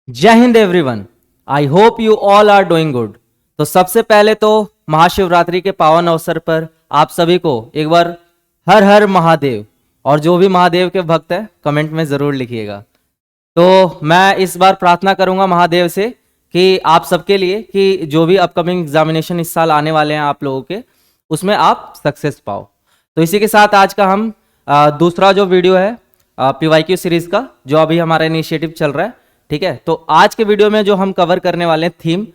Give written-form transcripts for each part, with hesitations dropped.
जय Hind everyone. I hope you all are doing good. तो सबसे पहले तो महाशिवरात्रि के पावन अवसर पर आप सभी को एक बार हर हर महादेव, और जो भी महादेव के भक्त है कमेंट में जरूर लिखिएगा। तो मैं इस बार प्रार्थना करूंगा महादेव से कि आप सबके लिए कि जो भी अपकमिंग एग्जामिनेशन इस साल आने वाले हैं आप लोगों के, उसमें आप सक्सेस पाओ। तो इसी के साथ आज का हम दूसरा जो वीडियो है पीवाईक्यू सीरीज का, जो अभी हमारा इनिशिएटिव चल रहा है, ठीक है। तो आज के वीडियो में जो हम कवर करने वाले हैं थीम,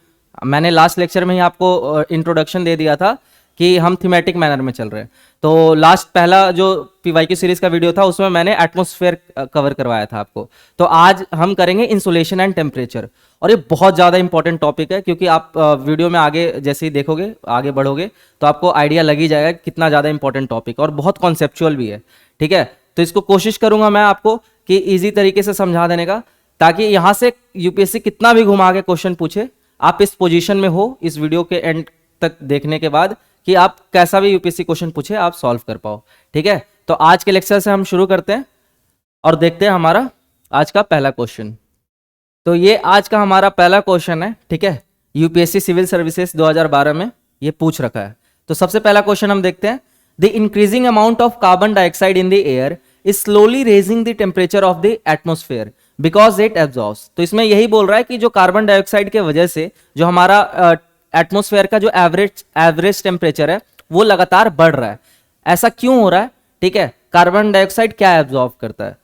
मैंने लास्ट लेक्चर में ही आपको इंट्रोडक्शन दे दिया था कि हम थीमेटिक मैनर में चल रहे हैं। तो लास्ट पहला जो पीवाईक्यू सीरीज का वीडियो था उसमें मैंने एटमॉस्फेयर कवर करवाया था आपको। तो आज हम करेंगे इंसुलेशन एंड टेम्परेचर, और ये बहुत ज़्यादा इंपॉर्टेंट टॉपिक है क्योंकि आप वीडियो में आगे जैसे ही देखोगे, आगे बढ़ोगे तो आपको आइडिया लग ही जाएगा कितना ज़्यादा इंपॉर्टेंट टॉपिक, और बहुत कॉन्सेप्चुअल भी है, ठीक है। तो इसको कोशिश करूंगा मैं आपको कि ईजी तरीके से समझा देने का, ताकि यहां से यूपीएससी कितना भी घुमा के क्वेश्चन पूछे, आप इस पोजीशन में हो इस वीडियो के एंड तक देखने के बाद कि आप कैसा भी यूपीएससी क्वेश्चन पूछे आप सॉल्व कर पाओ, ठीक है। तो आज के लेक्चर से हम शुरू करते हैं और देखते हैं हमारा आज का पहला क्वेश्चन। तो ये आज का हमारा पहला क्वेश्चन है, ठीक है। यूपीएससी सिविल सर्विसेज 2012 में ये पूछ रखा है। तो सबसे पहला क्वेश्चन हम देखते हैं। The increasing amount of carbon dioxide in the air is slowly raising the temperature of the atmosphere because it absorbs. तो इसमें यही बोल रहा है कि जो कार्बन डाइऑक्साइड के वजह से जो हमारा एटमोस्फेयर का जो एवरेज टेम्परेचर है वो लगातार बढ़ रहा है। ऐसा क्यों हो रहा है, ठीक है। कार्बन डाइऑक्साइड क्या एब्जॉर्ब करता है,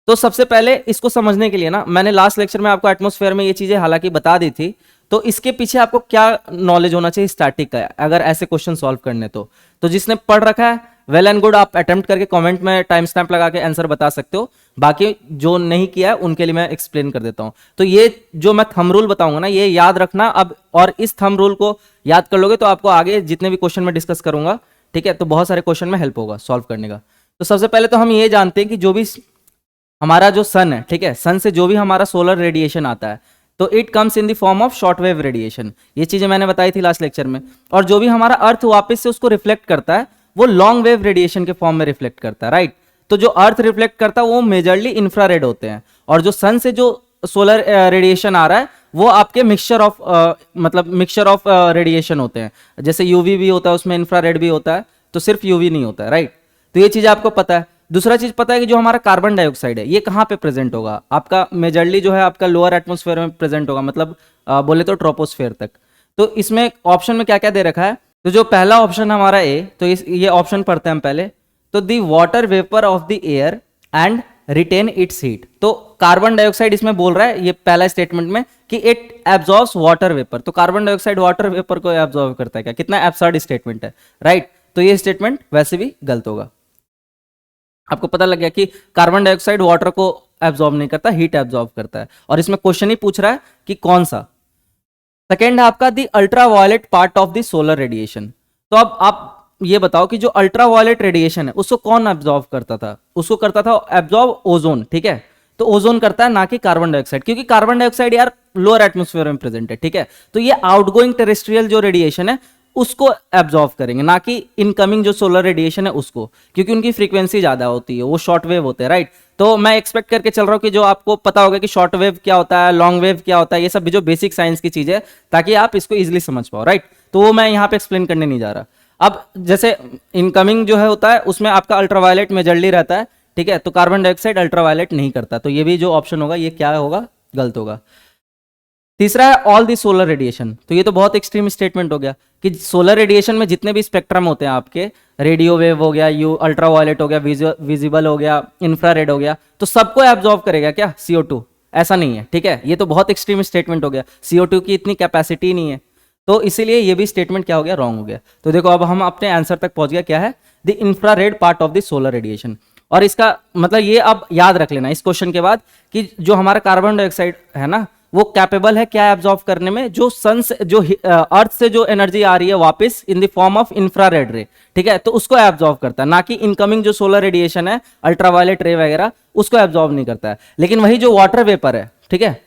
तो सबसे पहले इसको समझने के लिए ना, मैंने लास्ट लेक्चर में आपको एटमॉस्फेयर में ये चीजें हालांकि बता दी थी। तो इसके पीछे आपको क्या नॉलेज होना चाहिए स्टैटिक का, अगर ऐसे क्वेश्चन सॉल्व करने। तो जिसने पढ़ रखा है वेल एंड गुड, आप अटेम्प्ट करके कमेंट में टाइम स्टैंप लगा के आंसर बता सकते हो। बाकी जो नहीं किया है उनके लिए मैं एक्सप्लेन कर देता हूं। तो ये जो मैं थंब रूल बताऊंगा ना, ये याद रखना अब, और इस थंब रूल को याद कर लोगे तो आपको आगे जितने भी क्वेश्चन में डिस्कस करूंगा, ठीक है, तो बहुत सारे क्वेश्चन में हेल्प होगा सॉल्व करने का। तो सबसे पहले तो हम ये जानते हैं कि जो भी हमारा जो सन है, ठीक है, सन से जो भी हमारा सोलर रेडिएशन आता है तो it comes in the form of short wave radiation. ये चीजें मैंने बताई थी लास्ट लेक्चर में। और जो भी हमारा अर्थ वापस से उसको रिफ्लेक्ट करता है वो लॉन्ग वेव रेडिएशन के फॉर्म में रिफ्लेक्ट करता है, राइट। तो जो अर्थ रिफ्लेक्ट करता है वो मेजरली इंफ्रारेड होते हैं, और जो सन से जो सोलर रेडिएशन आ रहा है वो आपके मिक्सचर ऑफ रेडिएशन होते हैं। जैसे यूवी भी होता है उसमें, इंफ्रारेड भी होता है, तो सिर्फ यूवी नहीं होता है, राइट। तो ये चीज आपको पता है। दूसरा चीज पता है कि जो हमारा कार्बन डाइऑक्साइड है ये कहाँ पे प्रेजेंट होगा, आपका मेजरली जो है आपका लोअर एटमॉस्फेयर में प्रेजेंट होगा, मतलब बोले तो ट्रोपोस्फेयर तक। तो इसमें ऑप्शन में क्या क्या दे रखा है, तो जो पहला ऑप्शन हमारा ए, तो ये ऑप्शन पढ़ते हैं हम पहले। तो the water vapour of the air and retain its heat. तो कार्बन डाइऑक्साइड इसमें बोल रहा है ये पहला स्टेटमेंट में कि इट एब्जॉर्ब्स वाटर वेपर। तो कार्बन डाइऑक्साइड वाटर वेपर को एब्जॉर्ब करता है क्या, कितना एब्सर्ड स्टेटमेंट है, राइट। तो ये स्टेटमेंट वैसे भी गलत होगा। आपको पता लग गया कि कार्बन डाइऑक्साइड वाटर को एब्जॉर्ब नहीं करता, हीट एब्जॉर्ब करता है। और इसमें क्वेश्चन ही पूछ रहा है कि कौन सा। सेकेंड है आपका the ultra violet part of the solar radiation. तो अब आप ये बताओ कि जो अल्ट्रा वायलेट रेडिएशन है उसको कौन एब्जॉर्ब करता था, उसको करता था एब्जॉर्ब ओजोन, ठीक है। तो ओजोन करता है, ना कि कार्बन डाइऑक्साइड, क्योंकि कार्बन डाइऑक्साइड यार लोअर एटमॉस्फेयर में प्रेजेंट है, ठीक है। तो ये आउटगोइंग टेरेस्ट्रियल जो रेडिएशन है उसको एब्जॉर्ब करेंगे, ना कि इनकमिंग जो सोलर रेडिएशन है उसको, क्योंकि उनकी फ्रीक्वेंसी ज्यादा होती है, वो शॉर्ट वेव होते हैं, राइट। तो मैं एक्सपेक्ट करके चल रहा हूँ कि जो आपको पता होगा कि शॉर्ट वेव क्या होता है, लॉन्ग वेव क्या होता है, ये सब भी जो बेसिक साइंस की चीज है, ताकि आप इसको इजिली समझ पाओ, राइट। तो वो मैं यहाँ पे एक्सप्लेन करने नहीं जा रहा। अब जैसे इनकमिंग जो है होता है उसमें आपका अल्ट्रावायलेट मेजरली रहता है, ठीक है। तो कार्बन डाइऑक्साइड अल्ट्रावायलेट नहीं करता, तो ये भी जो ऑप्शन होगा ये क्या होगा, गलत होगा। तीसरा है ऑल दी सोलर रेडिएशन। तो ये तो बहुत एक्सट्रीम स्टेटमेंट हो गया कि सोलर रेडिएशन में जितने भी स्पेक्ट्रम होते हैं आपके, रेडियो वेव हो गया, यू अल्ट्रावायलेट हो गया, विजिबल हो गया, इंफ्रारेड हो गया, तो सबको एब्जॉर्ब करेगा क्या CO2? ऐसा नहीं है, ठीक है। ये तो बहुत एक्सट्रीम स्टेटमेंट हो गया, CO2 की इतनी कैपेसिटी नहीं है, तो इसीलिए ये भी स्टेटमेंट क्या हो गया, रॉन्ग हो गया। तो देखो अब हम अपने आंसर तक पहुंच गया, क्या है, the infrared part of the solar radiation. और इसका मतलब ये अब याद रख लेना इस क्वेश्चन के बाद कि जो हमारा कार्बन डाइऑक्साइड है ना, वो कैपेबल है क्या एब्जॉर्ब करने में, जो सन से जो अर्थ से जो एनर्जी आ रही है वापस इन द फॉर्म ऑफ इंफ्रारेड रे, ठीक है, तो उसको एब्जॉर्ब करता है, ना कि इनकमिंग जो सोलर रेडिएशन है अल्ट्रावायलेट रे वगैरह उसको एब्जॉर्ब नहीं करता है। लेकिन वही जो वाटर वेपर है, ठीक है,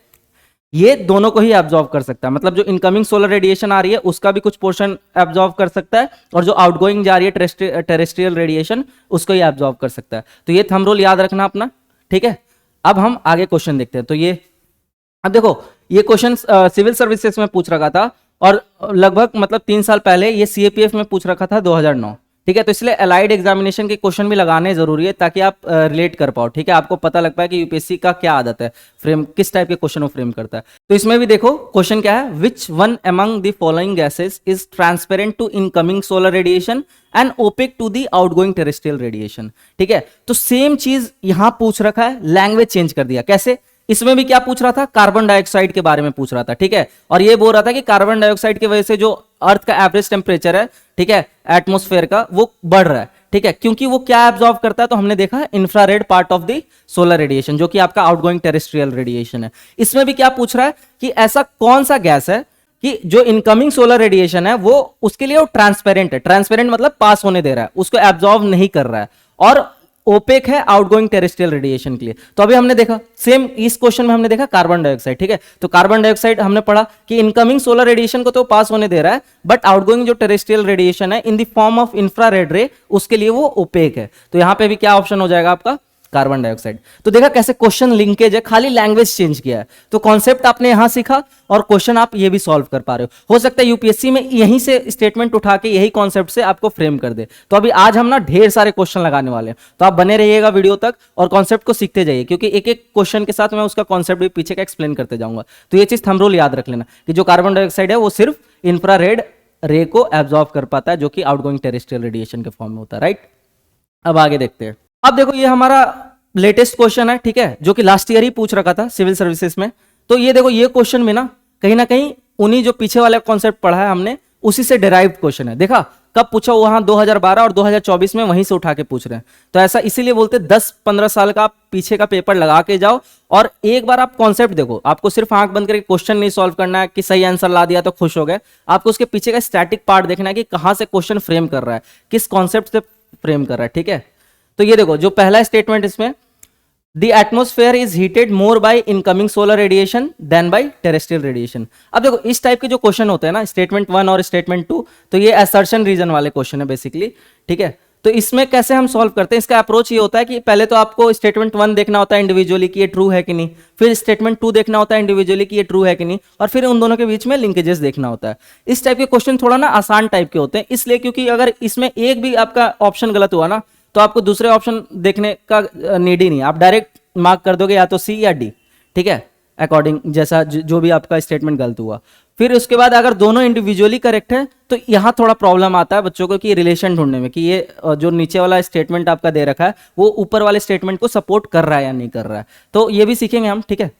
ये दोनों को ही एब्जॉर्ब कर सकता है, मतलब जो इनकमिंग सोलर रेडिएशन आ रही है उसका भी कुछ पोर्शन एब्जॉर्ब कर सकता है, और जो आउटगोइंग जा रही है टेरेस्ट्रियल रेडिएशन उसको ही एब्जॉर्ब कर सकता है। तो ये थंब रूल याद रखना अपना, ठीक है। अब हम आगे क्वेश्चन देखते हैं। तो ये अब देखो ये क्वेश्चन सिविल सर्विसेज में पूछ रखा था और लगभग मतलब 3 साल पहले ये सीएपीएफ में पूछ रखा था 2009। ठीक है, तो इसलिए अलाइड एग्जामिनेशन के क्वेश्चन भी लगाने जरूरी है ताकि आप रिलेट कर पाओ। ठीक है, आपको पता लग पाए कि यूपीएससी का क्या आदत है, फ्रेम किस टाइप के क्वेश्चन वो फ्रेम करता है। तो इसमें भी देखो क्वेश्चन क्या है, which one among the following gases is transparent to incoming solar radiation and opaque to the outgoing terrestrial radiation. ठीक है, तो सेम चीज यहां पूछ रखा है, लैंग्वेज चेंज कर दिया। कैसे? इसमें भी क्या पूछ रहा था, कार्बन डाइऑक्साइड के बारे में पूछ रहा था। ठीक है, और ये बोल रहा था कि कार्बन डाइऑक्साइड की वजह से जो अर्थ का एवरेज टेम्परेचर है, ठीक है, एटमॉस्फेयर का, वो बढ़ रहा है। ठीक है, क्योंकि वो क्या एब्जॉर्ब करता है, तो हमने देखा infrared part of the solar radiation, जो कि आपका आउटगोइंग टेरेस्ट्रियल रेडिएशन है। इसमें भी क्या पूछ रहा है कि ऐसा कौन सा गैस है कि जो इनकमिंग सोलर रेडिएशन है वो उसके लिए वो ट्रांसपेरेंट है। ट्रांसपेरेंट मतलब पास होने दे रहा है, उसको एब्जॉर्ब नहीं कर रहा है, और ओपेक है आउटगोइंग टेरेस्ट्रियल रेडिएशन के लिए। तो अभी हमने देखा सेम इस क्वेश्चन में हमने देखा कार्बन डाइऑक्साइड। ठीक है, तो कार्बन डाइऑक्साइड हमने पढ़ा कि इनकमिंग सोलर रेडिएशन को तो पास होने दे रहा है, बट आउटगोइंग जो टेरेस्ट्रियल रेडिएशन है इन द फॉर्म ऑफ इंफ्रारेड रे, उसके लिए वो ओपेक है। तो यहां पे भी क्या ऑप्शन हो जाएगा आपका, कार्बन डाइऑक्साइड। तो देखा कैसे क्वेश्चन लिंकेज है, खाली लैंग्वेज चेंज किया है। तो कॉन्सेप्ट आपने यहां सीखा और क्वेश्चन आप ये भी सॉल्व कर पा रहे हो सकता है यूपीएससी में यहीं से स्टेटमेंट उठा के यही कॉन्सेप्ट से आपको फ्रेम कर दे। तो अभी आज हम ना ढेर सारे क्वेश्चन लगाने वाले हैं, तो आप बने रहिएगा वीडियो तक और कॉन्सेप्ट को सीखते जाइए, क्योंकि एक एक क्वेश्चन के साथ मैं उसका कॉन्सेप्ट भी पीछे का एक्सप्लेन करते जाऊंगा। तो ये चीज थंब रूल याद रख लेना कि जो कार्बन डाइऑक्साइड है वो सिर्फ इंफ्रारेड रे को एब्जॉर्ब कर पाता है, जो कि आउटगोइंग टेरेस्ट्रियल रेडिएशन के फॉर्म में होता है। राइट, अब आगे देखते हैं। अब देखो ये हमारा लेटेस्ट क्वेश्चन है, ठीक है, जो कि लास्ट ईयर ही पूछ रखा था सिविल सर्विसेज में। तो ये देखो ये क्वेश्चन में ना कहीं उन्हीं जो पीछे वाला कॉन्सेप्ट पढ़ा है हमने उसी से डिराइव्ड क्वेश्चन है। देखा कब पूछा, वहां 2012 और 2024 में वहीं से उठा के पूछ रहे हैं। तो ऐसा इसीलिए बोलते 10-15 साल का आप पीछे का पेपर लगा के जाओ और एक बार आप कॉन्सेप्ट देखो। आपको सिर्फ आंख बंद करके क्वेश्चन नहीं सॉल्व करना है कि सही आंसर ला दिया तो खुश हो गए, आपको उसके पीछे का स्टैटिक पार्ट देखना है कि कहां से क्वेश्चन फ्रेम कर रहा है, किस कॉन्सेप्ट से फ्रेम कर रहा है। ठीक है, तो ये देखो जो पहला स्टेटमेंट इसमें, The atmosphere is heated more by incoming solar radiation than by terrestrial radiation। अब देखो इस टाइप के जो क्वेश्चन होते हैं ना, स्टेटमेंट 1 और स्टेटमेंट 2, तो ये असर्शन रीजन वाले क्वेश्चन है बेसिकली। ठीक है, तो इसमें कैसे हम सॉल्व करते हैं, इसका अप्रोच ये होता है कि पहले तो आपको स्टेटमेंट 1 देखना होता है इंडिविजुअली कि ये ट्रू है कि नहीं, फिर स्टेटमेंट 2 देखना होता है इंडिविजुअली कि ये ट्रू है कि नहीं, और फिर उन दोनों के बीच में लिंकेजेस देखना होता है। इस टाइप के क्वेश्चन थोड़ा ना आसान टाइप के होते हैं, इसलिए क्योंकि अगर इसमें एक भी आपका ऑप्शन गलत हुआ ना तो आपको दूसरे ऑप्शन देखने का नीड ही नहीं, आप डायरेक्ट मार्क कर दोगे या तो सी या डी। ठीक है, अकॉर्डिंग जैसा जो भी आपका स्टेटमेंट गलत हुआ। फिर उसके बाद अगर दोनों इंडिविजुअली करेक्ट है तो यहां थोड़ा प्रॉब्लम आता है बच्चों को कि रिलेशन ढूंढने में कि ये जो नीचे वाला स्टेटमेंट आपका दे रखा है वो ऊपर वाले स्टेटमेंट को सपोर्ट कर रहा है या नहीं कर रहा है, तो ये भी सीखेंगे हम। ठीक है,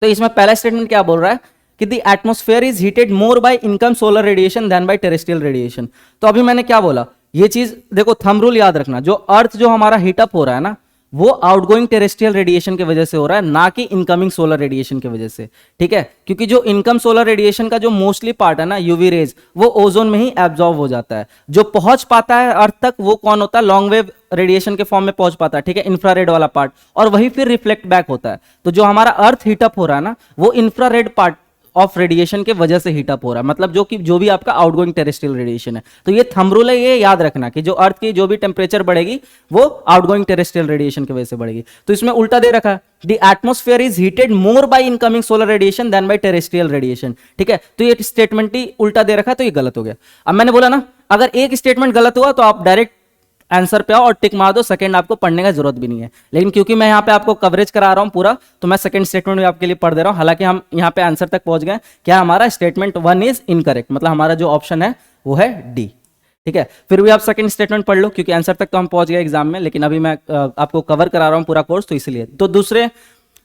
तो इसमें पहला स्टेटमेंट क्या बोल रहा है कि the atmosphere is heated more by income solar radiation than by terrestrial radiation. तो अभी मैंने क्या बोला, ये चीज देखो थंब रूल याद रखना, जो अर्थ जो हमारा हीटअप हो रहा है ना वो आउटगोइंग टेरेस्ट्रियल रेडिएशन की वजह से हो रहा है, ना कि इनकमिंग सोलर रेडिएशन की वजह से। ठीक है, क्योंकि जो इनकम सोलर रेडिएशन का जो मोस्टली पार्ट है ना यूवी रेज, वो ओजोन में ही एब्जॉर्ब हो जाता है। जो पहुंच पाता है अर्थ तक वो कौन होता है, लॉन्ग वेव रेडिएशन के फॉर्म में पहुंच पाता है। ठीक है, इंफ्रारेड वाला पार्ट, और वही फिर रिफ्लेक्ट बैक होता है। तो जो हमारा अर्थ हीटअप हो रहा है ना वो इंफ्रारेड पार्ट ऑफ रेडिएशन के वजह से हीटअप हो रहा है, मतलब जो भी आपका आउटगोइंग टेरेस्ट्रियल रेडिएशन है। तो ये थंब रूल है, ये याद रखना कि जो अर्थ की जो भी टेम्परेचर बढ़ेगी वो आउटगोइंग टेरेस्ट्रियल रेडिएशन की वजह से बढ़ेगी। तो इसमें उल्टा दे रखा है, the atmosphere is heated more by incoming solar radiation than by terrestrial radiation. ठीक है, तो ये स्टेटमेंट ही उल्टा दे रखा है, तो ये गलत हो गया। अब मैंने बोला ना अगर एक स्टेटमेंट गलत हुआ तो आप डायरेक्ट आंसर पे आओ और टिक मार दो, सेकंड आपको पढ़ने का जरूरत भी नहीं है। लेकिन क्योंकि मैं यहाँ पे आपको कवरेज करा रहा हूँ पूरा, तो मैं सेकंड स्टेटमेंट भी आपके लिए पढ़ दे रहा हूँ। हालांकि हम यहाँ पे आंसर तक पहुंच गए, क्या हमारा स्टेटमेंट 1 इज इनकरेक्ट, मतलब हमारा जो ऑप्शन है वो है डी। ठीक है, फिर भी आप सेकंड स्टेटमेंट पढ़ लो, क्योंकि आंसर तक तो हम पहुंच गए एग्जाम में, लेकिन अभी मैं आपको कवर करा रहा हूँ पूरा कोर्स, तो इसलिए। तो दूसरे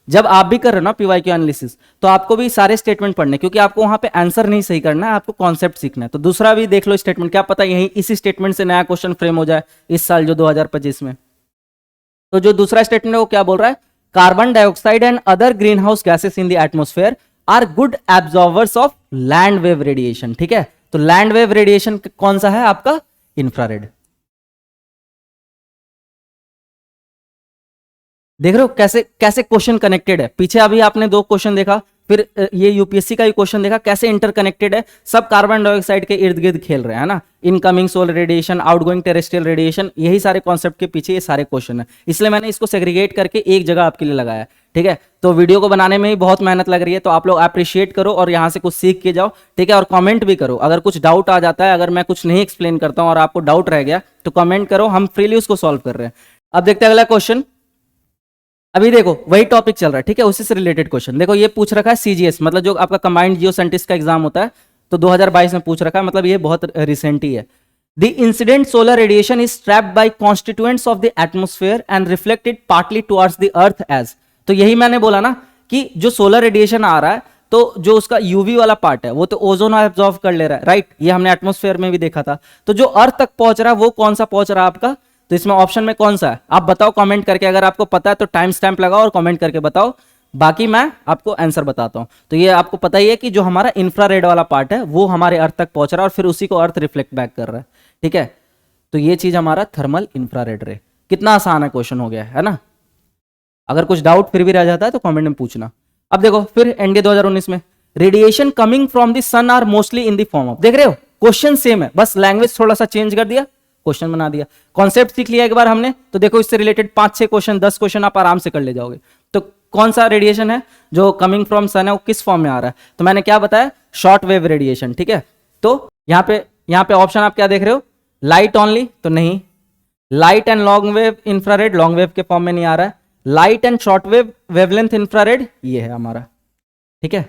जब आप भी कर रहे हो ना पीवाईक्यू एनालिसिस, तो आपको भी सारे स्टेटमेंट पढ़ने, क्योंकि आपको वहां पे आंसर नहीं सही करना है, आपको कॉन्सेप्ट सीखना है। तो दूसरा भी देख लो स्टेटमेंट, क्या पता यही इसी स्टेटमेंट से नया क्वेश्चन फ्रेम हो जाए इस साल जो 2025 में। तो जो दूसरा स्टेटमेंट है वो क्या बोल रहा है, carbon dioxide and other greenhouse gases in the atmosphere are good absorbers of land wave radiation. ठीक है, तो लैंड वेव रेडिएशन कौन सा है आपका, इंफ्रारेड। देख रहे हो कैसे कैसे क्वेश्चन कनेक्टेड है। पीछे अभी आपने 2 क्वेश्चन देखा, फिर ये यूपीएससी का भी क्वेश्चन देखा, कैसे इंटरकनेक्टेड है, सब कार्बन डाइऑक्साइड के इर्द गिर्द खेल रहे हैं ना। Incoming solar radiation, outgoing terrestrial radiation, यही सारे कॉन्सेप्ट के पीछे ये सारे क्वेश्चन है, इसलिए मैंने इसको सेग्रीगेट करके एक जगह आपके लिए लगाया। ठीक है। तो वीडियो को बनाने में ही बहुत मेहनत लग रही है, तो आप लोग अप्रिशिएट करो और यहाँ से कुछ सीख के जाओ, ठीक है। और कमेंट भी करो, अगर कुछ डाउट आ जाता है, अगर मैं कुछ नहीं एक्सप्लेन करता हूँ और आपको डाउट रह गया तो कमेंट करो, हम फ्रीली उसको सॉल्व कर रहे हैं। अब देखते हैं अगला क्वेश्चन। अभी देखो वही टॉपिक चल रहा है, ठीक है, उसी से रिलेटेड क्वेश्चन। देखो ये पूछ रखा है सीजीएस, मतलब जो आपका कंबाइंड जियो साइंटिस्ट का एग्जाम होता है, तो 2022 में पूछ रखा है, मतलब ये बहुत रिसेंट ही है। The incident solar radiation is trapped by constituents of the atmosphere and reflected partly towards the earth edge. तो यही मैंने बोला ना कि जो सोलर रेडिएशन आ रहा है, तो जो उसका यूवी वाला पार्ट है वो तो ओजोन एब्जॉर्ब कर ले रहा है, राइट। ये हमने एटमॉस्फेयर में भी देखा था। तो जो अर्थ तक पहुंच रहा है वो कौन सा पहुंच रहा है आपका, तो इसमें ऑप्शन में कौन सा है आप बताओ कमेंट करके। अगर आपको पता है तो टाइम स्टैंप लगाओ और कमेंट करके बताओ, बाकी मैं आपको आंसर बताता हूं। तो ये आपको पता ही है कि जो हमारा इंफ्रारेड वाला पार्ट है वो हमारे अर्थ तक पहुंच रहा है और फिर उसी को अर्थ रिफ्लेक्ट बैक कर रहा है, ठीक है। तो ये चीज हमारा थर्मल इंफ्रारेड रे। कितना आसान है क्वेश्चन हो गया है ना। अगर कुछ डाउट फिर भी रह जाता है तो कमेंट में पूछना। अब देखो फिर एनडीए 2019 में, radiation coming from the sun are mostly in the form of, देख रहे हो क्वेश्चन सेम है, बस लैंग्वेज थोड़ा सा चेंज कर दिया, क्वेश्चन बना दिया। कॉन्सेप्ट सीख लिया एक बार हमने, तो देखो इससे रिलेटेड 5-6 क्वेश्चन 10 क्वेश्चन आप आराम से कर ले जाओगे। तो कौन सा रेडिएशन है जो कमिंग फ्रॉम सन है, वो किस फॉर्म में आ रहा है, तो मैंने क्या बताया, शॉर्ट वेव रेडिएशन, ठीक है। तो यहाँ पे ऑप्शन आप क्या देख रहे हो, लाइट ओनली, तो नहीं। Light and long wave infrared, long wave के फॉर्म में नहीं आ रहा है। Light and short wave wavelength infrared, ये है हमारा, ठीक है।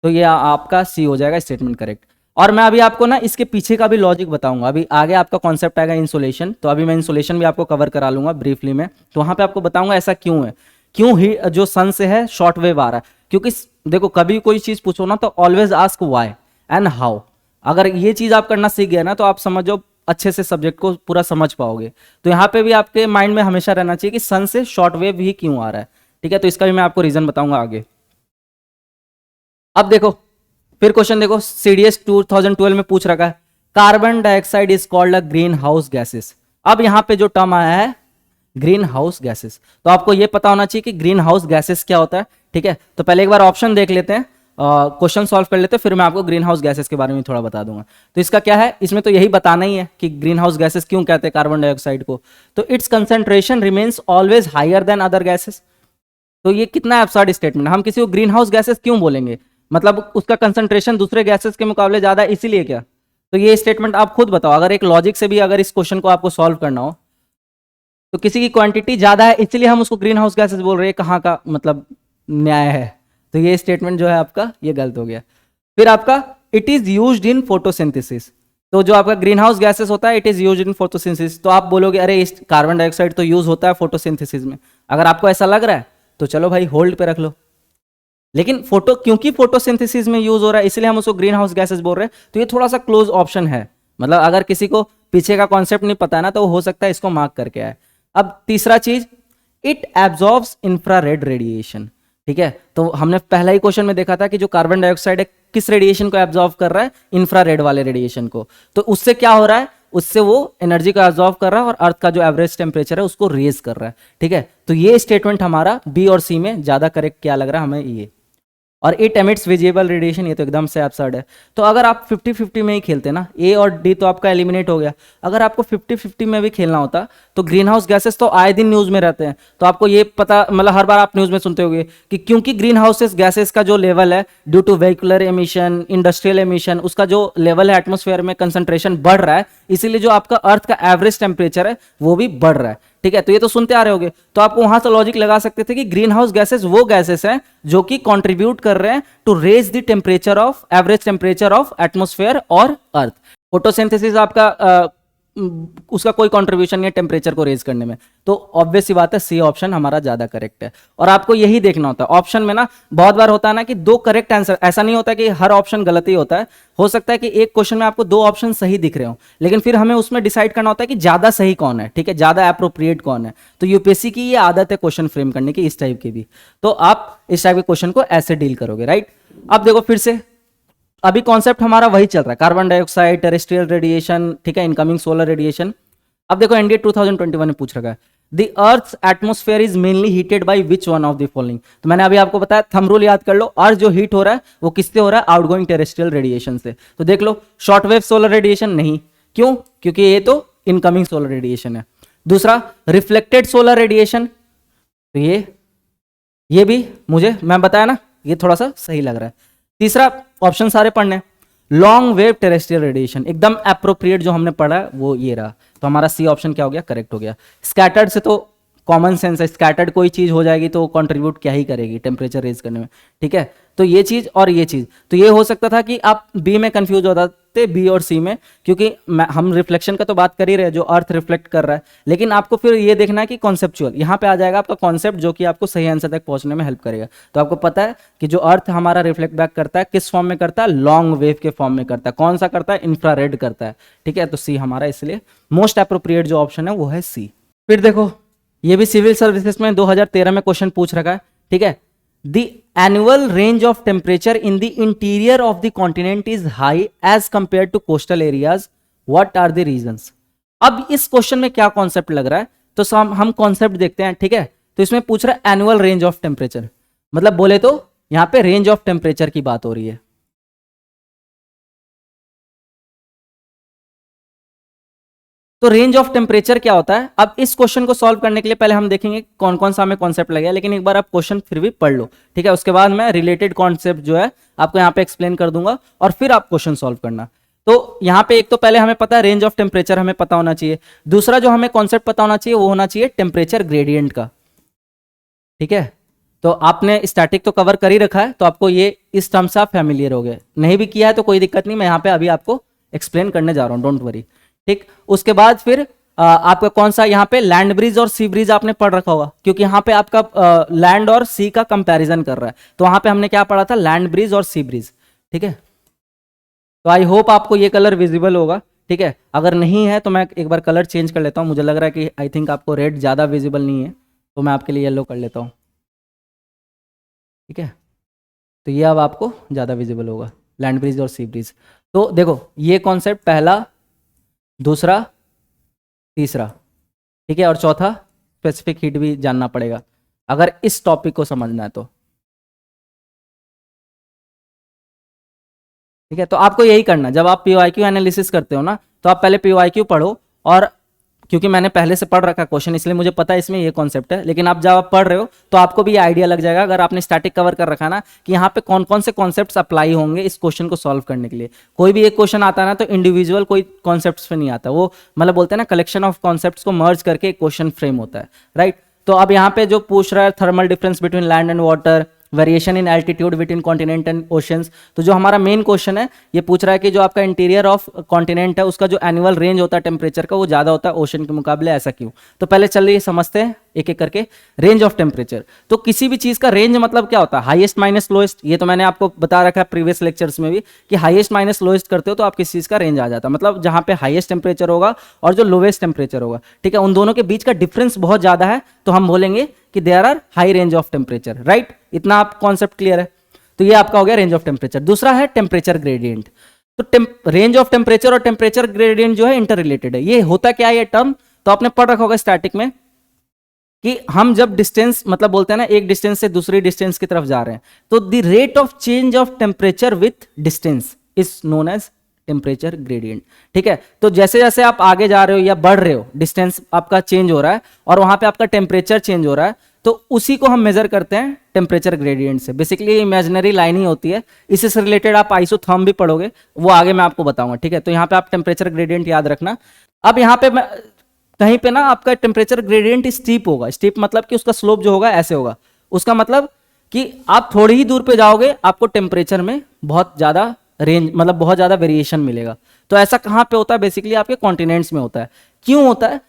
तो ये आपका सी हो जाएगा स्टेटमेंट करेक्ट। और मैं अभी आपको ना इसके पीछे का भी लॉजिक बताऊंगा, अभी आगे आपका कॉन्सेप्ट आएगा इंसुलेशन, तो अभी मैं इंसुलेशन भी आपको कवर करा लूंगा ब्रीफली में। तो वहां पे आपको बताऊंगा ऐसा क्यों है, क्यों ही जो सन से है शॉर्ट वेव आ रहा है। क्योंकि देखो कभी कोई चीज पूछो ना तो always ask why and how. अगर ये चीज आप करना सीख गए ना तो आप समझो अच्छे से सब्जेक्ट को पूरा समझ पाओगे। तो यहाँ पे भी आपके माइंड में हमेशा रहना चाहिए कि सन से शॉर्ट वेव ही क्यों आ रहा है, ठीक है। तो इसका भी मैं आपको रीजन बताऊंगा आगे। अब देखो फिर क्वेश्चन देखो, सीडीएस 2012 में पूछ रखा है, carbon dioxide is called a green house gases. अब यहां पे जो टर्म आया है ग्रीन हाउस गैसेस, तो आपको यह पता होना चाहिए कि ग्रीन हाउस गैसेस क्या होता है, ठीक है। तो पहले एक बार ऑप्शन देख लेते हैं, क्वेश्चन सॉल्व कर लेते हैं, फिर मैं आपको ग्रीन हाउस गैसेस के बारे में थोड़ा बता दूंगा। तो इसका क्या है, इसमें तो यही बताना ही है कि ग्रीन हाउस गैसेस क्यों कहते हैं कार्बन डाइऑक्साइड को। तो its concentration remains always higher than other gases. तो ये कितना एब्सर्ड स्टेटमेंट, हम किसी को ग्रीन हाउस गैसेस क्यों बोलेंगे, मतलब उसका कंसंट्रेशन दूसरे गैसेस के मुकाबले ज्यादा है इसीलिए क्या। तो ये स्टेटमेंट आप खुद बताओ, अगर एक लॉजिक से भी अगर इस क्वेश्चन को आपको सॉल्व करना हो, तो किसी की क्वांटिटी ज्यादा है इसलिए हम उसको ग्रीन हाउस गैसेस बोल रहे हैं, कहाँ का मतलब न्याय है। तो ये स्टेटमेंट जो है आपका ये गलत हो गया। फिर आपका it is used in photosynthesis, तो जो आपका ग्रीन हाउस गैसेस होता है it is used in photosynthesis. तो आप बोलोगे अरे इस कार्बन डाइऑक्साइड तो यूज होता है फोटोसिंथेसिस में, अगर आपको ऐसा लग रहा है तो चलो भाई होल्ड पे रख लो। लेकिन क्योंकि फोटोसिंथेसिस में यूज हो रहा है इसलिए हम उसको ग्रीन हाउस गैसेस बोल रहे हैं। तो ये थोड़ा सा क्लोज ऑप्शन है, मतलब अगर किसी को पीछे का कॉन्सेप्ट नहीं पता है ना तो हो सकता है इसको मार्क करके आए। अब तीसरा चीज, इट एब्जॉर्ब्स इंफ्रारेड रेडिएशन, ठीक है। तो हमने पहला ही क्वेश्चन में देखा था कि जो कार्बन डाइऑक्साइड है किस रेडिएशन को एब्जॉर्ब कर रहा है, इंफ्रारेड वाले रेडिएशन को। तो उससे क्या हो रहा है, उससे वो एनर्जी को एब्जॉर्ब कर रहा है और अर्थ का जो एवरेज टेम्परेचर है उसको रेज कर रहा है, ठीक है। तो ये स्टेटमेंट हमारा बी और सी में ज्यादा करेक्ट क्या लग रहा है हमें, ये। और इट एमिट्स विजिबल रेडिएशन, ये तो एकदम से एब्सर्ड है। तो अगर आप 50-50 में ही खेलते ना, ए और डी तो आपका एलिमिनेट हो गया। अगर आपको 50-50 में भी खेलना होता तो ग्रीन हाउस गैसेस तो आए दिन न्यूज में रहते हैं, तो आपको ये पता, मतलब हर बार आप न्यूज में सुनते होंगे कि क्योंकि ग्रीन हाउसेस गैसेस का जो लेवल है due to vehicular emission, industrial emission, उसका जो लेवल है एटमोस्फेयर में कंसंट्रेशन बढ़ रहा है, इसीलिए जो आपका अर्थ का एवरेज टेम्परेचर है वो भी बढ़ रहा है, ठीक है। तो ये तो सुनते आ रहे होगे, तो आपको वहां से लॉजिक लगा सकते थे कि ग्रीन हाउस गैसेस वो गैसेस हैं जो कि कंट्रीब्यूट कर रहे हैं to raise the temperature of average temperature of atmosphere और अर्थ। फोटोसिंथेसिस आपका उसका कोई कंट्रीब्यूशन नहीं है टेम्परेचर को रेज करने में। तो ऑब्वियस सी बात है सी ऑप्शन हमारा ज्यादा करेक्ट है। और आपको यही देखना होता है, ऑप्शन में ना बहुत बार होता है ना कि दो करेक्ट आंसर, ऐसा नहीं होता कि हर ऑप्शन गलत ही होता है। हो सकता है कि एक क्वेश्चन में आपको दो ऑप्शन सही दिख रहे हो, लेकिन फिर हमें उसमें डिसाइड करना होता है कि ज्यादा सही कौन है, ठीक है, ज्यादा अप्रोप्रिएट कौन है। तो यूपीएससी की ये आदत है क्वेश्चन फ्रेम करने की इस टाइप की भी, तो आप इस टाइप के क्वेश्चन को ऐसे डील करोगे, राइट। अब देखो फिर से अभी कॉन्सेप्ट हमारा वही चल रहा है, कार्बन डाइऑक्साइड, टेरेस्ट्रियल रेडिएशन, ठीक है, इनकमिंग सोलर रेडिएशन। अब देखो एनडीए 2021 में पूछ रखा है, the earth atmosphere is mainly heated by which one of the following. तो मैंने अभी आपको बताया, थंब रूल याद कर लो, अर्थ जो हीट हो रहा है वो किससे हो रहा है, आउटगोइंग टेरेस्ट्रियल रेडिएशन से। तो देख लो शॉर्ट वेव सोलर रेडिएशन नहीं, क्यों, क्योंकि ये तो इनकमिंग सोलर रेडिएशन है। दूसरा रिफ्लेक्टेड सोलर रेडिएशन, तो ये ये भी मुझे मैं बताया ना, ये थोड़ा सा सही लग रहा है। तीसरा ऑप्शन सारे पढ़ने, लॉन्ग वेव टेरेस्ट्रियल रेडिएशन, एकदम अप्रोप्रिएट जो हमने पढ़ा है वो ये रहा, तो हमारा सी ऑप्शन क्या हो गया, करेक्ट हो गया। स्कैटर्ड से तो कॉमन सेंस है, स्कैटर्ड कोई चीज हो जाएगी तो कंट्रीब्यूट क्या ही करेगी टेम्परेचर रेज करने में, ठीक है। तो ये चीज और ये चीज, तो ये हो सकता था कि आप बी में कंफ्यूज हो जाते, बी और सी में, क्योंकि हम रिफ्लेक्शन का तो बात कर ही रहे हैं, जो अर्थ रिफ्लेक्ट कर रहा है, लेकिन आपको फिर ये देखना है कि कॉन्सेप्चुअल, यहाँ पे आ जाएगा आपका कॉन्सेप्ट जो कि आपको सही आंसर तक पहुंचने में हेल्प करेगा। तो आपको पता है कि जो अर्थ हमारा रिफ्लेक्ट बैक करता है किस फॉर्म में करता है, लॉन्ग वेव के फॉर्म में करता है। कौन सा करता है, इंफ्रारेड करता है, ठीक है। तो सी हमारा इसलिए मोस्ट अप्रोप्रिएट जो ऑप्शन है वो है सी। फिर देखो ये भी सिविल सर्विसेज में 2013 में क्वेश्चन पूछ रखा है, ठीक है। The annual range of temperature in the interior of the continent is high as compare to coastal areas, what are the reasons. अब इस क्वेश्चन में क्या कॉन्सेप्ट लग रहा है, तो हम कॉन्सेप्ट देखते हैं, ठीक है। तो इसमें पूछ रहा है एनुअल रेंज ऑफ टेम्परेचर, मतलब बोले तो यहां पे रेंज ऑफ टेम्परेचर की बात हो रही है। तो रेंज ऑफ टेम्परेचर क्या होता है, अब इस क्वेश्चन को सॉल्व करने के लिए पहले हम देखेंगे कौन कौन सा हमें कॉन्सेप्ट लगेगा, लेकिन एक बार आप क्वेश्चन फिर भी पढ़ लो, ठीक है। उसके बाद मैं रिलेटेड कॉन्सेप्ट जो है आपको यहाँ पे एक्सप्लेन कर दूंगा और फिर आप क्वेश्चन सॉल्व करना। तो यहाँ पे एक तो पहले हमें पता है रेंज ऑफ टेम्परेचर हमें पता होना चाहिए, दूसरा जो हमें कॉन्सेप्ट पता होना चाहिए वो होना चाहिए टेम्परेचर ग्रेडियंट का, ठीक है। तो आपने स्टैटिक तो कवर कर ही रखा है, तो आपको ये इस टर्म से आप फैमिलियर हो गए, नहीं भी किया है तो कोई दिक्कत नहीं, मैं यहाँ पे अभी आपको एक्सप्लेन करने जा रहा हूँ, डोंट वरी, ठीक। उसके बाद फिर आपका कौन सा यहाँ पे लैंड ब्रिज और सी ब्रिज आपने पढ़ रखा होगा, क्योंकि यहाँ पे आपका लैंड और सी का कंपैरिजन कर रहा है, तो वहां पे हमने क्या पढ़ा था, लैंड ब्रिज और सी ब्रिज, ठीक है। तो आई होप आपको ये कलर विजिबल होगा, ठीक है। अगर नहीं है तो मैं एक बार कलर चेंज कर लेता हूँ, मुझे लग रहा है कि आई थिंक आपको रेड ज़्यादा विजिबल नहीं है, तो मैं आपके लिए येलो कर लेता हूँ, ठीक है। तो ये अब आपको ज़्यादा विजिबल होगा, लैंड ब्रिज और सी ब्रिज। तो देखो ये कॉन्सेप्ट पहला, दूसरा, तीसरा, ठीक है, और चौथा स्पेसिफिक हीट भी जानना पड़ेगा अगर इस टॉपिक को समझना है तो, ठीक है। तो आपको यही करना, जब आप पीओआईक्यू एनालिसिस करते हो ना, तो आप पहले पीओआईक्यू पढ़ो, और क्योंकि मैंने पहले से पढ़ रखा क्वेश्चन इसलिए मुझे पता है इसमें ये कॉन्सेप्ट है, लेकिन आप जब आप पढ़ रहे हो तो आपको भी आइडिया लग जाएगा, अगर आपने स्टैटिक कवर कर रखा ना, कि यहाँ पे कौन कौन से कॉन्सेप्ट्स अप्लाई होंगे इस क्वेश्चन को सॉल्व करने के लिए। कोई भी एक क्वेश्चन आता है ना तो इंडिविजुअल कोई कॉन्सेप्ट्स पे नहीं आता, वो मतलब बोलते हैं ना कलेक्शन ऑफ कॉन्सेप्ट्स को मर्ज करके एक क्वेश्चन फ्रेम होता है, राइट। तो अब यहाँ पे जो पूछ रहा है thermal difference between land and water, variation in altitude between continent and oceans, तो जो हमारा मेन क्वेश्चन है ये पूछ रहा है कि जो आपका इंटीरियर ऑफ कॉन्टिनेंट है उसका जो एनुअल रेंज होता है टेम्परेचर का वो ज़्यादा होता है ओशन के मुकाबले, ऐसा क्यों। तो पहले चलिए समझते हैं एक एक करके। रेंज ऑफ टेम्परेचर, तो किसी भी चीज़ का रेंज मतलब क्या होता है, हाईएस्ट माइनस लोएस्ट, ये तो मैंने आपको बता रखा है प्रीवियस लेक्चर्स में भी कि हाईएस्ट माइनस लोएस्ट करते हो तो आप किस चीज़ का रेंज आ जाता है, मतलब जहाँ पे हाईएस्ट टेम्परेचर होगा और जो लोवेस्ट टेम्परेचर होगा, ठीक है, उन दोनों के बीच का डिफरेंस बहुत ज़्यादा है तो हम बोलेंगे कि there are high range of temperature, right. इतना आप कॉन्सेप्ट क्लियर है, तो ये आपका हो गया रेंज ऑफ टेम्परेचर। दूसरा है टेम्परेचर ग्रेडियंट, तो रेंज ऑफ टेम्परेचर और टेम्परेचर ग्रेडियंट जो है इंटर रिलेटेड है। ये होता क्या है ये टर्म, तो आपने पढ़ रखा होगा स्टैटिक में कि हम जब डिस्टेंस मतलब बोलते हैं ना एक डिस्टेंस से दूसरी डिस्टेंस की तरफ जा रहे हैं, तो the rate of change of temperature with distance is known as temperature gradient, ठीक है। तो जैसे जैसे आप आगे जा रहे हो या बढ़ रहे हो, डिस्टेंस आपका चेंज हो रहा है और वहां पे आपका टेम्परेचर चेंज हो रहा है, तो उसी को हम मेजर करते हैं टेम्परेचर ग्रेडियंट से। बेसिकली इमेजिनरी लाइन ही होती है, इसी से रिलेटेड आप आइसोथर्म भी पढ़ोगे, वो आगे मैं आपको बताऊंगा, ठीक है। तो यहाँ पे आप टेम्परेचर ग्रेडियंट याद रखना। अब यहाँ पे कहीं पे ना आपका टेम्परेचर ग्रेडियंट स्टीप होगा, स्टीप मतलब कि उसका स्लोप जो होगा ऐसे होगा, उसका मतलब कि आप थोड़ी ही दूर पे जाओगे आपको टेम्परेचर में बहुत ज्यादा रेंज मतलब बहुत ज्यादा वेरिएशन मिलेगा। तो ऐसा कहाँ पे होता है, बेसिकली आपके कॉन्टिनेंट्स में होता है। क्यों होता है,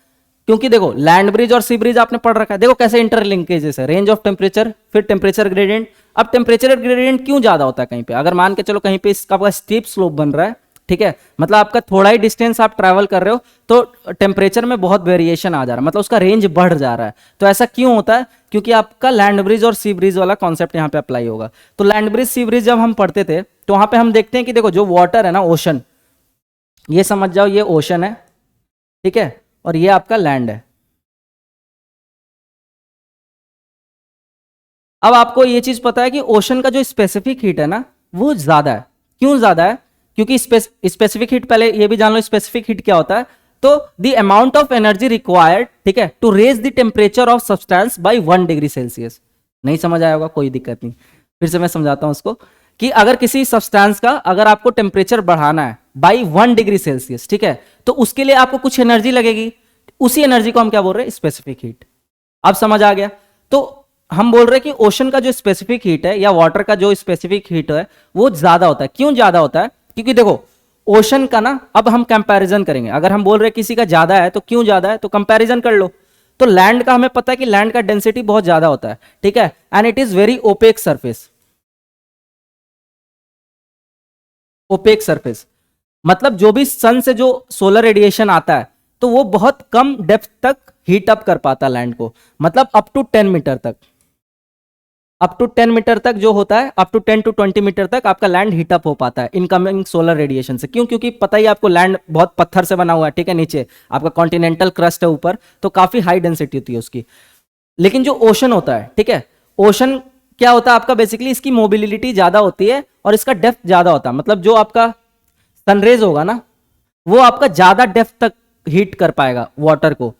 क्योंकि देखो लैंड ब्रिज और सी ब्रिज आपने पढ़ रखा है, देखो कैसे इंटरलिंकेजेस है, रेंज ऑफ टेम्परेचर फिर टेम्परेचर ग्रेडियंट। अब टेम्परेचर ग्रेडियंट क्यों ज्यादा होता है कहीं पे, अगर मान के चलो कहीं पे इसका स्टीप स्लोप बन रहा है, ठीक है, मतलब आपका थोड़ा ही डिस्टेंस आप ट्रैवल कर रहे हो तो टेम्परेचर में बहुत वेरिएशन आ जा रहा है, मतलब उसका रेंज बढ़ जा रहा है। तो ऐसा क्यों होता है, क्योंकि आपका लैंड ब्रिज और सी ब्रिज वाला कॉन्सेप्ट यहाँ पे अप्लाई होगा। तो लैंड ब्रिज सी ब्रिज जब हम पढ़ते थे तो वहां पे हम देखते हैं कि देखो जो वाटर है ना, ओशन, ये समझ जाओ ये ओशन है, ठीक है, और ये आपका लैंड है। अब आपको ये चीज पता है कि ओशन का जो स्पेसिफिक हीट है ना वो ज्यादा है। क्यों ज्यादा है, क्योंकि स्पेसिफिक हीट, पहले ये भी जान लो स्पेसिफिक हीट क्या होता है, तो the amount of energy required, ठीक है, to raise the temperature of substance by 1 degree Celsius. नहीं समझ आया होगा, कोई दिक्कत नहीं, फिर से मैं समझाता हूं उसको कि अगर किसी सब्सटेंस का अगर आपको टेम्परेचर बढ़ाना है बाई 1 डिग्री सेल्सियस, ठीक है, तो उसके लिए आपको कुछ एनर्जी लगेगी, उसी एनर्जी को हम क्या बोल रहे हैं, स्पेसिफिक हीट। अब समझ आ गया। तो हम बोल रहे हैं कि ओशन का जो स्पेसिफिक हीट है या वाटर का जो स्पेसिफिक हीट है वो ज्यादा होता है। क्यों ज्यादा होता है? क्योंकि देखो ओशन का ना, अब हम कंपैरिजन करेंगे, अगर हम बोल रहे हैं किसी का ज्यादा है तो क्यों ज्यादा है, तो कंपैरिजन कर लो। तो लैंड का हमें पता है कि लैंड का डेंसिटी बहुत ज्यादा होता है, ठीक है, and it is very opaque surface. Opaque surface मतलब जो भी सन से जो सोलर रेडिएशन आता है तो वो बहुत कम डेप्थ तक हीट अप कर पाता लैंड को, मतलब अप टू 10 मीटर तक, अप टू 10 मीटर तक जो होता है, अप टू 10 to 20 मीटर तक आपका लैंड हीट अप हो पाता है इनकमिंग सोलर रेडिएशन से। क्यों? क्योंकि पता ही आपको लैंड बहुत पत्थर से बना हुआ है, ठीक है, नीचे आपका कॉन्टिनेंटल क्रस्ट है, ऊपर तो काफी हाई डेंसिटी होती है उसकी। लेकिन जो ओशन होता है, ठीक है, ओशन क्या होता है आपका, बेसिकली इसकी मोबिलिटी ज्यादा होती है और इसका डेप्थ ज्यादा होता है, मतलब जो आपका सनरेज होगा ना वो आपका ज्यादा डेप्थ तक हीट कर पाएगा वाटर को।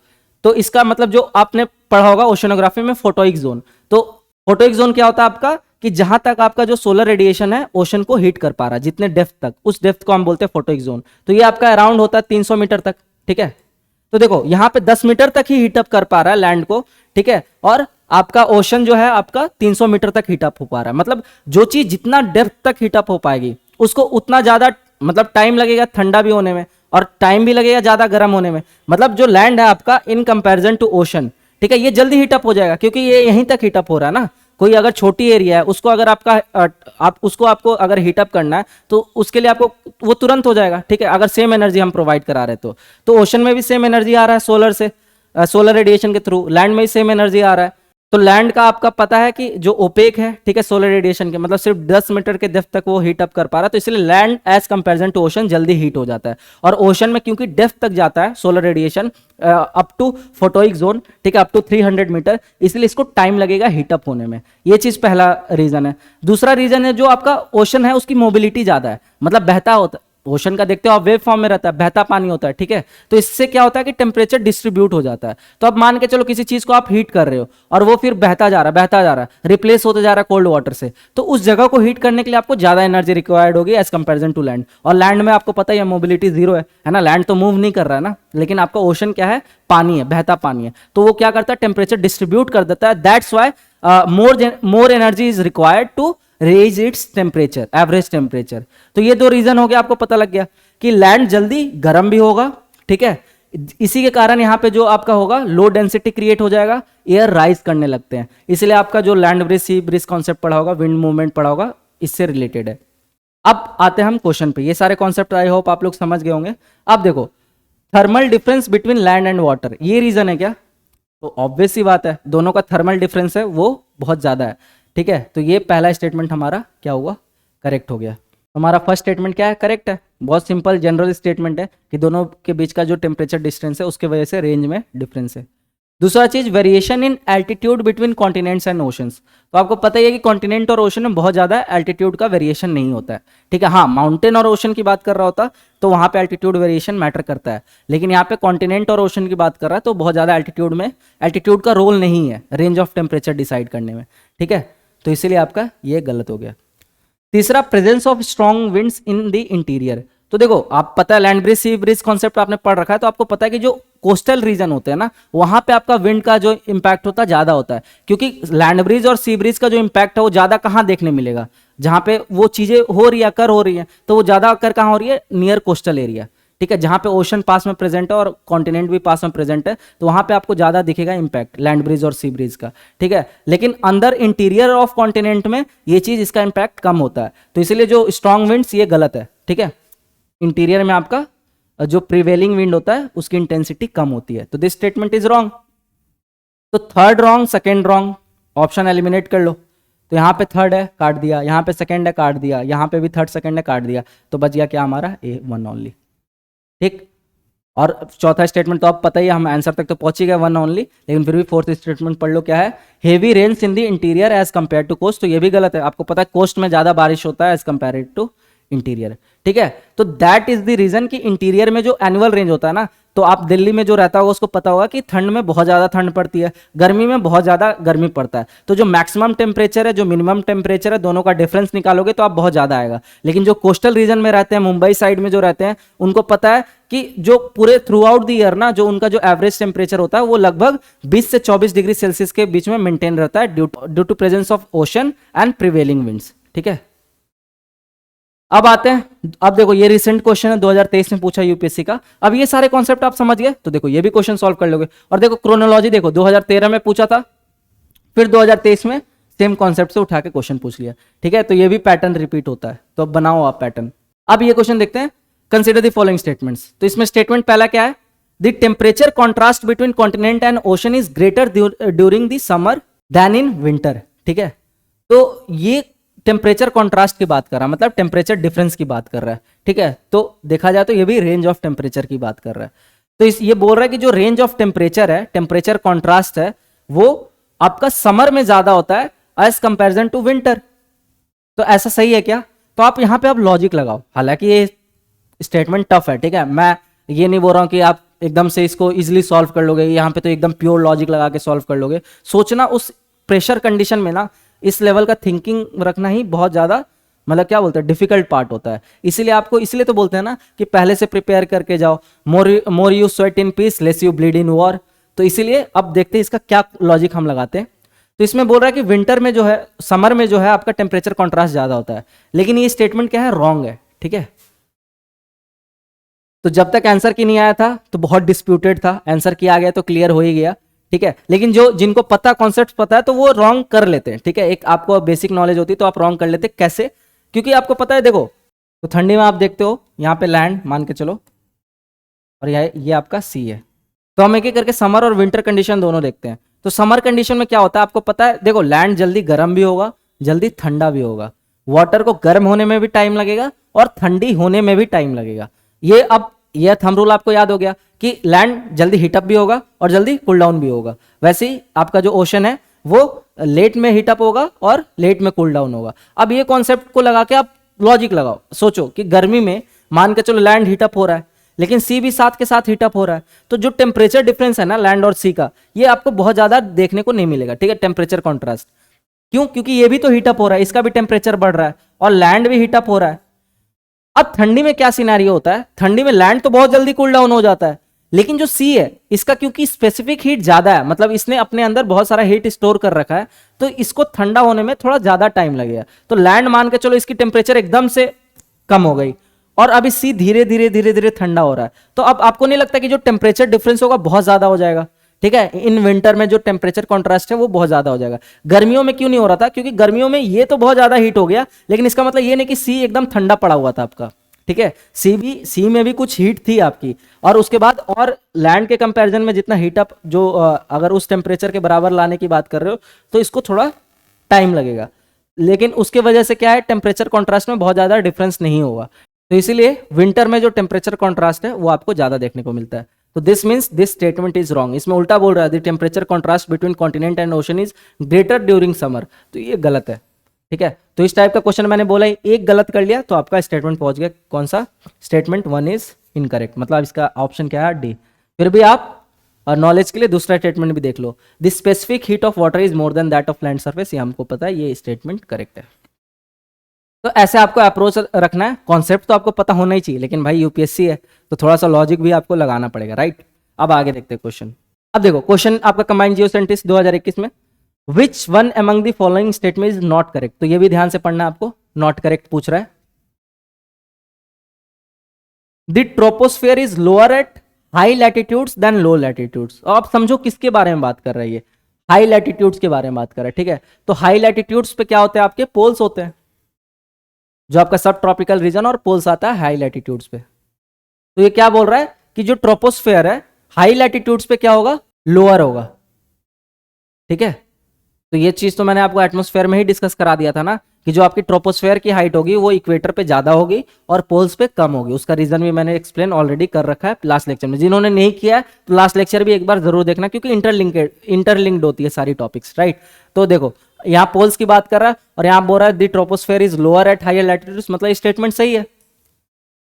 तो इसका मतलब जो आपने पढ़ा होगा ओशनोग्राफी में फोटोइक जोन, तो फोटोइक जोन क्या होता है आपका कि जहां तक आपका जो सोलर रेडिएशन है ओशन को हीट कर पा रहा है जितने डेप्थ तक, उस डेप्थ को हम बोलते हैं फोटोइक जोन। तो ये आपका अराउंड होता है 300 मीटर तक, ठीक है। तो देखो यहाँ पे 10 मीटर तक ही हीटअप कर पा रहा है लैंड को, ठीक है, और आपका ओशन जो है आपका 300 मीटर तक हीटअप हो पा रहा है। मतलब जो चीज जितना डेप्थ तक हीटअप हो पाएगी उसको उतना ज्यादा मतलब टाइम लगेगा ठंडा भी होने में और टाइम भी लगेगा ज्यादा गर्म होने में। मतलब जो लैंड है आपका इन कंपैरिजन टू ओशन, ठीक है, ये जल्दी हीटअप हो जाएगा क्योंकि ये यहीं तक हीटअप हो रहा है ना। कोई अगर छोटी एरिया है उसको अगर आपको अगर हीटअप करना है तो उसके लिए आपको वो तुरंत हो जाएगा, ठीक है, अगर सेम एनर्जी हम प्रोवाइड करा रहे तो ओशन में भी सेम एनर्जी आ रहा है सोलर से, सोलर रेडिएशन के थ्रू, लैंड में भी सेम एनर्जी आ रहा है। तो लैंड का आपका पता है कि जो ओपेक है, ठीक है, सोलर रेडिएशन के मतलब सिर्फ 10 मीटर के डेप्थ तक वो हीट अप कर पा रहा है, तो इसलिए land as comparison to ocean जल्दी हीट हो जाता है। और ओशन में क्योंकि डेप्थ तक जाता है solar radiation up to photic zone, ठीक है, अप टू 300 मीटर, इसलिए इसको टाइम लगेगा हीट अप होने में। ये चीज पहला रीजन है। दूसरा रीजन है जो आपका ओशन है उसकी मोबिलिटी ज्यादा है, मतलब बहता होता, ओशन का देखते हो आप वेव फॉर्म में रहता है, बहता पानी होता है, ठीक है, तो इससे क्या होता है कि टेम्परेचर डिस्ट्रीब्यूट हो जाता है। तो अब मान के चलो किसी चीज को आप हीट कर रहे हो और वो फिर बहता जा रहा है रिप्लेस होते जा रहा है कोल्ड वाटर से, तो उस जगह को हीट करने के लिए आपको ज्यादा एनर्जी रिक्वायर्ड होगी एज कंपेरिजन टू लैंड। और लैंड में आपको पता ही है मोबिलिटी जीरो है ना, लैंड तो मूव नहीं कर रहा है ना, लेकिन आपका ओशन क्या है, पानी है, बहता पानी है, तो वो क्या करता है, टेम्परेचर डिस्ट्रीब्यूट कर देता है। That's why more energy is required to raise its temperature, average temperature. तो ये दो रीजन हो गया, आपको पता लग गया कि लैंड जल्दी गर्म भी होगा, ठीक है, इसी के कारण यहां पे जो आपका होगा लो डेंसिटी क्रिएट हो जाएगा, एयर राइज करने लगते हैं, इसलिए आपका जो लैंड ब्रिज सी ब्रिज कॉन्सेप्ट पढ़ा होगा, विंड मूवमेंट पढ़ा होगा, इससे रिलेटेड है। अब आते हैं हम क्वेश्चन पे। ये सारे कॉन्सेप्ट आई होप आप लोग समझ गए होंगे। अब देखो thermal difference between land and water, ये रीजन है क्या, तो ऑब्वियस सी बात है, दोनों का थर्मल डिफरेंस है वो बहुत ज्यादा है, ठीक है, तो ये पहला स्टेटमेंट हमारा क्या हुआ, करेक्ट हो गया। हमारा फर्स्ट स्टेटमेंट क्या है, करेक्ट है, बहुत सिंपल जनरल स्टेटमेंट है कि दोनों के बीच का जो टेम्परेचर डिस्टेंस है उसके वजह से रेंज में डिफरेंस है। दूसरा चीज variation in altitude between continents and oceans, तो आपको पता ही है कि कॉन्टिनेंट और ओशन में बहुत ज्यादा एल्टीट्यूड का वेरिएशन नहीं होता है, ठीक है, हाँ माउंटेन और ओशन की बात कर रहा होता तो वहां पे एल्टीट्यूड वेरिएशन मैटर करता है, लेकिन यहाँ पे कॉन्टिनेंट और ओशन की बात कर रहा है तो बहुत ज्यादा एल्टीट्यूड का रोल नहीं है रेंज ऑफ टेम्परेचर डिसाइड करने में, ठीक है, तो इसीलिए आपका ये गलत हो गया। तीसरा presence of strong winds in the interior, तो देखो आप पता है लैंड ब्रिज सी ब्रिज कॉन्सेप्ट आपने पढ़ रखा है, तो आपको पता है कि जो कोस्टल रीजन होते हैं ना वहां पे आपका विंड का जो इंपैक्ट होता है ज्यादा होता है, क्योंकि लैंड ब्रिज और सी ब्रिज का जो इंपैक्ट है वो ज्यादा कहाँ देखने मिलेगा, जहां पे वो चीजें हो रही है, कर हो रही है, तो वो ज्यादा कर कहाँ हो रही है, नियर कोस्टल एरिया, ठीक है, जहां पे ओशन पास में प्रेजेंट है और कॉन्टिनेंट भी पास में प्रेजेंट है, तो वहां पे आपको ज्यादा दिखेगा इंपैक्ट लैंड ब्रिज और सी ब्रिज का, ठीक है, लेकिन अंदर इंटीरियर ऑफ कॉन्टिनेंट में ये चीज इसका इंपैक्ट कम होता है, तो इसीलिए जो स्ट्रॉन्ग विंड्स ये गलत है, ठीक है, इंटीरियर में आपका जो प्रिवेलिंग विंड होता है उसकी इंटेंसिटी कम होती है, तो दिस स्टेटमेंट इज रॉन्ग। तो third wrong, second wrong, option eliminate कर लो, तो यहाँ पे थर्ड है काट दिया, यहाँ पे सेकेंड है काट दिया, यहाँ पे भी थर्ड सेकेंड है काट दिया, तो बच गया क्या हमारा ए वन ओनली, ठीक। और चौथा स्टेटमेंट तो अब पता ही है, हम आंसर तक तो पहुंच ही गए वन ओनली, लेकिन फिर भी फोर्थ स्टेटमेंट पढ़ लो क्या है, heavy rains in the interior as compare to coast, तो ये भी गलत है, आपको पता है कोस्ट में ज्यादा बारिश होता है एज कंपेयर टू इंटीरियर, ठीक है, तो दैट इज द रीजन कि इंटीरियर में जो एनुअल रेंज होता है ना तो आप दिल्ली में जो रहता होगा उसको पता होगा कि ठंड में बहुत ज़्यादा ठंड पड़ती है, गर्मी में बहुत ज़्यादा गर्मी पड़ता है। तो जो मैक्सिमम टेम्परेचर है, जो मिनिमम टेम्परेचर है, दोनों का डिफरेंस निकालोगे तो आप बहुत ज़्यादा आएगा। लेकिन जो कोस्टल रीजन में रहते हैं, मुंबई साइड में जो रहते हैं, उनको पता है कि जो पूरे थ्रू आउट द ईयर ना, जो उनका जो एवरेज टेम्परेचर होता है वो लगभग 20 से 24 डिग्री सेल्सियस के बीच में मेंटेन रहता है, due to presence of ocean and prevailing winds. ठीक है, अब आते हैं, अब देखो ये रिसेंट क्वेश्चन है, 2023 में पूछा यूपीएससी का। अब ये सारे कॉन्सेप्ट आप समझ गए तो देखो ये भी क्वेश्चन सॉल्व कर लोगे। और देखो क्रोनोलॉजी देखो, 2013 में पूछा था, फिर 2023 में सेम कॉन्सेप्ट से उठा के क्वेश्चन पूछ लिया। ठीक है, तो ये भी पैटर्न रिपीट होता है, तो बनाओ आप पैटर्न। अब ये क्वेश्चन देखते हैं, कंसिडर द फॉलोइंग स्टेटमेंट्स। तो इसमें स्टेटमेंट पहला क्या है, the temperature contrast between continent and ocean is greater during the summer than in winter. ठीक है, तो ये टेम्परेचर कॉन्ट्रास्ट की बात कर रहा है, मतलब टेम्परेचर डिफरेंस की बात कर रहा है। ठीक है, तो देखा जाए तो ये भी रेंज ऑफ टेम्परेचर की बात कर रहा है। तो ये बोल रहा है कि जो रेंज ऑफ टेम्परेचर है, टेम्परेचर कॉन्ट्रास्ट है, वो आपका समर में ज्यादा होता है एज कंपेरिजन टू विंटर। तो ऐसा सही है क्या? तो आप यहां पे आप लॉजिक लगाओ। हालांकि ये स्टेटमेंट टफ है, ठीक है, मैं ये नहीं बोल रहा हूं कि आप एकदम से इसको इजिली सॉल्व कर लोगे, यहां पे तो एकदम प्योर लॉजिक लगा के सॉल्व कर लोगे। सोचना उस प्रेशर कंडीशन में ना, इस लेवल का थिंकिंग रखना ही बहुत ज्यादा, मतलब क्या बोलते हैं, डिफिकल्ट पार्ट होता है। इसीलिए आपको, इसलिए तो बोलते हैं ना कि पहले से प्रिपेयर करके जाओ, more you sweat in peace less you bleed in war. तो इसीलिए अब देखते हैं इसका क्या लॉजिक हम लगाते हैं। तो इसमें बोल रहा है कि विंटर में जो है, समर में जो है आपका टेम्परेचर कॉन्ट्रास्ट ज्यादा होता है, लेकिन ये स्टेटमेंट क्या है, रॉन्ग है। ठीक है, तो जब तक आंसर की नहीं आया था तो बहुत डिस्प्यूटेड था, आंसर की आ गया तो क्लियर हो ही गया। ठीक है, लेकिन जो जिनको पता, कॉन्सेप्ट पता है, तो वो रॉन्ग कर लेते हैं। ठीक है, एक आपको बेसिक नॉलेज होती तो आप रॉन्ग कर लेते। कैसे? क्योंकि आपको पता है, देखो तो ठंडी में आप देखते हो यहाँ पे लैंड मान के चलो, और ये आपका सी है। तो हम एक एक करके समर और विंटर कंडीशन दोनों देखते हैं। तो समर कंडीशन में क्या होता है आपको पता है, देखो लैंड जल्दी गर्म भी होगा, जल्दी ठंडा भी होगा। वाटर को गर्म होने में भी टाइम लगेगा और ठंडी होने में भी टाइम लगेगा। ये अब ये थंब रूल आपको याद हो गया कि लैंड जल्दी हीटअप भी होगा और जल्दी कूल डाउन भी होगा। वैसे ही आपका जो ओशन है वो लेट में हीटअप होगा और लेट में कूल डाउन होगा। अब ये कॉन्सेप्ट को लगा के आप लॉजिक लगाओ, सोचो कि गर्मी में मान के चलो लैंड हीटअप हो रहा है, लेकिन सी भी साथ के साथ हीटअप हो रहा है, तो जो टेम्परेचर डिफरेंस है ना लैंड और सी का, ये आपको बहुत ज्यादा देखने को नहीं मिलेगा। ठीक है, टेम्परेचर कॉन्ट्रास्ट क्यों? क्योंकि ये भी तो हीटअप हो रहा है, इसका भी टेम्परेचर बढ़ रहा है और लैंड भी हीटअप हो रहा है। अब ठंडी में क्या सिनेरियो होता है, ठंडी में लैंड तो बहुत जल्दी कूल डाउन हो जाता है, लेकिन जो सी है इसका क्योंकि स्पेसिफिक हीट ज्यादा है, मतलब इसने अपने अंदर बहुत सारा हीट स्टोर कर रखा है, तो इसको ठंडा होने में थोड़ा ज्यादा टाइम लगेगा। तो लैंड मान के चलो इसकी टेम्परेचर एकदम से कम हो गई और अभी सी धीरे धीरे धीरे धीरे ठंडा हो रहा है। तो अब आपको नहीं लगता कि जो टेम्परेचर डिफरेंस होगा बहुत ज्यादा हो जाएगा? ठीक है, इन विंटर में जो टेम्परेचर कॉन्ट्रास्ट है वो बहुत ज्यादा हो जाएगा। गर्मियों में क्यों नहीं हो रहा था? क्योंकि गर्मियों में ये तो बहुत ज्यादा हीट हो गया, लेकिन इसका मतलब ये नहीं कि सी एकदम ठंडा पड़ा हुआ था आपका। ठीक है, सी में भी कुछ हीट थी आपकी, और उसके बाद और लैंड के कंपैरिजन में जितना हीटअप जो अगर उस टेम्परेचर के बराबर लाने की बात कर रहे हो तो इसको थोड़ा टाइम लगेगा, लेकिन उसके वजह से क्या है, टेम्परेचर कॉन्ट्रास्ट में बहुत ज्यादा डिफरेंस नहीं होगा। तो इसीलिए विंटर में जो टेम्परेचर कॉन्ट्रास्ट है वो आपको ज्यादा देखने को मिलता है। तो this means this statement is wrong. इसमें उल्टा बोल रहा है, the temperature contrast between continent and ocean is greater during summer. तो ये गलत है। ठीक है, तो इस टाइप का क्वेश्चन मैंने बोला ही, एक गलत कर लिया तो आपका स्टेटमेंट पहुंच गया कौन सा, स्टेटमेंट 1 इज इनकरेक्ट, मतलब इसका ऑप्शन क्या है, डी। फिर भी आप नॉलेज के लिए दूसरा स्टेटमेंट भी देख लो, the specific heat of water is more than that of land surface, ये हमको पता है, ये स्टेटमेंट करेक्ट है। तो ऐसे आपको अप्रोच रखना है। कॉन्सेप्ट तो आपको पता होना ही चाहिए, लेकिन भाई यूपीएससी है तो थोड़ा सा लॉजिक भी आपको लगाना पड़ेगा, राइट। अब आगे देखते हैं क्वेश्चन। अब देखो क्वेश्चन आपका कंबाइंड जियो साइंटिस्ट 2021 में, विच one among the following statement is not correct. तो ये भी ध्यान से पढ़ना है आपको, नॉट करेक्ट पूछ रहा है। The troposphere is lower at high latitudes than low latitudes. और आप समझो किसके बारे में बात कर रहा है, ये हाई लैटिट्यूड्स के बारे में बात कर रहा है। ठीक है, तो हाई लैटिट्यूड्स पे क्या होते हैं, आपके पोल्स होते हैं, जो आपका सब ट्रॉपिकल रीजन, और पोल्स आता है हाई लैटिट्यूड्स पे। तो ये क्या बोल रहा है कि जो ट्रोपोस्फियर है हाई लैटिट्यूड्स पे क्या होगा, लोअर होगा। ठीक है, तो ये चीज तो मैंने आपको एटमॉस्फेयर में ही डिस्कस करा दिया था ना, कि जो आपकी ट्रोपोस्फेयर की हाइट होगी वो इक्वेटर पे ज्यादा होगी और पोल्स पे कम होगी। उसका रीजन भी मैंने एक्सप्लेन ऑलरेडी कर रखा है लास्ट लेक्चर में। जिन्होंने नहीं किया है तो लास्ट लेक्चर भी एक बार जरूर देखना, क्योंकि इंटरलिंक्ड होती है सारी टॉपिक्स, राइट। तो देखो यहाँ पोल्स की बात कर रहा है और यहाँ बोल रहा है the troposphere is lower at higher latitudes, मतलब स्टेटमेंट सही है।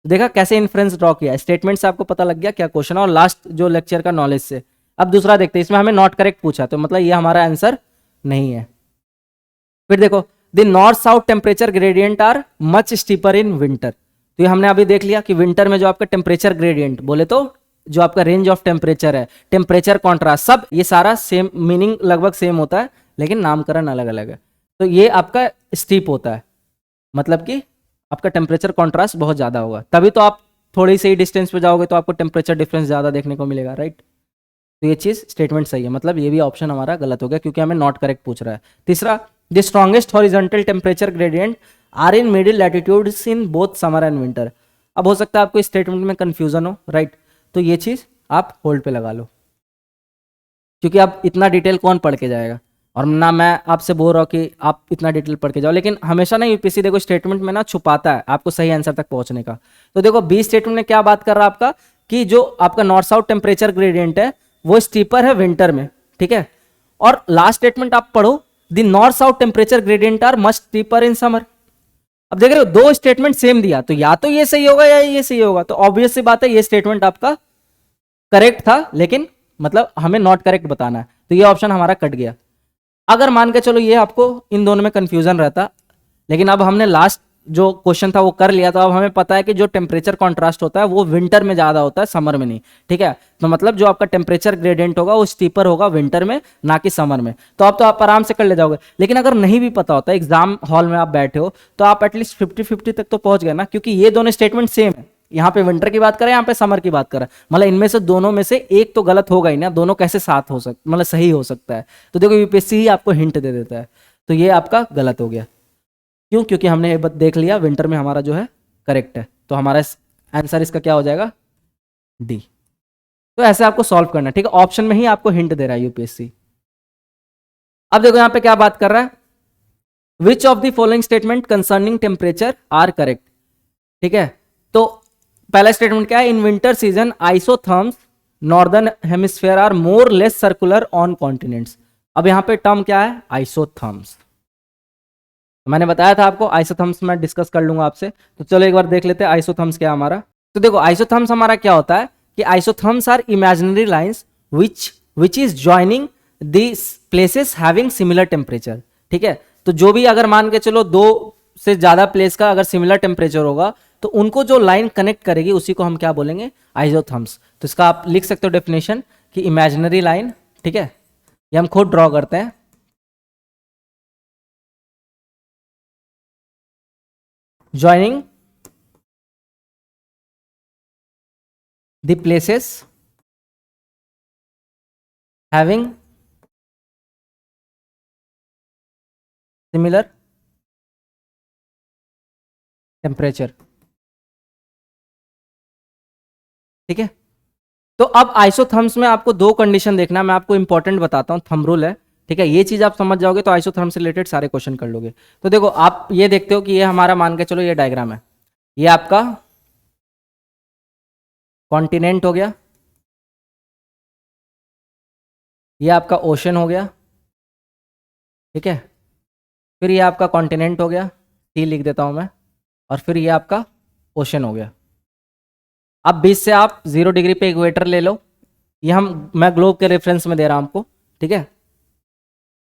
देखा कैसे इन्फ्रेंस ड्रॉ किया, स्टेटमेंट से आपको पता लग गया क्या क्वेश्चन है, और लास्ट जो लेक्चर का नॉलेज से। अब दूसरा देखते हैं, इसमें हमें नॉट करेक्ट पूछा, तो मतलब ये हमारा आंसर नहीं है। फिर देखो, the north south temperature gradient are much steeper in winter. तो ये हमने अभी देख लिया कि विंटर में जो आपका टेम्परेचर ग्रेडियंट बोले तो जो आपका रेंज ऑफ टेम्परेचर है, टेम्परेचर कॉन्ट्रास्ट, सब ये सारा सेम, मीनिंग लगभग सेम होता है लेकिन नामकरण अलग अलग है। तो ये आपका स्टीप होता है, मतलब कि आपका टेम्परेचर कॉन्ट्रास्ट बहुत ज़्यादा होगा, तभी तो आप थोड़ी सी डिस्टेंस पे जाओगे तो आपको टेम्परेचर डिफरेंस ज़्यादा देखने को मिलेगा, राइट। तो ये चीज़ स्टेटमेंट सही है, मतलब ये भी ऑप्शन हमारा गलत हो गया क्योंकि हमें नॉट करेक्ट पूछ रहा है। तीसरा, the strongest horizontal temperature gradient are in middle latitudes in both summer and winter. अब हो सकता है आपको स्टेटमेंट में कंफ्यूजन हो, राइट, तो ये चीज़ आप होल्ड पे लगा लो, क्योंकि अब इतना डिटेल कौन पढ़ के जाएगा, और ना मैं आपसे बोल रहा हूँ कि आप इतना डिटेल पढ़ के जाओ, लेकिन हमेशा ना यूपीएससी देखो स्टेटमेंट में ना छुपाता है आपको सही आंसर तक पहुंचने का। तो देखो बी स्टेटमेंट में क्या बात कर रहा है आपका, कि जो आपका नॉर्थ साउथ टेम्परेचर ग्रेडियंट है वो स्टीपर है विंटर में, ठीक है। और लास्ट स्टेटमेंट आप पढ़ो, the north south temperature gradient are much steeper in summer. अब देख रहे हो दो स्टेटमेंट सेम दिया, तो या तो ये सही होगा या ये सही होगा, तो ऑब्वियस सी बात है ये स्टेटमेंट आपका करेक्ट था, लेकिन मतलब हमें नॉट करेक्ट बताना है, तो ये ऑप्शन हमारा कट गया। अगर मान के चलो ये आपको इन दोनों में कंफ्यूजन रहता, लेकिन अब हमने लास्ट जो क्वेश्चन था वो कर लिया, तो अब हमें पता है कि जो टेम्परेचर कॉन्ट्रास्ट होता है वो विंटर में ज्यादा होता है, समर में नहीं, ठीक है। तो मतलब जो आपका टेम्परेचर ग्रेडियंट होगा वो स्टीपर होगा विंटर में, ना कि समर में। तो अब तो आप आराम से कर ले जाओगे, लेकिन अगर नहीं भी पता होता, एग्जाम हॉल में आप बैठे हो, तो आप एटलीस्ट 50-50 तक तो पहुंच गए ना, क्योंकि ये दोनों स्टेटमेंट सेम है। यहाँ पे विंटर की बात करें, यहाँ पे समर की बात करें, मतलब इनमें से दोनों में से एक तो गलत होगा ही ना, दोनों कैसे साथ हो सकता, मतलब सही हो सकता है। तो देखो यूपीएससी ही आपको हिंट दे देता है, तो ये आपका गलत हो गया। क्यों? क्योंकि हमने ये देख लिया विंटर में हमारा जो है करेक्ट है, तो हमारा आंसर इसका क्या हो जाएगा, डी। तो ऐसे आपको सॉल्व करना है, ठीक है, ऑप्शन में ही आपको हिंट दे रहा है यूपीएससी। अब देखो यहाँ पे क्या बात कर रहा है, which of the following statement concerning temperature are correct, ठीक है। तो पहला स्टेटमेंट क्या है, in winter season isotherms northern hemisphere are more less circular on continents. अब यहाँ पे टर्म क्या है, आइसोथर्म्स। मैंने बताया था आपको आइसोथर्म्स मैं डिस्कस कर लूंगा आपसे, तो चलो एक बार देख लेते हैं आइसोथर्म्स क्या है हमारा। तो देखो आइसोथर्म्स हमारा क्या होता है कि isotherms are imaginary lines which is joining this places having similar temperature, ठीक है। तो जो भी अगर मान के चलो दो से ज्यादा प्लेस का अगर सिमिलर टेम्परेचर होगा, तो उनको जो लाइन कनेक्ट करेगी उसी को हम क्या बोलेंगे, आइसोथर्म्स। तो इसका आप लिख सकते हो डेफिनेशन कि इमेजिनरी लाइन, ठीक है, ये हम खुद ड्रॉ करते हैं, joining the places having similar temperature, ठीक है। तो अब आइसोथर्म्स में आपको दो कंडीशन देखना है, मैं आपको इंपॉर्टेंट बताता हूं, थंब रूल है, ठीक है। ये चीज आप समझ जाओगे तो आइसोथर्म्स से रिलेटेड सारे क्वेश्चन कर लोगे। तो देखो आप ये देखते हो कि ये हमारा मान के चलो ये डायग्राम है, ये आपका कॉन्टिनेंट हो गया, ये आपका ओशन हो गया, ठीक है। फिर ये आपका कॉन्टिनेंट हो गया, सी लिख देता हूं मैं, और फिर ये आपका ओशन हो गया। अब बीच से आप 0 डिग्री पे इक्वेटर ले लो, ये मैं ग्लोब के रेफरेंस में दे रहा हूं आपको, ठीक है।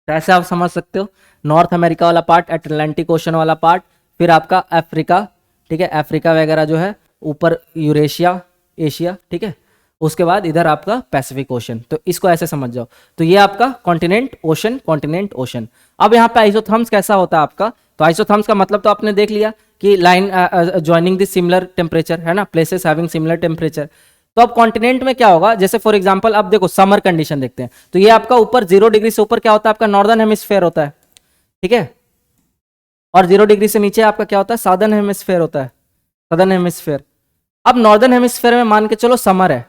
तो ऐसे आप समझ सकते हो, नॉर्थ अमेरिका वाला पार्ट, अटलांटिक ओशन वाला पार्ट, फिर आपका अफ्रीका, ठीक है, अफ्रीका वगैरह जो है, ऊपर यूरेशिया, एशिया, ठीक है, उसके बाद इधर आपका पैसिफिक ओशन। तो इसको ऐसे समझ जाओ, तो ये आपका कॉन्टिनेंट ओशन, कॉन्टिनेंट ओशन। अब यहाँ पे आइसोथर्म्स कैसा होता है आपका, तो आइसोथर्म्स का मतलब तो आपने देख लिया कि line joining the similar temperature, है ना, प्लेसेस हैविंग सिमिलर टेम्परेचर। तो अब कॉन्टिनेंट में क्या होगा, जैसे फॉर एग्जांपल अब देखो समर कंडीशन देखते हैं, तो ये आपका ऊपर 0 डिग्री से ऊपर क्या होता है, आपका नॉर्दर्न हेमिस्फेयर होता है, ठीक है, और 0 डिग्री से नीचे आपका क्या होता है, साउदर्न हेमिस्फेयर होता है, सदर्न हेमिस्फेयर। अब नॉर्दर्न हेमिस्फेयर में मान के चलो समर है,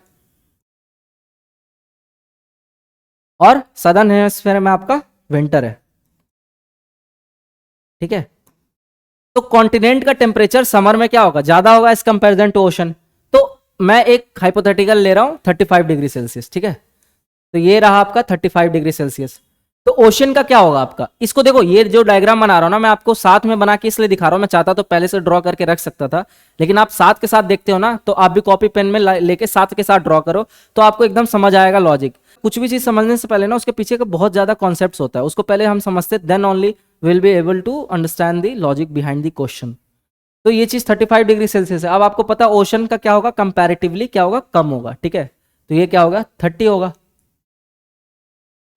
और सदर्न हेमिस्फेयर में आपका विंटर है, ठीक है। तो कॉन्टिनेंट का टेम्परेचर समर में क्या होगा, ज्यादा होगा एज कंपेरिजन टू ओशन। तो मैं एक हाइपोथेटिकल ले रहा हूं 35 डिग्री सेल्सियस, ठीक है। तो ये रहा आपका 35 डिग्री सेल्सियस। तो ओशन का क्या होगा आपका, इसको देखो, ये जो डायग्राम बना रहा हूं ना मैं आपको साथ में बना के इसलिए दिखा रहा हूं, मैं चाहता तो पहले से ड्रॉ करके रख सकता था, लेकिन आप साथ के साथ देखते हो ना, तो आप भी कॉपी पेन में लेके साथ के साथ ड्रॉ करो, तो आपको एकदम समझ आएगा लॉजिक। कुछ भी चीज समझने से पहले ना उसके पीछे का बहुत ज्यादा कॉन्सेप्ट होता है, उसको पहले हम समझते, then only will be able to understand the logic behind the question. तो ये चीज 35 डिग्री सेल्सियस है। अब आपको पता ओशन का क्या होगा, कंपैरेटिवली क्या होगा, कम होगा, ठीक है। तो ये क्या होगा, 30 होगा।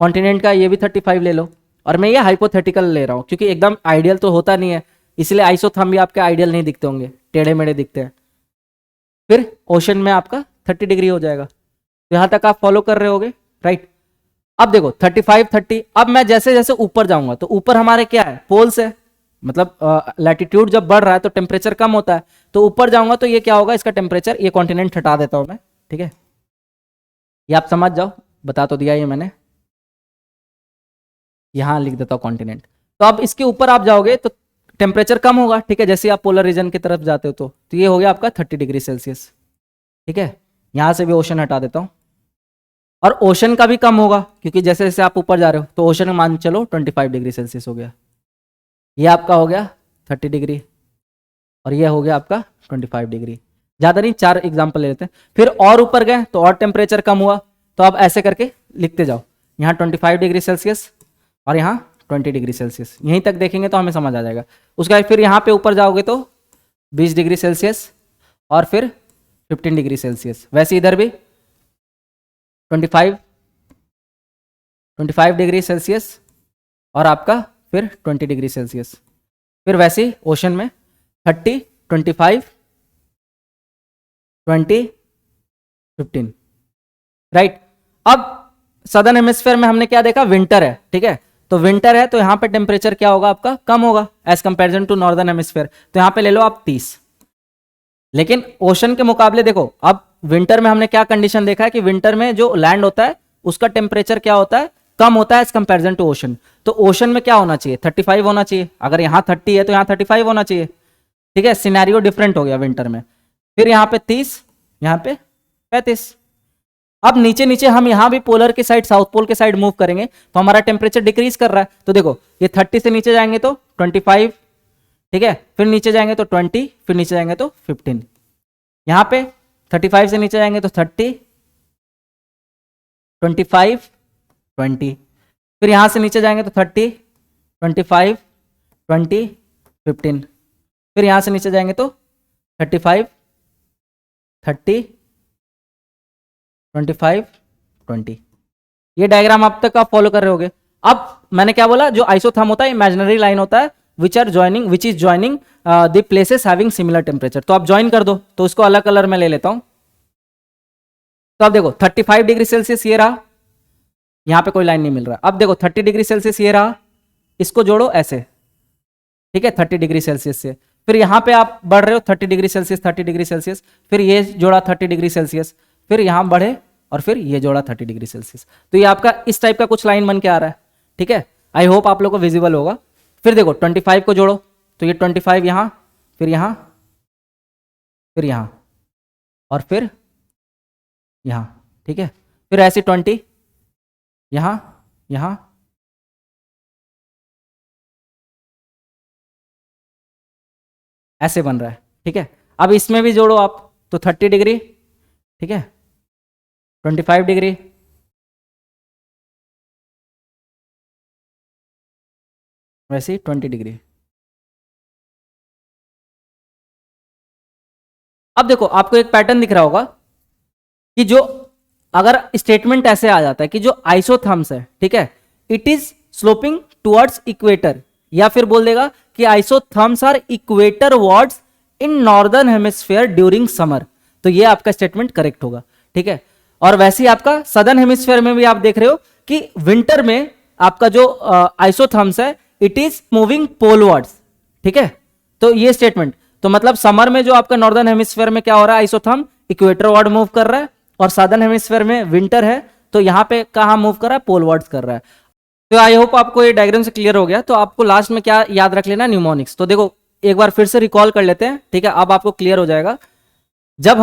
कॉन्टिनेंट का ये भी 35 ले लो, और मैं ये हाइपोथेटिकल ले रहा हूं क्योंकि एकदम आइडियल तो होता नहीं है, इसलिए आइसोथर्म भी आपके आइडियल नहीं दिखते होंगे, टेढ़े मेढ़े दिखते हैं। फिर ओशन में आपका 30 डिग्री हो जाएगा। तो यहां तक आप फॉलो कर रहे होगे, राइट। अब देखो 35 30, अब मैं जैसे जैसे ऊपर जाऊंगा तो ऊपर हमारे क्या है, पोल्स है, मतलब लैटिट्यूड जब बढ़ रहा है तो टेम्परेचर कम होता है, तो ऊपर जाऊंगा तो ये क्या होगा, इसका टेम्परेचर, ये कॉन्टिनेंट हटा देता हूं मैं, ठीक है, ये आप समझ जाओ, बता तो दिया ये मैंने, यहां लिख देता हूं कॉन्टिनेंट। तो अब इसके ऊपर आप जाओगे तो टेम्परेचर कम होगा, ठीक है, जैसे आप पोलर रीजन की तरफ जाते हो तो ये हो गया आपका 30 डिग्री सेल्सियस, ठीक है। यहां से भी ओशन हटा देता हूं, और ओशन का भी कम होगा क्योंकि जैसे जैसे आप ऊपर जा रहे हो, तो ओशन मान चलो 25 डिग्री सेल्सियस हो गया, ये आपका हो गया 30 डिग्री, और ये हो गया आपका 25 डिग्री। ज़्यादा नहीं, 4 एग्जाम्पल ले लेते हैं। फिर और ऊपर गए तो और टेम्परेचर कम हुआ, तो आप ऐसे करके लिखते जाओ, यहाँ 25 डिग्री सेल्सियस और यहाँ 20 डिग्री सेल्सियस, यहीं तक देखेंगे तो हमें समझ आ जाएगा। उसके बाद फिर यहाँ पे ऊपर जाओगे तो 20 डिग्री सेल्सियस और फिर 15 डिग्री सेल्सियस, वैसे इधर भी 25 डिग्री सेल्सियस और आपका फिर 20 डिग्री सेल्सियस, फिर वैसे ही ओशन में 30 25 20 15, राइट। अब सदर्न हेमिस्फीयर में हमने क्या देखा, विंटर है, ठीक है, तो विंटर है तो यहाँ पे टेम्परेचर क्या होगा आपका, कम होगा as comparison to northern hemisphere, तो यहाँ पे ले लो आप 30। लेकिन ओशन के मुकाबले देखो, अब विंटर में हमने क्या कंडीशन देखा है कि विंटर में जो लैंड होता है उसका टेम्परेचर क्या होता है, कम होता है एज कंपेरिजन टू ओशन। तो ओशन में क्या होना चाहिए, 35 होना चाहिए, अगर यहाँ 30 है तो यहाँ 35 होना चाहिए, ठीक है, सिनेरियो डिफरेंट हो गया विंटर में। फिर यहाँ पे 30, यहाँ पे 35। अब नीचे नीचे हम यहाँ भी पोलर के साइड, साउथ पोल के साइड मूव करेंगे तो हमारा टेम्परेचर डिक्रीज कर रहा है, तो देखो ये 30 से नीचे जाएंगे तो 25, ठीक है, फिर नीचे जाएंगे तो 20, फिर नीचे जाएंगे तो 15, यहाँ पे 35 से नीचे जाएंगे तो 30 25 20, फिर यहां से नीचे जाएंगे तो 30 25 20 15, फिर यहां से नीचे जाएंगे तो 35 30 25 20। ये डायग्राम अब तक आप फॉलो कर रहे होगे। अब मैंने क्या बोला, जो आइसोथर्म होता है इमेजिनरी लाइन होता है विच is joining the places having similar temperature. तो आप ज्वाइन कर दो, तो इसको अलग कलर में ले लेता हूं। तो अब देखो 35 डिग्री सेल्सियस ये रहा, यहां पे कोई लाइन नहीं मिल रहा। अब देखो 30 डिग्री सेल्सियस ये रहा, इसको जोड़ो ऐसे, ठीक है, 30 डिग्री सेल्सियस से, फिर यहां पे आप बढ़ रहे हो 30 डिग्री सेल्सियस 30 डिग्री सेल्सियस, फिर ये जोड़ा 30 डिग्री सेल्सियस, फिर यहां बढ़े और फिर ये जोड़ा 30 डिग्री सेल्सियस। तो ये आपका इस टाइप का कुछ लाइन बन के आ रहा है, ठीक है। आई होप आप लोग को विजिबल होगा। फिर देखो 25 को जोड़ो, तो ये 25 यहां, फिर यहां, फिर यहां और फिर यहां, ठीक है, फिर ऐसे 20 यहां यहां, ऐसे बन रहा है, ठीक है। अब इसमें भी जोड़ो आप, तो 30 डिग्री, ठीक है, 25 डिग्री, वैसे ही 20 डिग्री। अब देखो आपको एक पैटर्न दिख रहा होगा कि जो अगर स्टेटमेंट ऐसे आ जाता है कि जो आइसोथर्म्स है, ठीक है, it is sloping towards equator, या फिर बोल देगा कि isotherms are equatorwards in northern hemisphere during summer, तो ये आपका स्टेटमेंट करेक्ट होगा, ठीक है। और वैसे ही आपका सदर्न हेमिस्फीयर में भी आप देख रहे हो कि विंटर में आपका जो आइसोथर्म्स है इट इज मूविंग पोलवर्ड्स, ठीक है। तो ये स्टेटमेंट, तो मतलब समर में जो आपका नॉर्दर्न हेमिस्फीयर में क्या हो रहा है, आइसोथर्म इक्वेटर वर्ड मूव कर रहा है, और सदर्न हेमिस्फीयर में विंटर है तो यहां पे कहां मूव कर रहा है, पोलवर्ड्स कर रहा है। तो आई होप आपको ये डायग्राम से क्लियर हो गया। तो आपको लास्ट में क्या याद रख लेना, न्यूमोनिक्स। तो देखो एक बार फिर से रिकॉल कर लेते हैं, ठीक है, अब आपको क्लियर हो जाएगा। जब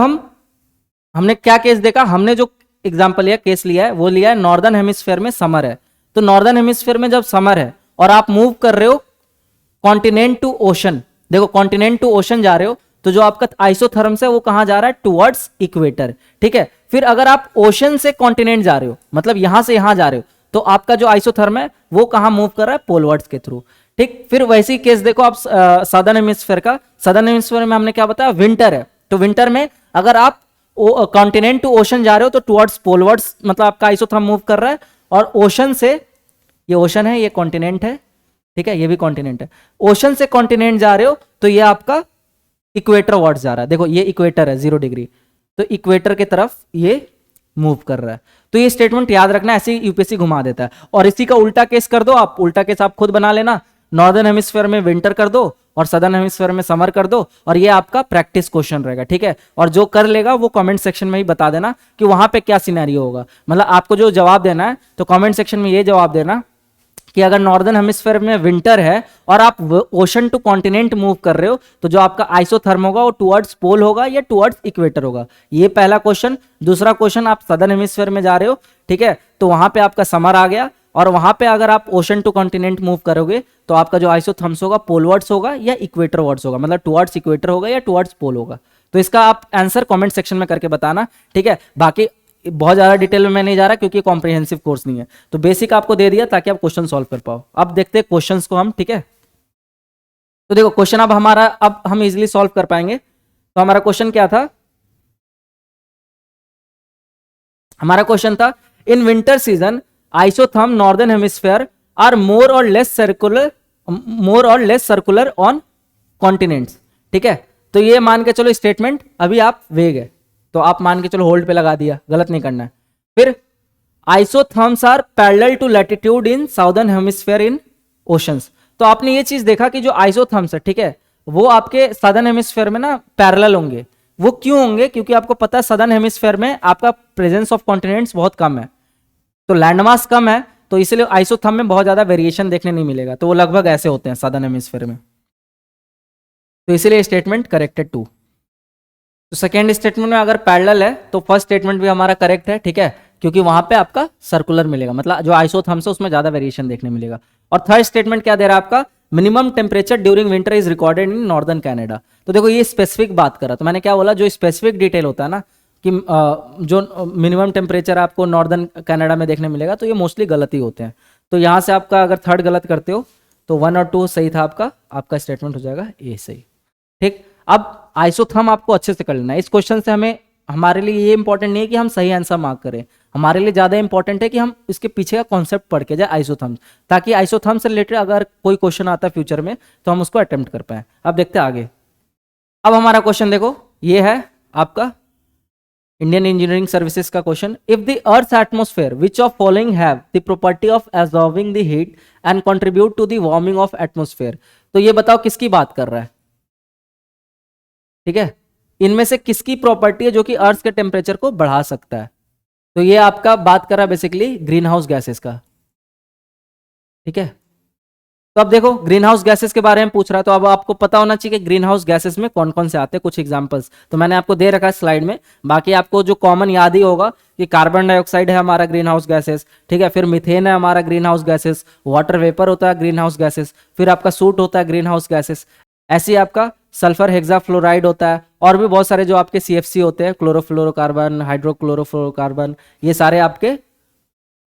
हमने क्या केस देखा, हमने जो एग्जाम्पल लिया, केस लिया है, वो लिया है नॉर्दर्न हेमिस्फीयर में समर है, तो नॉर्दर्न हेमिस्फीयर में जब समर है और आप मूव कर रहे हो कॉन्टिनेंट टू ओशन, देखो कॉन्टिनेंट टू ओशन जा रहे हो, तो जो आपका आइसोथर्म्स है वो कहां जा रहा है, टुवर्ड्स इक्वेटर, ठीक है। फिर अगर आप ओशन से कॉन्टिनेंट जा रहे हो, मतलब यहां से यहां जा रहे हो, तो आपका जो आइसोथर्म है वो कहां मूव कर रहा है, पोलवर्ड्स के थ्रू, ठीक। फिर वैसी केस देखो आप सदर्न हेमिस्फीयर का, सदर्न हेमिस्फीयर में हमने क्या बताया, विंटर है, तो विंटर में अगर आप कॉन्टिनेंट टू ओशन जा रहे हो तो टुवर्ड्स पोलवर्ड्स, मतलब आपका आइसोथर्म मूव कर रहा है, और ओशन से, ये ओशन है, ये कॉन्टिनेंट है, ठीक है, ये भी कॉन्टिनेंट है, ओशन से कॉन्टिनेंट जा रहे हो तो ये आपका इक्वेटर वर्ड्स जा रहा है, देखो ये इक्वेटर है 0 डिग्री, तो इक्वेटर की तरफ ये मूव कर रहा है। तो ये स्टेटमेंट याद रखना, ऐसे यूपीएससी घुमा देता है। और इसी का उल्टा केस कर दो आप, उल्टा केस आप खुद बना लेना, नॉर्दर्न हेमिस्फीयर में विंटर कर दो और सदर्न हेमिस्फीयर में समर कर दो, और ये आपका प्रैक्टिस क्वेश्चन रहेगा, ठीक है। और जो कर लेगा वो कमेंट सेक्शन में ही बता देना कि वहां पे क्या सिनेरियो होगा, मतलब आपको जो जवाब देना है तो कमेंट सेक्शन में ये जवाब देना कि अगर नॉर्दर्न हेमिस्फीयर में विंटर है और आप ओशन टू कॉन्टिनेंट मूव कर रहे हो तो जो आपका आइसोथर्म होगा वो टुवर्ड्स पोल होगा या टुवर्ड्स इक्वेटर होगा, ये पहला क्वेश्चन। दूसरा क्वेश्चन, आप सदर्न हेमिस्फीयर में जा रहे हो, ठीक है, तो वहां पे आपका समर आ गया, और वहां पे अगर आप ओशन टू कॉन्टिनेंट मूव करोगे तो आपका जो आइसोथर्म्स होगा पोलवर्ड्स होगा या इक्वेटर वर्ड्स होगा, मतलब टुवर्ड्स इक्वेटर होगा या टुवर्ड्स पोल होगा। तो इसका आप आंसर कमेंट सेक्शन में करके बताना, ठीक है। बाकी बहुत ज्यादा डिटेल में मैं नहीं जा रहा क्योंकि कॉम्प्रिहेंसिव कोर्स नहीं है, तो बेसिक आपको दे दिया ताकि आप क्वेश्चन सॉल्व कर पाओ। अब देखते हैं क्वेश्चंस को हम, ठीक है। तो देखो क्वेश्चन अब हमारा, अब हम इजीली सॉल्व कर पाएंगे। तो हमारा क्वेश्चन क्या था, हमारा क्वेश्चन था in winter season isotherm northern hemisphere are more और लेस सर्कुलर ऑन कॉन्टिनेंट्स, ठीक है। तो ये मान के चलो स्टेटमेंट अभी आप वेग है, तो आप मान के चलो होल्ड पे लगा दिया, गलत नहीं करना है। फिर isotherms are parallel to latitude in southern hemisphere in oceans, तो आपने ये चीज देखा कि जो आइसोथर्म्स है, ठीक है, वो आपके सदर्न हेमिस्फीयर में ना पैरेलल होंगे। वो क्यों होंगे, क्योंकि आपको पता है सदर्न हेमिस्फीयर में आपका प्रेजेंस ऑफ कॉन्टिनेंट्स बहुत कम है, तो लैंडमास कम है, तो इसलिए आइसोथर्म में बहुत ज्यादा वेरिएशन देखने नहीं मिलेगा, तो वो लगभग ऐसे होते हैं सदर्न हेमिस्फीयर में, तो इसीलिए स्टेटमेंट करेक्टेड टू। तो सेकेंड स्टेटमेंट में अगर पैरेलल है तो फर्स्ट स्टेटमेंट भी हमारा करेक्ट है, ठीक है, क्योंकि वहां पे आपका सर्कुलर मिलेगा, मतलब जो आइसोथर्म्स है उसमें ज्यादा वेरिएशन देखने मिलेगा। और थर्ड स्टेटमेंट क्या दे रहा है आपका, minimum temperature during winter is recorded in northern Canada. तो देखो ये स्पेसिफिक बात करा, तो मैंने क्या बोला, जो स्पेसिफिक डिटेल होता है ना कि जो मिनिमम टेम्परेचर आपको नॉर्दर्न कनाडा में देखने मिलेगा, तो ये मोस्टली गलत ही होते हैं। तो यहाँ से आपका अगर थर्ड गलत करते हो तो 1 और 2 सही था, आपका स्टेटमेंट हो जाएगा ए सही, ठीक। अब आइसोथर्म आपको अच्छे से कर लेना है। इस क्वेश्चन से हमें, हमारे लिए ये इंपॉर्टेंट नहीं है कि हम सही आंसर मार्क करें, हमारे लिए ज्यादा इंपॉर्टेंट है कि हम इसके पीछे का कॉन्सेप्ट पढ़ के जाए आइसोथर्म्स, ताकि आइसोथर्म से रिलेटेड अगर कोई क्वेश्चन आता है फ्यूचर में तो हम उसको अटेम्प्ट कर पाए। अब देखते हैं आगे। अब हमारा क्वेश्चन देखो, ये है आपका इंडियन इंजीनियरिंग सर्विसेज का question. If the earth atmosphere which of following have the property of absorbing the heat and contribute to the warming of atmosphere, तो ये बताओ किसकी बात कर रहा है, ठीक है, इनमें से किसकी प्रॉपर्टी है जो कि अर्थ के टेम्परेचर को बढ़ा सकता है। तो ये आपका बात कर रहा है बेसिकली ग्रीन हाउस गैसेस का, ठीक है। तो अब देखो ग्रीन हाउस गैसेस के बारे में पूछ रहा है, तो अब आपको पता होना चाहिए कि ग्रीन हाउस गैसेस में कौन कौन से आते हैं, कुछ एग्जांपल्स तो मैंने आपको दे रखा है स्लाइड में। बाकी आपको जो कॉमन याद ही होगा कि कार्बन डाइऑक्साइड है हमारा ग्रीन हाउस गैसेस, ठीक है, फिर मीथेन है हमारा green house gases, water vapour होता है ग्रीन हाउस गैसेस, फिर आपका सूट होता है ग्रीन हाउस गैसेस, ऐसे ही आपका सल्फर हेक्साफ्लोराइड होता है, और भी बहुत सारे जो आपके सीएफसी होते हैं, क्लोरोफ्लोरोकार्बन, हाइड्रोक्लोरोफ्लोरोकार्बन, ये सारे आपके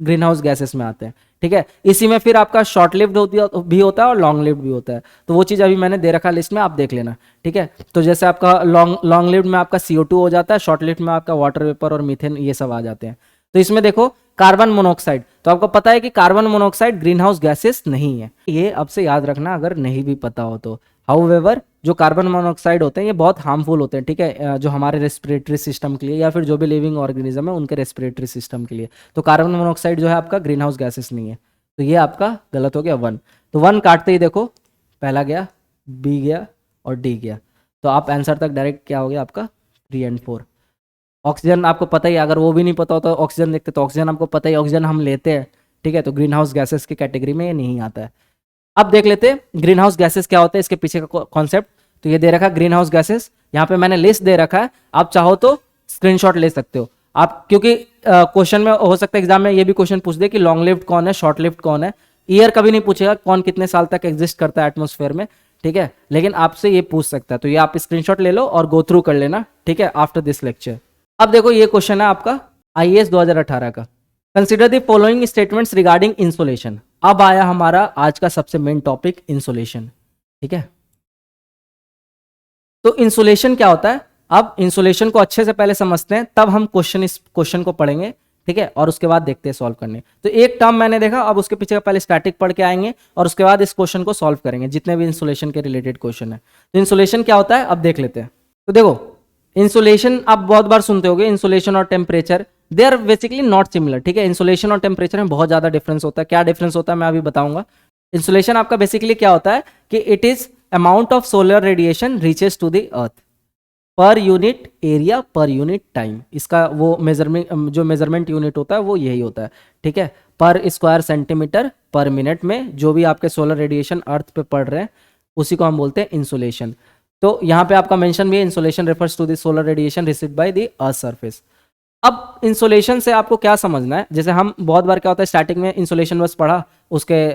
ग्रीन हाउस गैसेस में आते हैं, ठीक है। इसी में फिर आपका शॉर्ट लिव्ड भी होता है और लॉन्ग लिव्ड भी होता है, तो वो चीज़ अभी मैंने दे रखा लिस्ट में, आप देख लेना, ठीक है। तो जैसे आपका लॉन्ग लिव्ड में आपका CO2 हो जाता है, शॉर्ट लिव्ड में आपका वाटर वेपर और मीथेन ये सब आ जाते हैं। तो इसमें देखो कार्बन मोनोऑक्साइड, तो आपको पता है कि carbon monoxide green house gases नहीं है, ये अब से याद रखना अगर नहीं भी पता हो तो। हाउएवर जो कार्बन मोनोऑक्साइड होते हैं ये बहुत हार्मफुल होते हैं, ठीक है, जो हमारे रेस्पिरेटरी सिस्टम के लिए या फिर जो भी लिविंग ऑर्गेनिज्म है उनके रेस्पिरेटरी सिस्टम के लिए, तो कार्बन मोनोऑक्साइड जो है आपका ग्रीन हाउस गैसेस नहीं है, तो ये आपका गलत हो गया 1। तो 1 काटते ही देखो पहला गया, बी गया और डी गया, तो आप आंसर तक डायरेक्ट क्या हो गया आपका 3 और 4। ऑक्सीजन आपको पता ही, अगर वो भी नहीं पता होता तो ऑक्सीजन देखते, तो ऑक्सीजन आपको पता ही, ऑक्सीजन हम लेते हैं, ठीक है, तो ग्रीन हाउस गैसेस की कैटेगरी में ये नहीं आता है। अब देख लेते हैं ग्रीन हाउस गैसेस क्या होता है, इसके पीछे का कॉन्सेप्ट। तो ये दे रखा है ग्रीन हाउस गैसेस, यहाँ पे मैंने लिस्ट दे रखा है, आप चाहो तो स्क्रीनशॉट ले सकते हो। आप क्योंकि क्वेश्चन में हो सकता है एग्जाम में ये भी क्वेश्चन पूछ दे कि लॉन्ग लिव्ड कौन है, शॉर्ट लिव्ड कौन है। ईयर कभी नहीं पूछेगा कौन कितने साल तक एग्जिस्ट करता है एटमॉस्फेयर में, ठीक है, लेकिन आपसे ये पूछ सकता है। तो ये आप स्क्रीनशॉट ले लो और गो थ्रू कर लेना, ठीक है, आफ्टर दिस लेक्चर। अब देखो ये क्वेश्चन है आपका आईएएस 2018 का। Consider the following statements regarding insolation. अब आया हमारा आज का सबसे मेन टॉपिक इंसोलेशन, ठीक है। तो इंसुलेशन क्या होता है, अब इंसुलेशन को अच्छे से पहले समझते हैं, तब हम इस क्वेश्चन को पढ़ेंगे, ठीक है, और उसके बाद देखते हैं सॉल्व करने। तो एक टर्म मैंने देखा, अब उसके पीछे पहले स्टैटिक पढ़ के आएंगे और उसके बाद इस क्वेश्चन को सॉल्व करेंगे, जितने भी इंसुलेशन के रिलेटेड क्वेश्चन है। तो इंसुलेशन क्या होता है अब देख लेते हैं। तो देखो इंसुलेशन आप बहुत बार सुनते होगे, इंसुलेशन और temperature they are basically not similar, ठीक है। इंसुलेशन और टेम्परेचर में बहुत ज्यादा डिफरेंस होता है। क्या डिफरेंस होता है मैं अभी बताऊंगा। इंसुलेशन आपका बेसिकली क्या होता है कि it is amount of solar radiation reaches to the earth per unit area per unit time. इसका वो मेजरमेंट, जो मेजरमेंट यूनिट होता है वो यही होता है, ठीक है, पर स्क्वायर सेंटीमीटर पर मिनट में जो भी आपके सोलर रेडिएशन अर्थ पे पड़ रहे हैं उसी को हम बोलते हैं इंसुलेशन। तो यहाँ पे आपका मेंशन भी है, insolation refers to the solar radiation received by the earth surface. अब इंसुलेशन से आपको क्या समझना है, जैसे हम बहुत बार क्या होता है स्टार्टिंग में इंसुलेशन बस पढ़ा, उसके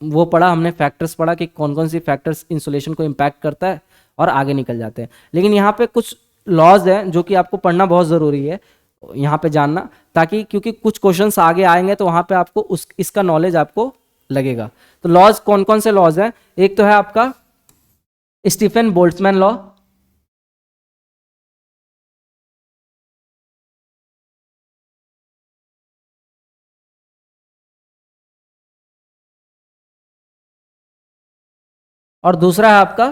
वो पढ़ा हमने, फैक्टर्स पढ़ा कि कौन कौन सी फैक्टर्स इंसुलेशन को इम्पैक्ट करता है और आगे निकल जाते हैं। लेकिन यहाँ पे कुछ लॉज हैं जो कि आपको पढ़ना बहुत ज़रूरी है यहाँ पे जानना, ताकि क्योंकि कुछ क्वेश्चंस आगे आएंगे तो वहाँ पे आपको इसका नॉलेज आपको लगेगा। तो लॉज कौन कौन से लॉज हैं, एक तो है आपका स्टीफन बोल्ट्जमैन लॉ, और दूसरा है आपका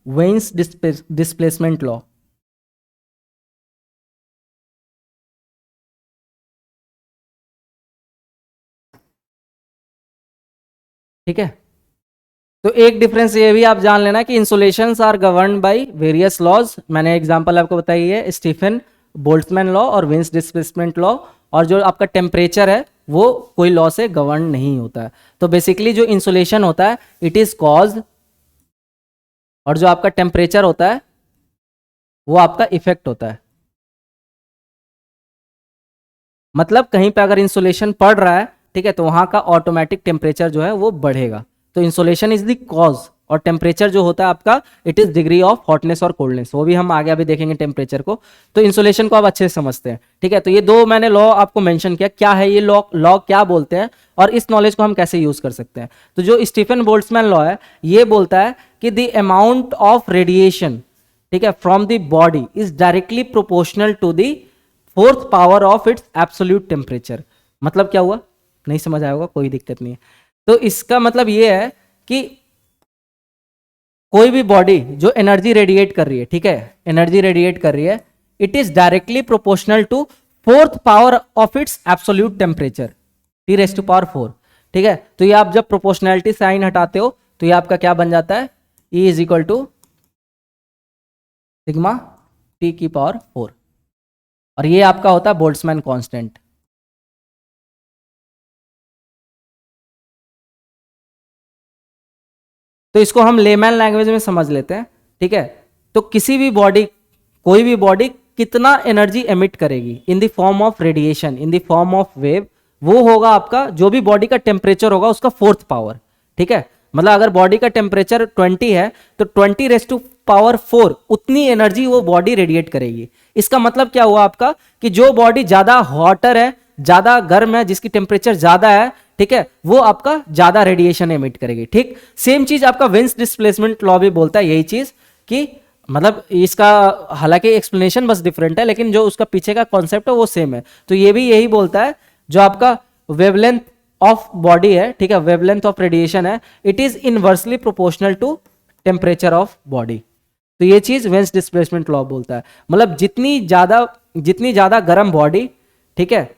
वेन्स डिस्प्लेसमेंट लॉ। ठीक है, तो एक डिफरेंस ये भी आप जान लेना कि insulations are governed by various laws. मैंने एग्जांपल आपको बताई है स्टीफन बोल्ट्जमैन लॉ और वेन्स डिस्प्लेसमेंट लॉ। और जो आपका टेम्परेचर है वो कोई लॉ से गवर्न नहीं होता है। तो बेसिकली जो इंसुलेशन होता है इट इज कॉज, और जो आपका टेम्परेचर होता है वो आपका इफेक्ट होता है। मतलब कहीं पे अगर इंसुलेशन पड़ रहा है, ठीक है, तो वहां का ऑटोमेटिक टेम्परेचर जो है वो बढ़ेगा। तो इंसुलेशन इज द कॉज, और टेम्परेचर जो होता है आपका it is degree of hotness और कोल्डनेस, वो भी हम आगे अभी देखेंगे टेम्परेचर को। तो इंसुलेशन को आप अच्छे से समझते हैं, ठीक है। तो ये दो मैंने लॉ आपको मेंशन किया, क्या है ये लॉ क्या बोलते हैं और इस नॉलेज को हम कैसे यूज कर सकते हैं। तो जो स्टीफन बोल्ट्जमैन लॉ है ये बोलता है कि द अमाउंट ऑफ रेडिएशन, ठीक है, from the body is directly proportional to the fourth power of its absolute temperature. मतलब क्या हुआ, नहीं समझ आया होगा, कोई दिक्कत नहीं है। तो इसका मतलब ये है कि कोई भी बॉडी जो एनर्जी रेडिएट कर रही है, ठीक है, एनर्जी रेडिएट कर रही है, it is directly proportional to fourth power of its absolute temperature T⁴, ठीक है। तो ये आप जब प्रोपोर्शनैलिटी साइन हटाते हो तो ये आपका क्या बन जाता है, E is equal to sigma T⁴, और ये आपका होता है बोल्ट्जमैन कांस्टेंट। तो इसको हम लेमैन लैंग्वेज में समझ लेते हैं, ठीक है। तो किसी भी बॉडी, कोई भी बॉडी कितना एनर्जी एमिट करेगी इन the form of radiation, in the form of wave, वो होगा आपका जो भी बॉडी का टेम्परेचर होगा उसका फोर्थ पावर, ठीक है। मतलब अगर बॉडी का टेम्परेचर 20 है तो 20⁴ उतनी एनर्जी वो बॉडी रेडिएट करेगी। इसका मतलब क्या हुआ आपका कि जो बॉडी ज्यादा हॉटर है, ज्यादा गर्म है, जिसकी टेम्परेचर ज्यादा है, ठीक है, वो आपका ज्यादा रेडिएशन एमिट करेगी। ठीक सेम चीज आपका वेन्स डिस्प्लेसमेंट लॉ भी बोलता है यही चीज, कि मतलब इसका हालांकि एक्सप्लेनेशन बस डिफरेंट है लेकिन जो उसका पीछे का कॉन्सेप्ट है वो सेम है। तो ये भी यही बोलता है, जो आपका वेवलेंथ ऑफ बॉडी है, ठीक है, वेवलेंथ ऑफ रेडिएशन है, it is inversely proportional to temperature of body. तो ये चीज वेन्स डिस्प्लेसमेंट लॉ बोलता है। मतलब जितनी ज्यादा गर्म बॉडी, ठीक है,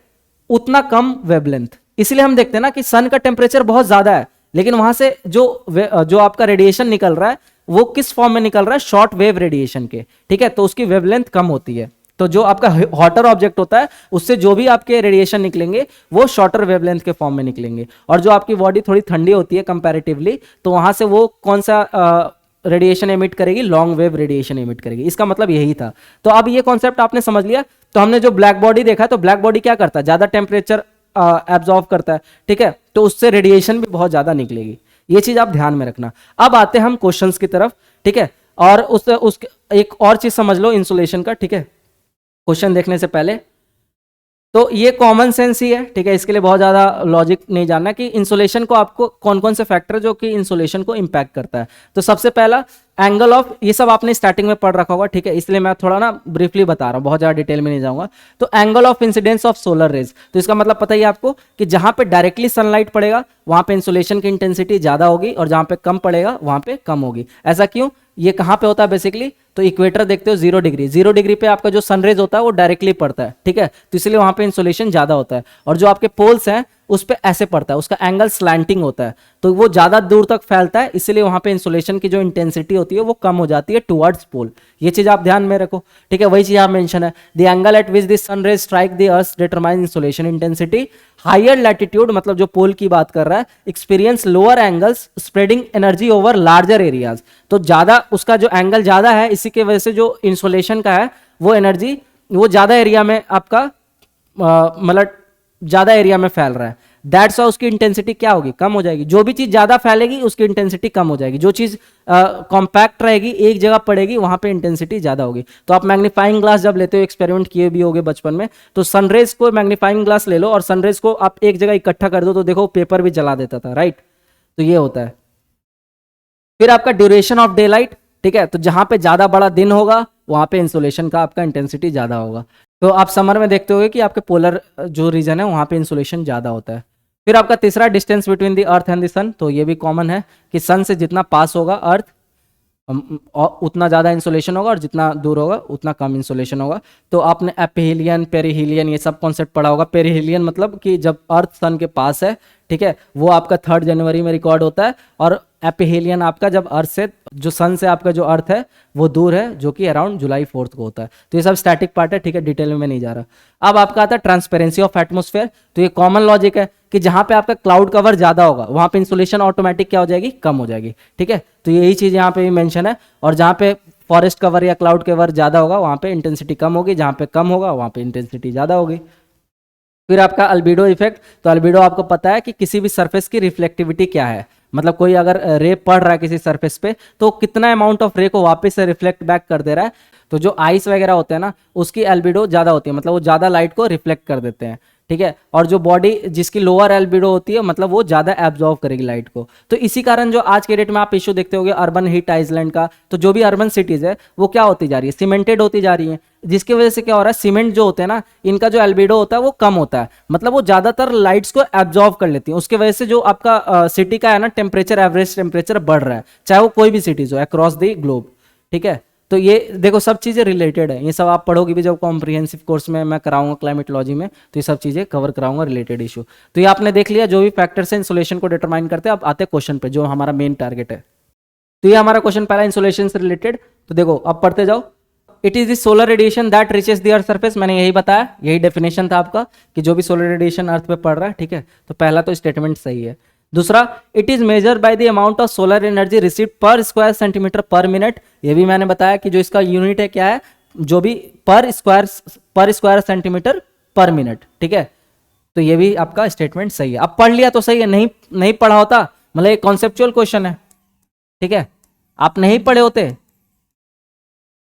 उतना कम वेवलेंथ। इसलिए हम देखते हैं ना कि सन का टेम्परेचर बहुत ज्यादा है लेकिन वहां से जो आपका रेडिएशन निकल रहा है वो किस फॉर्म में निकल रहा है, शॉर्ट वेव रेडिएशन के, ठीक है, तो उसकी वेवलेंथ कम होती है। तो जो आपका हॉटर ऑब्जेक्ट होता है उससे जो भी आपके रेडिएशन निकलेंगे वो शॉर्टर वेवलेंथ के फॉर्म में निकलेंगे। और जो आपकी बॉडी थोड़ी ठंडी होती है कंपैरेटिवली, तो वहां से वो कौन सा रेडिएशन एमिट करेगी, लॉन्ग वेव रेडिएशन एमिट करेगी। इसका मतलब यही था। तो अब ये कॉन्सेप्ट आपने समझ लिया। तो हमने जो ब्लैक बॉडी देखा है, तो ब्लैक बॉडी क्या करता है, ज्यादा टेम्परेचर एब्जॉर्व करता है, ठीक है, तो उससे रेडिएशन भी बहुत ज्यादा निकलेगी। ये चीज आप ध्यान में रखना। अब आते हैं हम क्वेश्चंस की तरफ, ठीक है, और उस एक और चीज समझ लो इंसुलेशन का, ठीक है, क्वेश्चन देखने से पहले। तो ये कॉमन सेंस ही है, ठीक है, इसके लिए बहुत ज्यादा लॉजिक नहीं जानना कि इंसुलेशन को आपको कौन कौन से फैक्टर जो कि इंसुलेशन को इंपैक्ट करता है। तो सबसे पहला एंगल ऑफ, ये सब आपने स्टार्टिंग में पढ़ रखा होगा, ठीक है, इसलिए मैं थोड़ा ना ब्रीफली बता रहा हूँ, बहुत ज्यादा डिटेल में नहीं जाऊंगा। तो angle of incidence of solar rays, तो इसका मतलब पता ही है आपको कि जहां पे डायरेक्टली सनलाइट पड़ेगा वहां पे इंसुलेशन की इंटेंसिटी ज्यादा होगी और जहां पे कम पड़ेगा वहां पे कम होगी। ऐसा क्यों, ये कहां पे होता है बेसिकली, तो इक्वेटर देखते हो 0 डिग्री, 0 डिग्री पे आपका जो सनरेज होता है वो डायरेक्टली पड़ता है, ठीक है, तो इसलिए वहां पे इंसुलेशन ज्यादा होता है। और जो आपके पोल्स हैं उस पे ऐसे पड़ता है, उसका एंगल स्लैंटिंग होता है, तो वो ज्यादा दूर तक फैलता है, इसलिए वहां पे इंसुलेशन की जो इंटेंसिटी होती है वो कम हो जाती है टुवर्ड्स पोल। ये चीज आप ध्यान में रखो, ठीक है, वही चीज आप मेंशन है, the angle at which the sunrays strike the earth determine insolation intensity. Higher latitude मतलब जो पोल की बात कर रहा है, experience lower angles spreading energy over larger areas, तो ज्यादा उसका जो एंगल ज्यादा है, इसी की वजह से जो इंसुलेशन का है वो एनर्जी वो ज्यादा एरिया में आपका मतलब ज्यादा एरिया में फैल रहा है, दैट्स वाई उसकी इंटेंसिटी क्या होगी, कम हो जाएगी। जो भी चीज ज्यादा फैलेगी उसकी इंटेंसिटी कम हो जाएगी, जो चीज कॉम्पैक्ट रहेगी एक जगह पड़ेगी वहां पे इंटेंसिटी ज्यादा होगी। तो आप मैग्नीफाइंग ग्लास जब लेते हो, एक्सपेरिमेंट किए भी होगे बचपन में, तो सनरेज को मैग्नीफाइंग ग्लास ले लो और सनरेज को आप एक जगह इकट्ठा कर दो तो देखो पेपर भी जला देता था, राइट, तो ये होता है। फिर आपका ड्यूरेशन ऑफ डे लाइट, ठीक है, तो जहां पे ज्यादा बड़ा दिन होगा वहां पे इंसुलेशन का आपका इंटेंसिटी ज्यादा होगा। तो आप समर में देखते होगे कि आपके पोलर जो रीजन है वहां पे इंसुलेशन ज्यादा होता है। फिर आपका तीसरा distance between the earth and the sun, तो ये भी कॉमन है कि सन से जितना पास होगा अर्थ उतना ज़्यादा इंसुलेशन होगा और जितना दूर होगा उतना कम इंसुलेशन होगा। तो आपने एपिहीलियन पेरिहीलियन ये सब कॉन्सेप्ट पढ़ा होगा। पेरिहीलियन मतलब कि जब अर्थ सन के पास है, ठीक है, वो आपका 3 जनवरी में रिकॉर्ड होता है, और एपिहीलियन आपका जब अर्थ से जो सन से आपका जो अर्थ है वो दूर है, जो कि अराउंड जुलाई 4 को होता है। तो ये सब स्टैटिक पार्ट है, ठीक है, डिटेल में नहीं जा रहा। अब आपका आता है ट्रांसपेरेंसी ऑफ एटमोस्फेयर, तो ये कॉमन लॉजिक है कि जहां पे आपका क्लाउड कवर ज्यादा होगा वहां पे इंसुलेशन ऑटोमेटिक क्या हो जाएगी, कम हो जाएगी, ठीक है, तो यही चीज यहाँ पे भी मेंशन है। और जहां पे फॉरेस्ट कवर या क्लाउड कवर ज्यादा होगा वहां पे इंटेंसिटी कम होगी, जहां पे कम होगा वहां पे इंटेंसिटी ज्यादा होगी। फिर आपका अल्बिडो इफेक्ट, तो अल्बिडो आपको पता है कि किसी भी सरफेस की रिफ्लेक्टिविटी क्या है, मतलब कोई अगर रे पड़ रहा है किसी सरफेस पे तो कितना अमाउंट ऑफ रे को वापस से रिफ्लेक्ट बैक कर दे रहा है। तो जो आइस वगैरह होते हैं ना उसकी एल्बिडो ज्यादा होती है, मतलब वो ज्यादा लाइट को रिफ्लेक्ट कर देते हैं, ठीक है, और जो बॉडी जिसकी लोअर एल्बिडो होती है मतलब वो ज्यादा एब्जॉर्व करेगी लाइट को। तो इसी कारण जो आज के डेट में आप इशू देखते होगे अर्बन हीट आइलैंड का, तो जो भी अर्बन सिटीज है वो क्या होती जा रही है, सीमेंटेड होती जा रही है, जिसकी वजह से क्या हो रहा है, सीमेंट जो होते हैं ना इनका जो एल्बिडो होता है वो कम होता है, मतलब वो ज्यादातर लाइट्स को एब्जॉर्व कर लेती है। उसकी वजह से जो आपका सिटी का है ना टेम्परेचर, एवरेज टेम्परेचर बढ़ रहा है, चाहे वो कोई भी सिटीज हो अक्रॉस द ग्लोब, ठीक है। तो ये देखो सब चीज़ें रिलेटेड है, ये सब आप पढ़ोगे भी जब कॉम्प्रिहेंसिव कोर्स में मैं कराऊंगा क्लाइमेटोलॉजी में, तो ये सब चीज़ें कवर कराऊंगा रिलेटेड इशू। तो ये आपने देख लिया जो भी फैक्टर्स हैं इंसुलेशन को डिटरमाइन करते हैं। अब आते हैं क्वेश्चन पे जो हमारा मेन टारगेट है। तो ये हमारा क्वेश्चन पहला इंसुलेशन से रिलेटेड, तो देखो अब पढ़ते जाओ। It is the solar radiation that reaches the earth surface, मैंने यही बताया, यही डेफिनेशन था आपका कि जो भी सोलर रेडिएशन अर्थ पे पड़ रहा है, ठीक है, तो पहला तो स्टेटमेंट सही है। दूसरा, it is measure by the amount of solar energy received पर स्क्वायर सेंटीमीटर पर मिनट, ये भी मैंने बताया कि जो इसका यूनिट है क्या है, जो भी पर स्क्वायर सेंटीमीटर पर मिनट, ठीक है, तो ये भी आपका स्टेटमेंट सही है। अब पढ़ लिया तो सही है, नहीं पढ़ा होता मतलब ये कॉन्सेप्चुअल क्वेश्चन है, ठीक है, आप नहीं पढ़े होते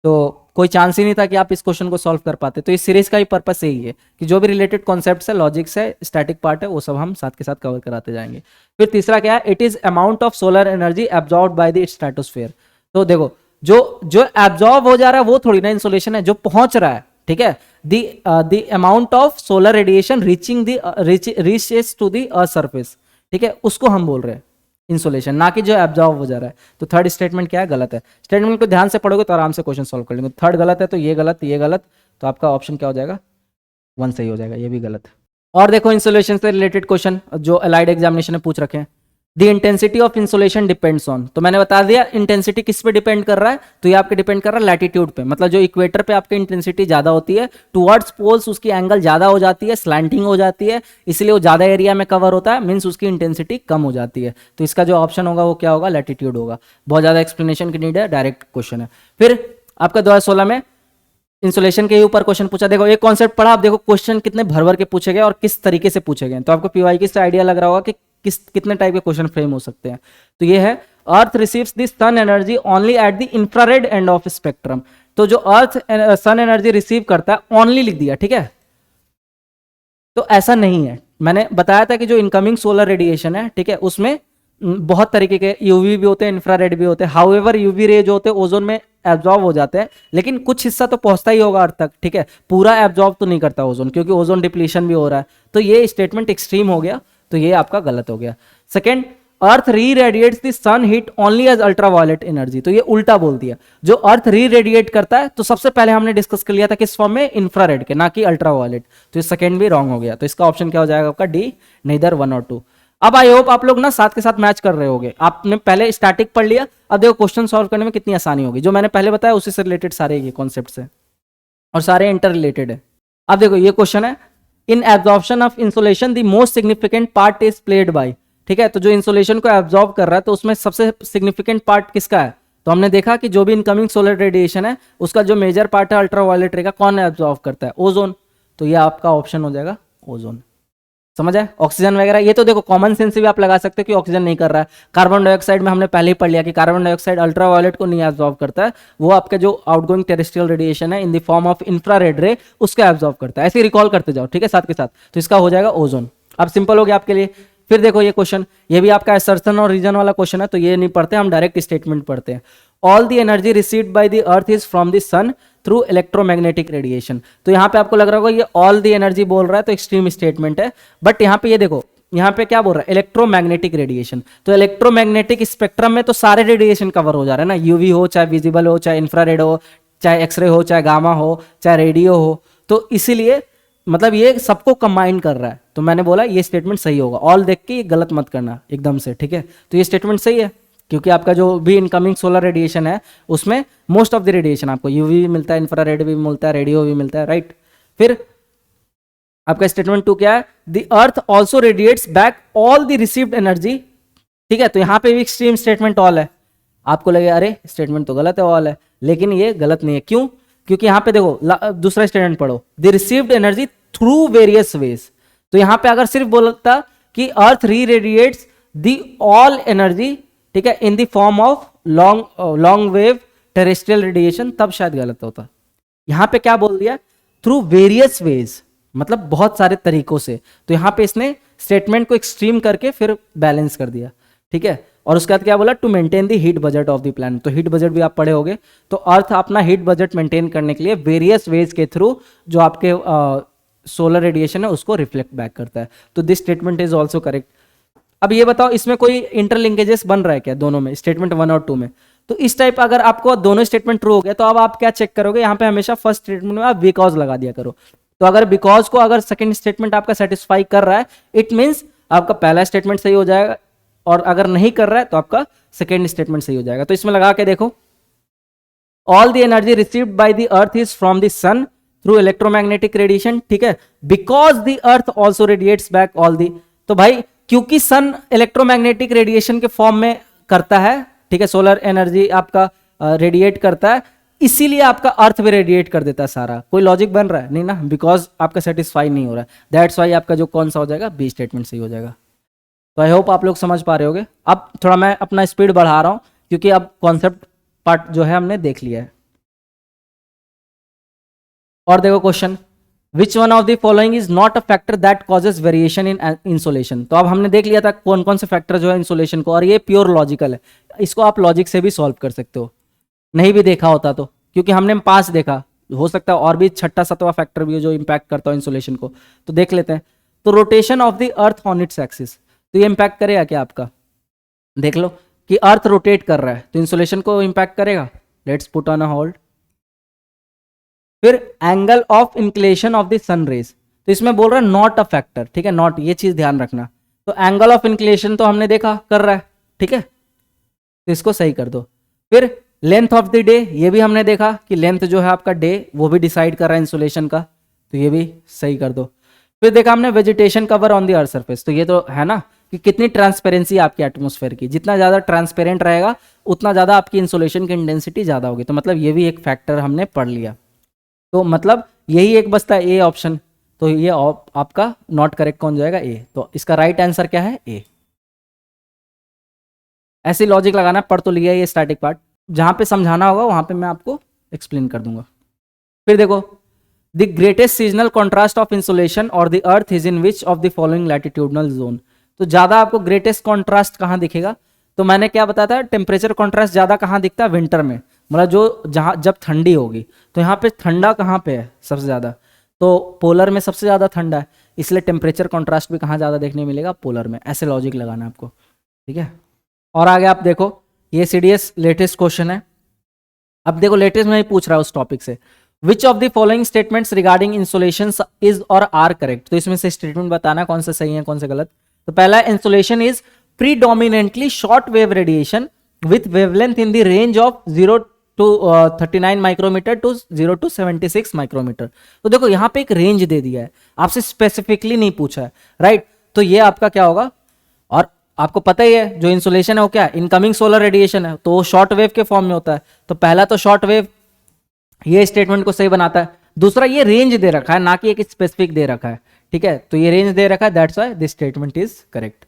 तो कोई चांस ही नहीं था कि आप इस क्वेश्चन को सॉल्व कर पाते। तो इस सीरीज का ही पर्पस यही है कि जो भी रिलेटेड कॉन्सेप्ट्स है, लॉजिक्स है, स्टैटिक पार्ट है, वो सब हम साथ के साथ कवर कराते जाएंगे। फिर तीसरा क्या है, it is amount of solar energy absorbed by the stratosphere. तो देखो जो एब्जॉर्ब हो जा रहा है वो थोड़ी ना इंसुलेशन है, जो पहुंच रहा है, ठीक है, the amount of solar radiation reaching reaches to the earth surface, ठीक है, उसको हम बोल रहे हैं इंसुलेशन, ना कि जो एब्जॉर्ब हो जा रहा है। तो थर्ड स्टेटमेंट क्या है, गलत है। स्टेटमेंट को ध्यान से पढ़ोगे तो आराम से क्वेश्चन सॉल्व कर लेंगे। थर्ड गलत है तो ये गलत, ये गलत, तो आपका ऑप्शन क्या हो जाएगा, 1 सही हो जाएगा, ये भी गलत। और देखो इंसुलेशन से रिलेटेड क्वेश्चन जो अलाइड एग्जामिनेशन में पूछ रखे हैं। The intensity of insolation depends on, तो मैंने बता दिया इंटेंसिटी किस पे डिपेंड कर रहा है, तो ये आपके डिपेंड कर रहा है लैटिट्यूड पे, मतलब जो इक्वेटर पे आपकी इंटेंसिटी ज्यादा होती है, टुवर्ड्स पोल्स उसकी एंगल ज्यादा हो जाती है, स्लैंटिंग हो जाती है, इसलिए वो ज्यादा एरिया में कवर होता है, मीन्स उसकी इंटेंसिटी कम हो जाती है। तो इसका जो ऑप्शन होगा वो क्या होगा, लैटिट्यूड होगा। बहुत ज्यादा एक्सप्लेनेशन की नीड है, डायरेक्ट क्वेश्चन है। फिर आपका 2016 में इंसुलेशन के ही ऊपर क्वेश्चन पूछा, देखो एक कॉन्सेप्ट पढ़ा, आप देखो क्वेश्चन कितने भर भर के पूछे गए और किस तरीके से पूछे गए, तो आपको पीवाईक्यू से आइडिया लग रहा होगा कि कितने टाइप के क्वेश्चन फ्रेम हो सकते हैं। तो ये है earth receives the sun energy only at the infrared end of spectrum. तो जो अर्थ सन एनर्जी रिसीव करता है ओनली लिख दिया, ठीक है। तो ऐसा नहीं है, मैंने बताया था कि जो इनकमिंग सोलर रेडिएशन है, ठीक है, उसमें बहुत तरीके के यूवी भी होते हैं, इंफ्रारेड भी होते हैं। हाउएवर यूवी रे जो होते हैं ओजोन में एब्जॉर्ब हो जाते हैं, लेकिन कुछ हिस्सा तो पहुंचता ही होगा अर्थ तक, ठीक है, पूरा एब्जॉर्ब तो नहीं करता ओजोन, क्योंकि ओजोन डिप्लीशन भी हो रहा है। तो ये स्टेटमेंट एक्सट्रीम हो गया, तो ये आपका गलत हो गया। Second, earth reradiates the sun heat only as ultraviolet energy, तो ये उल्टा बोल दिया। जो अर्थ री रेडिएट करता है, तो सबसे पहले हमने डिस्कस कर लिया था किस फॉर्म में, इंफ्रारेड के, ना कि अल्ट्रावायलेट। तो ये सेकेंड भी रॉन्ग हो गया, तो इसका ऑप्शन क्या हो जाएगा आपका डी, नेदर 1 और 2। अब आई होप आप लोग ना साथ के साथ मैच कर रहे होगे। आपने पहले स्टैटिक पढ़ लिया, अब देखो क्वेश्चन सॉल्व करने में कितनी आसानी होगी। जो मैंने पहले बताया उसी से रिलेटेड सारे ये कॉन्सेप्ट्स हैं और सारे इंटर रिलेटेड है। अब देखो ये क्वेश्चन है, in absorption of insolation the most significant part is played by, ठीक है। तो जो इंसुलेशन को एब्जॉर्ब कर रहा है, तो उसमें सबसे सिग्निफिकेंट पार्ट किसका है, तो हमने देखा कि जो भी इनकमिंग सोलर रेडिएशन है उसका जो मेजर पार्ट है अल्ट्रावायलेट रे का, कौन एब्जॉर्ब करता है, ओजोन। तो ये आपका ऑप्शन हो जाएगा ओजोन। समझ आए? ऑक्सीजन वगैरह ये तो देखो कॉमन सेंस से भी आप लगा सकते हो कि ऑक्सीजन नहीं कर रहा है। कार्बन डाइऑक्साइड में हमने पहले ही पढ़ लिया कि कार्बन डाइऑक्साइड अल्ट्रावायलेट को नहीं एब्जॉर्ब करता है, वो आपका जो आउटगोइंग टेरेस्ट्रियल रेडिएशन है इन द फॉर्म ऑफ इंफ्रारेड रे उसको एब्जॉर्ब करता है। ऐसे रिकॉल करते जाओ, ठीक है, साथ के साथ। तो इसका हो जाएगा ओजोन। अब सिंपल हो गया आपके लिए। फिर देखो ये क्वेश्चन, ये भी आपका असर्शन और रीजन वाला क्वेश्चन है, तो ये नहीं पढ़ते, हम डायरेक्ट स्टेटमेंट पढ़ते हैं। All the energy received by the earth is from the sun through electromagnetic radiation. तो यहाँ पे आपको लग रहा होगा ये ऑल द एनर्जी बोल रहा है, तो एक्सट्रीम स्टेटमेंट है। बट यहाँ पे ये देखो, यहाँ पे क्या बोल रहा है, इलेक्ट्रोमैग्नेटिक रेडिएशन। तो इलेक्ट्रोमैग्नेटिक स्पेक्ट्रम में तो सारे रेडिएशन कवर हो जा रहे हैं ना, यूवी हो, चाहे विजिबल हो, चाहे इंफ्रारेड हो, चाहे एक्सरे हो, चाहे गामा हो, चाहे रेडियो हो। तो इसीलिए मतलब ये सबको कंबाइन कर रहा है। तो मैंने बोला ये स्टेटमेंट सही होगा। ऑल देख के ये गलत मत करना एकदम से, ठीक है। तो ये स्टेटमेंट सही है, क्योंकि आपका जो भी इनकमिंग सोलर रेडिएशन है उसमें मोस्ट ऑफ द रेडिएशन आपको यूवी भी मिलता है, इंफ्रारेड भी मिलता है, रेडियो भी मिलता है, राइट। फिर आपका स्टेटमेंट 2 क्या है, the earth also radiates back all the received energy, ठीक है। तो यहाँ पे भी एक्सट्रीम स्टेटमेंट ऑल है। आपको लगे अरे स्टेटमेंट तो गलत है, ऑल है, लेकिन ये गलत नहीं है। क्यों? क्योंकि यहाँ पे देखो दूसरा स्टेटमेंट पढ़ो, the received energy through various ways. तो यहाँ पे अगर सिर्फ बोलता कि अर्थ reradiates the all energy, ठीक है, इन the form of long wave terrestrial radiation, तब शायद गलत होता। यहाँ पे क्या बोल दिया, थ्रू वेरियस वेज, मतलब बहुत सारे तरीकों से। तो यहाँ पे इसने स्टेटमेंट को एक्सट्रीम करके फिर बैलेंस कर दिया, ठीक है। और उसके बाद क्या बोला, to maintain the heat budget of the plan. तो हीट बजट भी आप पढ़े होगे। तो अर्थ अपना हीट बजट मेंटेन करने के लिए वेरियस वेज के थ्रू जो आपके सोलर रेडिएशन है उसको रिफ्लेक्ट बैक करता है। तो this statement is also correct. अब ये बताओ इसमें कोई इंटरलिंकेजेस बन रहा है क्या दोनों में, स्टेटमेंट 1 और 2 में? तो इस टाइप अगर आपको दोनों स्टेटमेंट ट्रू हो गया, तो अब आप क्या चेक करोगे, यहाँ पे हमेशा फर्स्ट स्टेटमेंट में आप बिकॉज लगा दिया करो। तो अगर बिकॉज को अगर सेकंड स्टेटमेंट आपका सेटिस्फाई कर रहा है, इट मींस आपका पहला स्टेटमेंट सही हो जाएगा, और अगर नहीं कर रहा है तो आपका सेकंड स्टेटमेंट सही हो जाएगा। तो इसमें लगा के देखो, all the energy received by the earth is from the sun through electromagnetic radiation, ठीक है, because the earth also radiates back all the. तो भाई क्योंकि सन इलेक्ट्रोमैग्नेटिक रेडिएशन के फॉर्म में करता है, ठीक है, सोलर एनर्जी आपका रेडिएट करता है, इसीलिए आपका अर्थ भी रेडिएट कर देता है सारा। कोई लॉजिक बन रहा है? नहीं ना, बिकॉज आपका सेटिस्फाई नहीं हो रहा है। दैट्स वाई आपका जो कौन सा हो जाएगा, बी स्टेटमेंट सही हो जाएगा। तो आई होप आप लोग समझ पा रहे होगे। अब थोड़ा मैं अपना स्पीड बढ़ा रहा हूं, क्योंकि अब कॉन्सेप्ट पार्ट जो है हमने देख लिया है। और देखो question, which one of the following is not a factor that causes variation in insolation. तो अब हमने देख लिया था कौन कौन से फैक्टर जो है इंसोलेशन को, और ये प्योर लॉजिकल है। इसको आप लॉजिक से भी सॉल्व कर सकते हो, नहीं भी देखा होता तो, क्योंकि हमने 5 देखा, हो सकता है और भी 6वां 7वां फैक्टर भी है जो इंपैक्ट करता हो इंसोलेशन को। तो देख लेते हैं। तो rotation of the earth on its axis, तो ये इंपैक्ट करेगा क्या आपका? देख लो कि अर्थ रोटेट कर रहा है, तो इंसुलेशन को इंपैक्ट करेगा। Let's put on a hold. फिर angle of inclination of the sun rays, तो इसमें बोल रहा है नॉट अ फैक्टर, ठीक है, नॉट, ये चीज ध्यान रखना। तो एंगल ऑफ इंक्लेशन तो हमने देखा कर रहा है, ठीक है, तो इसको सही कर दो। फिर लेंथ ऑफ द डे, ये भी हमने देखा कि लेंथ जो है आपका डे वो भी डिसाइड कर रहा है इंसुलेशन का, तो ये भी सही कर दो। फिर देखा हमने vegetation cover on the earth surface, तो ये तो है ना कि कितनी ट्रांसपेरेंसी आपकी एटमॉस्फेयर की, जितना ज़्यादा ट्रांसपेरेंट रहेगा उतना ज़्यादा आपकी इंसुलेशन की इंटेंसिटी ज़्यादा होगी। तो मतलब ये भी एक फैक्टर हमने पढ़ लिया। तो मतलब यही एक बचता है ए ऑप्शन, तो ये आपका नॉट करेक्ट कौन जाएगा, ए। तो इसका राइट आंसर क्या है, ए। ऐसी लॉजिक लगाना, पढ़ तो लिया ये स्टैटिक पार्ट, जहां पे समझाना होगा वहां पे मैं आपको एक्सप्लेन कर दूंगा। फिर देखो, the greatest seasonal contrast of insulation और the earth is in which of the following latitudinal zone. तो ज्यादा आपको ग्रेटेस्ट कॉन्ट्रास्ट कहाँ दिखेगा, तो मैंने क्या बताया था, टेम्परेचर कॉन्ट्रास्ट ज्यादा कहाँ दिखता है, विंटर में, मतलब जो जहाँ जब ठंडी होगी, तो यहाँ पे ठंडा कहाँ पे है सबसे ज्यादा, तो पोलर में सबसे ज्यादा ठंडा है, इसलिए टेम्परेचर कॉन्ट्रास्ट भी कहाँ ज्यादा देखने मिलेगा, पोलर में। ऐसे लॉजिक लगाना है आपको, ठीक है। और आगे आप देखो, ये सीडीएस लेटेस्ट क्वेश्चन है। अब देखो लेटेस्ट में ही पूछ रहा है उस टॉपिक से, which of the following statements regarding insolation is और आर करेक्ट। तो इसमें से स्टेटमेंट बताना कौन सा सही है कौन सा गलत। तो पहला, insolation is predominantly short wave radiation with wavelength in the range of 0 to 39 micrometre to 0 to 76 micrometre. तो देखो यहाँ पे एक रेंज दे दिया है, आपसे स्पेसिफिकली नहीं पूछा है, राइट। तो ये आपका क्या होगा, और आपको पता ही है जो इंसुलेशन है वो क्या है, इनकमिंग सोलर रेडिएशन है, तो वो शॉर्ट वेव के फॉर्म में होता है। तो पहला तो शॉर्ट वेव, ये स्टेटमेंट को सही बनाता है। दूसरा, ये रेंज दे रखा है, ना कि एक स्पेसिफिक दे रखा है, ठीक है। तो ये रेंज दे रखा है, that's why this statement is correct.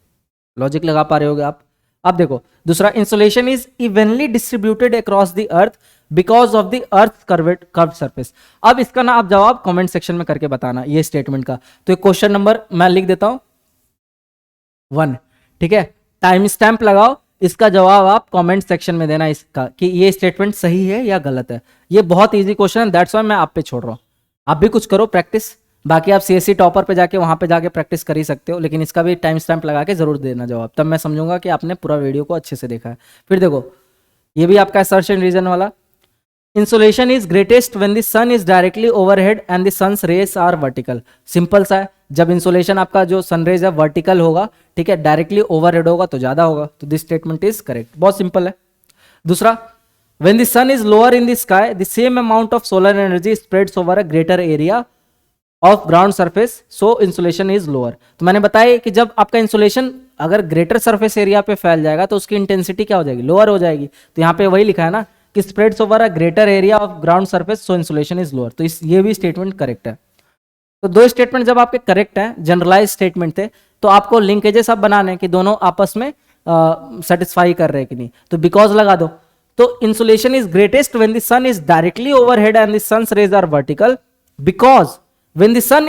Logic लगा पा रहे होगे आप। अब देखो दूसरा, insolation is evenly distributed across the earth because of the earth curve surface. अब इसका ना आप जवाब कमेंट सेक्शन में करके बताना ये स्टेटमेंट का। तो क्वेश्चन नंबर मैं लिख देता हूं 1, ठीक है। टाइम स्टैंप लगाओ, इसका जवाब आप कमेंट सेक्शन में देना इसका कि ये स्टेटमेंट सही है या गलत है। ये बहुत इजी क्वेश्चन है, दैट्स व्हाई मैं आप पे छोड़ रहा हूं। आप भी कुछ करो प्रैक्टिस, बाकी आप सीएससी टॉपर पे जाके वहां पे जाके प्रैक्टिस कर ही सकते हो, लेकिन इसका भी टाइम स्टैंप लगा के जरूर देना जवाब, तब मैं समझूंगा कि आपने पूरा वीडियो को अच्छे से देखा है। फिर देखो, ये भी आपका असर्शन रीजन वाला, insolation is greatest when the sun is directly overhead and the sun's rays are vertical. Simple सा है, जब इंसुलेशन आपका जो सनरेज है वर्टिकल होगा, ठीक है, डायरेक्टली ओवरहेड होगा तो ज्यादा होगा। तो दिस स्टेटमेंट इज करेक्ट, बहुत सिंपल है। दूसरा, when the sun is lower in the sky the same amount of solar energy spreads over a greater area of ground surface, so insolation is lower. तो मैंने बताया कि जब आपका insulation अगर ग्रेटर सरफेस एरिया पे फैल जाएगा तो उसकी इंटेंसिटी क्या हो जाएगी, लोअर हो जाएगी। तो यहाँ पे वही लिखा है ना कि spreads over a greater area of ground surface, so insolation is lower. तो ये भी स्टेटमेंट करेक्ट है। तो दो स्टेटमेंट जब आपके करेक्ट हैं, जनरलाइज स्टेटमेंट थे, तो आपको लिंकेजेस अब बनाने हैं कि दोनों आपस में सेटिस्फाई कर रहे हैं कि नहीं। तो बिकॉज लगा दो। तो insolation is greatest when the sun is directly overhead and the sun's rays are vertical because when the sun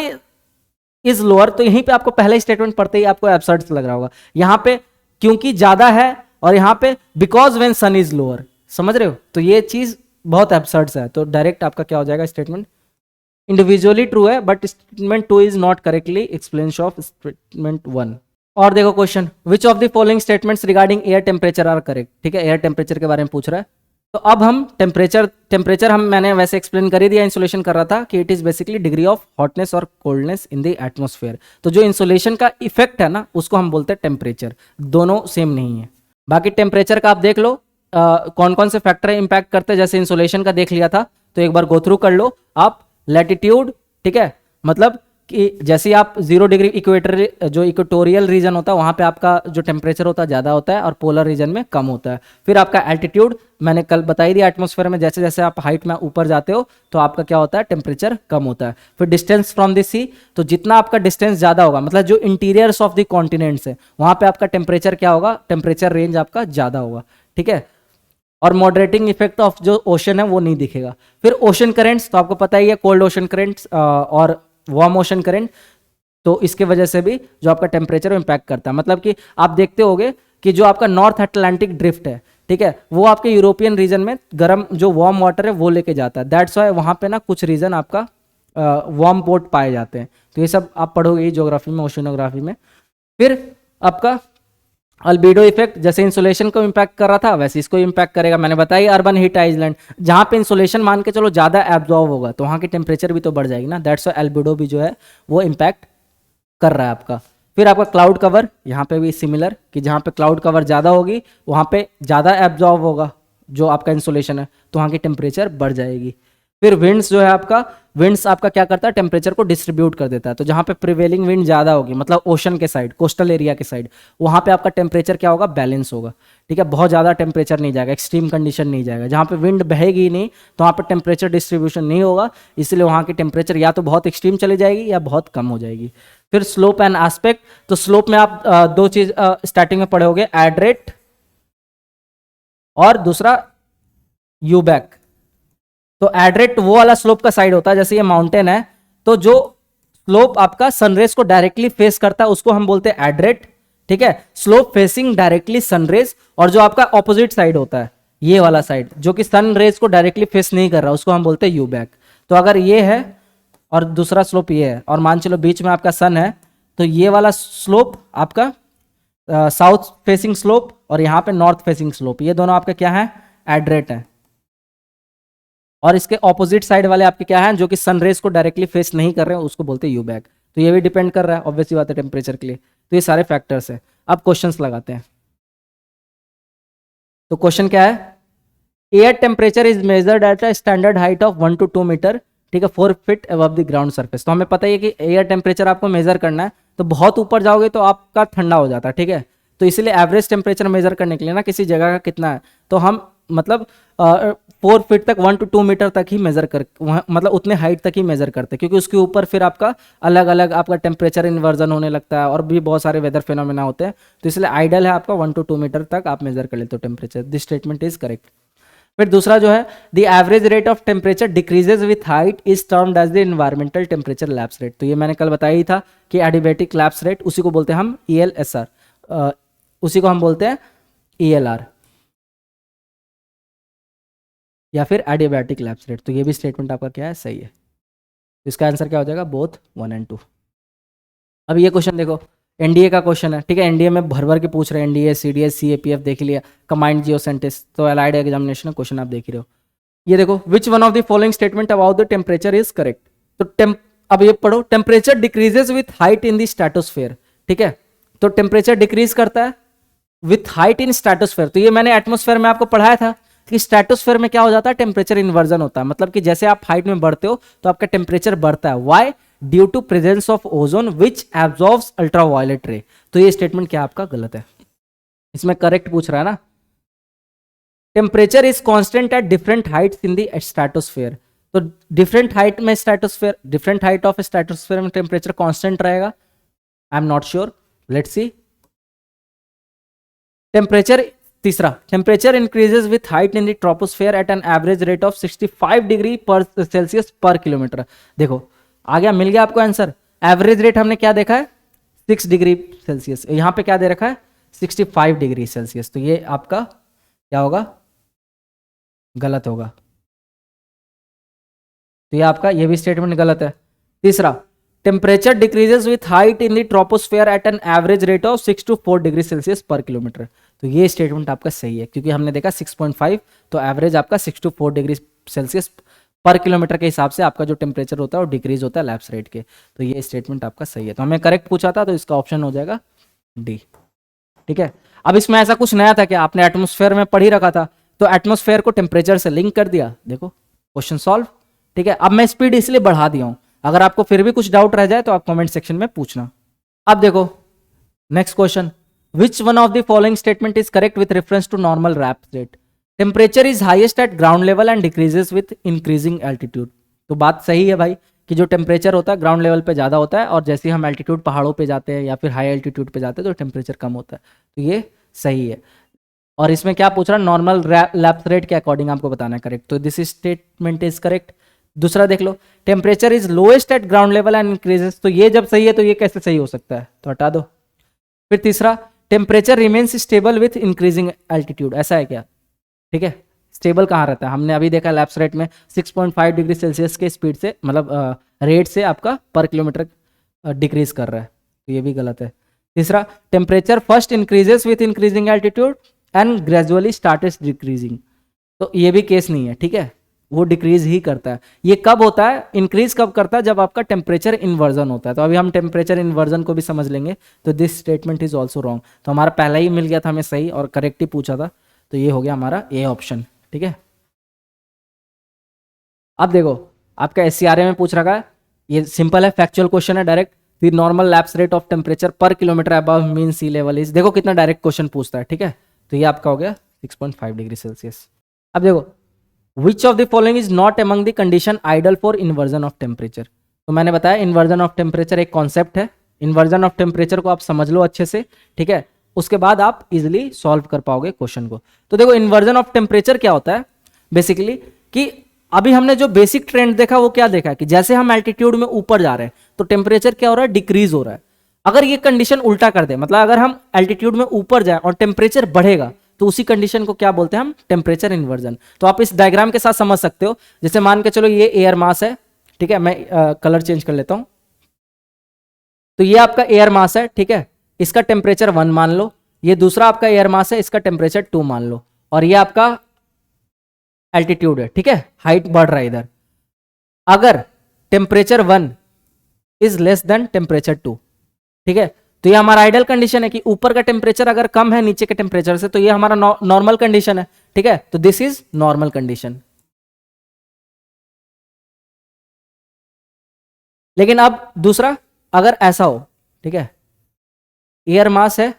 is lower. तो यहीं पे आपको पहला स्टेटमेंट पढ़ते ही आपको एब्सर्ड लग रहा होगा, यहाँ पे क्योंकि ज्यादा है, और यहाँ पे because when sun is lower, समझ रहे हो। तो ये चीज बहुत एब्सर्ड है, तो डायरेक्ट आपका क्या हो जाएगा स्टेटमेंट, इंडिविजुअली ट्रू है but statement 2 is not correctly explain of statement 1। और देखो question, which of the following statements regarding air temperature are correct. ठीक है, एयर टेम्परेचर के बारे में पूछ रहा है। तो अब हम टेम्परेचर हम मैंने वैसे एक्सप्लेन कर ही दिया, इंसुलेशन कर रहा था कि it is basically degree of hotness और कोल्डनेस इन द एटमोस्फेयर। तो जो इंसुलेशन का इफेक्ट है ना, उसको हम बोलते हैं टेम्परेचर। दोनों सेम नहीं है। बाकी टेम्परेचर का आप देख लो कौन कौन से फैक्टर इंपैक्ट करते हैं, जैसे इंसुलेशन का देख लिया था, तो एक बार गो थ्रू कर लो आप। लैटिट्यूड, ठीक है, मतलब कि जैसे आप 0 डिग्री इक्वेटर जो इक्वेटोरियल रीजन होता है वहां पे आपका जो टेम्परेचर होता है ज़्यादा होता है और पोलर रीजन में कम होता है। फिर आपका एल्टीट्यूड मैंने कल बताई दिया, एटमॉस्फेयर में जैसे जैसे आप हाइट में ऊपर जाते हो तो आपका क्या होता है, टेम्परेचर कम होता है। फिर डिस्टेंस फ्रॉम द सी, तो जितना आपका डिस्टेंस ज़्यादा होगा, मतलब जो इंटीरियर्स ऑफ द कॉन्टिनेंट्स है वहाँ पे आपका टेम्परेचर क्या होगा, टेम्परेचर रेंज आपका ज़्यादा होगा, ठीक है। और मॉडरेटिंग इफेक्ट ऑफ जो ओशन है वो नहीं दिखेगा। फिर ओशन करेंट्स, तो आपको पता ही है, कोल्ड ओशन करेंट्स और वार्म ओशन करंट, तो इसके वजह से भी जो आपका टेम्परेचर इम्पैक्ट करता है। मतलब कि आप देखते होगे कि जो आपका नॉर्थ अटलांटिक ड्रिफ्ट है, ठीक है, वो आपके यूरोपियन रीजन में गर्म जो वार्म वाटर है वो लेके जाता है। दैट्स वाई वहाँ पे ना कुछ रीजन आपका वार्म पोर्ट पाए जाते हैं। तो ये सब आप पढ़ोगे ज्योग्राफी में, ओशनोग्राफी में। फिर आपका अल्बीडो इफेक्ट, जैसे इंसुलेशन को इम्पैक्ट कर रहा था वैसे इसको इम्पैक्ट करेगा। मैंने बताया अर्बन हीट आइलैंड, जहाँ पे इंसुलेशन मान के चलो ज़्यादा एब्जॉर्ब होगा तो वहाँ की टेम्परेचर भी तो बढ़ जाएगी ना। दैट्स वाई अल्बीडो भी जो है वो इम्पैक्ट कर रहा है आपका। फिर आपका क्लाउड कवर, यहाँ पे भी सिमिलर कि जहाँ पे क्लाउड कवर ज़्यादा होगी वहाँ पे ज़्यादा एब्जॉर्ब होगा जो आपका इंसुलेशन है, तो वहाँ की टेम्परेचर बढ़ जाएगी। फिर विंड्स जो है आपका, विंड्स आपका क्या करता है, टेम्परेचर को डिस्ट्रीब्यूट कर देता है। तो जहाँ पे प्रिवेलिंग विंड ज़्यादा होगी, मतलब ओशन के साइड, कोस्टल एरिया के साइड, वहाँ पे आपका टेम्परेचर क्या होगा, बैलेंस होगा। ठीक है, बहुत ज़्यादा टेम्परेचर नहीं जाएगा, एक्सट्रीम कंडीशन नहीं जाएगा। जहाँ पे विंड बहेगी ही नहीं तो वहाँ पे टेम्परेचर डिस्ट्रीब्यूशन नहीं होगा, इसलिए वहाँ की टेम्परेचर या तो बहुत एक्सट्रीम चली जाएगी या बहुत कम हो जाएगी। फिर स्लोप एंड एस्पेक्ट, तो स्लोप में आप दो चीज़ स्टार्टिंग में पढ़े होगे, एड्रेट और दूसरा यूबैक। तो एड्रेट वो वाला स्लोप का साइड होता है, जैसे ये माउंटेन है तो जो स्लोप आपका सनरेज को डायरेक्टली फेस करता है उसको हम बोलते हैं एड्रेट। ठीक है, स्लोप फेसिंग डायरेक्टली सनरेज, और जो आपका ऑपोजिट साइड होता है ये वाला साइड जो कि सनरेज को डायरेक्टली फेस नहीं कर रहा उसको हम बोलते हैं यू बैक। तो अगर ये है और दूसरा स्लोप ये है और मान चलो बीच में आपका सन है, तो ये वाला स्लोप आपका साउथ फेसिंग स्लोप और यहाँ पे नॉर्थ फेसिंग स्लोप, ये दोनों आपके क्या है, एड्रेट है। और इसके ऑपोजिट साइड वाले आपके क्या हैं, जो कि सनरेज को डायरेक्टली फेस नहीं कर रहे हैं, उसको बोलते हैं यू बैक। तो ये भी डिपेंड कर रहा है ऑब्वियसली बात है टेम्परेचर के लिए। तो ये सारे फैक्टर्स है। अब क्वेश्चंस लगाते हैं। तो क्वेश्चन क्या है, air temperature is measured at a standard height of 1 to 2 metre, ठीक है, 4 feet above the ground surface. तो हमें पता ही है कि एयर टेम्परेचर आपको मेजर करना है, तो बहुत ऊपर जाओगे तो आपका ठंडा हो जाता है। ठीक है, तो इसीलिए एवरेज टेम्परेचर मेजर करने के लिए ना किसी जगह का कितना है, तो हम मतलब 4 फीट तक 1 to 2 मीटर तक ही मेजर कर, मतलब उतने हाइट तक ही मेजर करते हैं, क्योंकि उसके ऊपर फिर आपका अलग अलग आपका टेम्परेचर इन्वर्जन होने लगता है और भी बहुत सारे वेदर फिनोमेना होते हैं। तो इसलिए आइडल है आपका 1 to 2 मीटर तक आप मेजर कर लेते हो temperature. This statement is correct. फिर दूसरा जो है, the average rate of temperature decreases with height is termed as the environmental temperature lapse rate. तो ये मैंने कल बताया ही था कि एडिबेटिक लैप्स रेट, उसी को बोलते हैं हम ELSR, उसी को हम बोलते हैं ELR या फिर एडियाबैटिक लैप्स रेट। तो ये भी स्टेटमेंट आपका क्या है, सही है। तो इसका आंसर क्या हो जाएगा, बोथ 1 and 2। अब ये क्वेश्चन देखो, एनडीए का क्वेश्चन है। ठीक है, एनडीए में भर भर के पूछ रहे हैं, एनडीए, सीडीएस, सीएपीएफ देख लिया, कंबाइंड जियो साइंटिस्ट, तो अलाइड एग्जामिनेशन क्वेश्चन आप देख ही रहे हो। ये देखो, विच one of the following statement about the temperature is correct. तो अब ये पढ़ो, temperature decreases with height in the stratosphere. ठीक है, तो टेम्परेचर डिक्रीज करता है विथ हाइट इन स्ट्रेटोस्फेयर। तो ये मैंने एटमोस्फेयर में आपको पढ़ाया था कि स्ट्रेटोस्फेयर में क्या हो जाता है, टेम्परेचर इन्वर्जन होता है, मतलब कि जैसे आप हाइट में बढ़ते हो तो आपका टेम्परेचर बढ़ता है। Why? Due to presence of ozone which absorbs ultraviolet ray. तो ये स्टेटमेंट क्या आपका गलत है, इसमें करेक्ट पूछ रहा है ना। Temperature is constant at different heights in the stratosphere. तो डिफरेंट हाइट में stratosphere, different height of stratosphere में टेम्परेचर कांस्टेंट रहेगा। I am not sure, let's see. Temperature, तीसरा, temperature increases with height in the troposphere at an average rate of 65 degree per Celsius per kilometer. देखो आ गया, मिल गया आपको answer. Average rate हमने क्या देखा है, 6 डिग्री सेल्सियस, यहाँ पे क्या दे रखा है, 65 डिग्री सेल्सियस। तो ये आपका क्या होगा, गलत होगा। तो ये आपका, ये भी स्टेटमेंट गलत है। तीसरा, temperature decreases with height in the troposphere at an average rate of 6 to 4 degree Celsius per kilometre. तो ये स्टेटमेंट आपका सही है, क्योंकि हमने देखा 6.5, तो एवरेज आपका 6 to 4 degree Celsius per kilometre के हिसाब से आपका जो टेम्परेचर होता है वो डिक्रीज होता है लैप्स रेट के। तो ये स्टेटमेंट आपका सही है। तो हमें करेक्ट पूछा था, तो इसका ऑप्शन हो जाएगा डी। ठीक है, अब इसमें ऐसा कुछ नया था कि आपने एटमोस्फेयर में पढ़ ही रखा था, तो एटमोस्फेयर को टेम्परेचर से लिंक कर दिया, देखो क्वेश्चन सॉल्व। ठीक है, अब मैं स्पीड इसलिए बढ़ा दिया हूं, अगर आपको फिर भी कुछ डाउट रह जाए तो आप कमेंट सेक्शन में पूछना। अब देखो next question, which one of the following statement is correct with reference to normal lapse rate. Temperature is highest at ground level and decreases with increasing altitude. तो बात सही है भाई कि जो टेम्परेचर होता है ग्राउंड लेवल पे ज़्यादा होता है, और जैसे ही हम एल्टीट्यूड पहाड़ों पे जाते हैं या फिर हाई एल्टीट्यूड पे जाते हैं तो टेम्परेचर कम होता है। तो ये सही है। और इसमें क्या पूछ रहा है, नॉर्मल लैप्स रेट के अकॉर्डिंग आपको बताना है करेक्ट। तो दिस स्टेटमेंट इज करेक्ट। दूसरा देख लो, temperature is lowest at ground level and increases. तो ये जब सही है तो ये कैसे सही हो सकता है, तो हटा दो। फिर तीसरा, temperature remains stable with increasing altitude, ऐसा है क्या। ठीक है, स्टेबल कहाँ रहता है, हमने अभी देखा लैप्स रेट में 6.5 डिग्री सेल्सियस के स्पीड से, मतलब रेट से आपका पर किलोमीटर डिक्रीज कर रहा है। तो ये भी गलत है। तीसरा, temperature first increases with increasing altitude and gradually started decreasing. तो ये भी केस नहीं है। ठीक है, वो डिक्रीज ही करता है। ये कब होता है, इंक्रीज कब करता है, जब आपका टेम्परेचर इन्वर्जन होता है। तो अभी हम टेम्परेचर इन्वर्जन को भी समझ लेंगे। तो this statement is also wrong. तो हमारा पहला ही मिल गया था हमें सही, और करेक्ट ही पूछा था, तो ये हो गया हमारा ए ऑप्शन। ठीक है। अब देखो आपका एससीआरए में पूछ रखा है, ये सिंपल है, फैक्चुअल क्वेश्चन है direct. The normal lapse rate of temperature per kilometer above mean sea level is, देखो कितना डायरेक्ट क्वेश्चन पूछता है, ठीक है। तो ये आपका हो गया 6.5 डिग्री सेल्सियस। अब देखो which of the following is not among the condition ideal for inversion of temperature. तो मैंने बताया इन्वर्जन ऑफ टेम्परेचर एक कॉन्सेप्ट है, इन्वर्जन ऑफ टेम्परेचर को आप समझ लो अच्छे से, ठीक है, उसके बाद आप इजिली सॉल्व कर पाओगे क्वेश्चन को। तो देखो इन्वर्जन ऑफ टेम्परेचर क्या होता है बेसिकली, कि अभी हमने जो बेसिक ट्रेंड देखा वो क्या देखा कि जैसे हम एल्टीट्यूड में ऊपर जा रहे हैं तो टेम्परेचर क्या हो रहा है, डिक्रीज हो रहा है। अगर ये कंडीशन उल्टा कर दे, मतलब अगर हम एल्टीट्यूड में ऊपर जाए और टेम्परेचर बढ़ेगा, तो उसी कंडीशन को क्या बोलते हैं हम, टेम्परेचर इन्वर्जन। तो आप इस डायग्राम के साथ समझ सकते हो, जैसे मान के चलो ये एयर मास है, ठीक है, मैं कलर चेंज कर लेता हूं। तो ये आपका एयर मास है, ठीक है, इसका टेम्परेचर 1 मान लो, ये दूसरा आपका एयर मास है, इसका टेम्परेचर 2 मान लो, और ये आपका एल्टीट्यूड है, ठीक है, हाइट बढ़ रहा है इधर। अगर temperature 1 is less than temperature 2, ठीक है, तो ये हमारा आइडियल कंडीशन है कि ऊपर का टेम्परेचर अगर कम है नीचे के टेम्परेचर से, तो ये हमारा नॉर्मल कंडीशन है, ठीक है, तो दिस इज नॉर्मल कंडीशन। लेकिन अब दूसरा, अगर ऐसा हो, ठीक है, एयर मास है,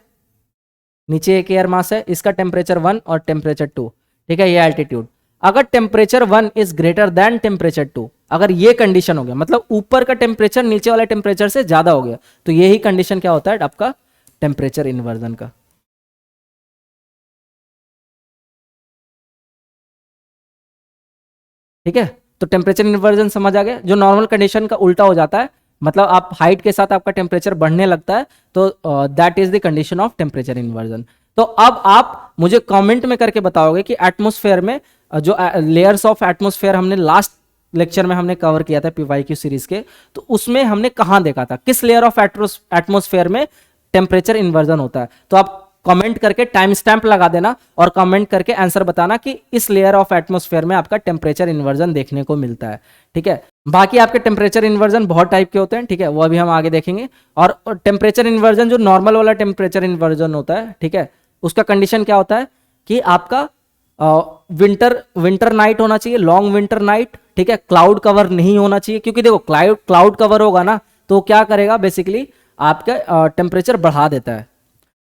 नीचे एक एयर मास है, इसका टेम्परेचर 1 और टेम्परेचर 2, ठीक है, ये एल्टीट्यूड। अगर temperature 1 is greater than temperature 2, अगर ये कंडीशन हो गया, मतलब ऊपर का टेम्परेचर नीचे वाले टेम्परेचर से ज्यादा हो गया, तो यही कंडीशन क्या होता है आपका टेम्परेचर इन्वर्जन का। ठीक है, तो टेम्परेचर इन्वर्जन समझ आ गया, जो नॉर्मल कंडीशन का उल्टा हो जाता है, मतलब आप हाइट के साथ आपका टेम्परेचर बढ़ने लगता है, तो that is the condition of temperature inversion. तो अब आप मुझे कमेंट में करके बताओगे कि एटमॉस्फेयर में जो लेयर्स ऑफ एटमॉस्फेयर हमने लास्ट लेक्चर में हमने कवर किया था पीवाईक्यू सीरीज के, तो उसमें हमने कहां देखा था, किस लेयर ऑफ एटमॉस्फेयर में टेम्परेचर इन्वर्जन होता है। तो आप कमेंट करके टाइम स्टैंप लगा देना और कमेंट करके आंसर बताना कि इस लेयर ऑफ एटमॉस्फेयर में आपका टेम्परेचर इन्वर्जन देखने को मिलता है, ठीक है। बाकी आपके टेम्परेचर इन्वर्जन बहुत टाइप के होते हैं, ठीक है, वो अभी हम आगे देखेंगे। और टेम्परेचर इन्वर्जन जो नॉर्मल वाला टेम्परेचर इन्वर्जन होता है, ठीक है, उसका कंडीशन क्या होता है कि आपका विंटर नाइट होना चाहिए, लॉन्ग विंटर नाइट, ठीक है, क्लाउड कवर नहीं होना चाहिए, क्योंकि देखो क्लाउड कवर होगा ना तो क्या करेगा बेसिकली आपका टेम्परेचर बढ़ा देता है।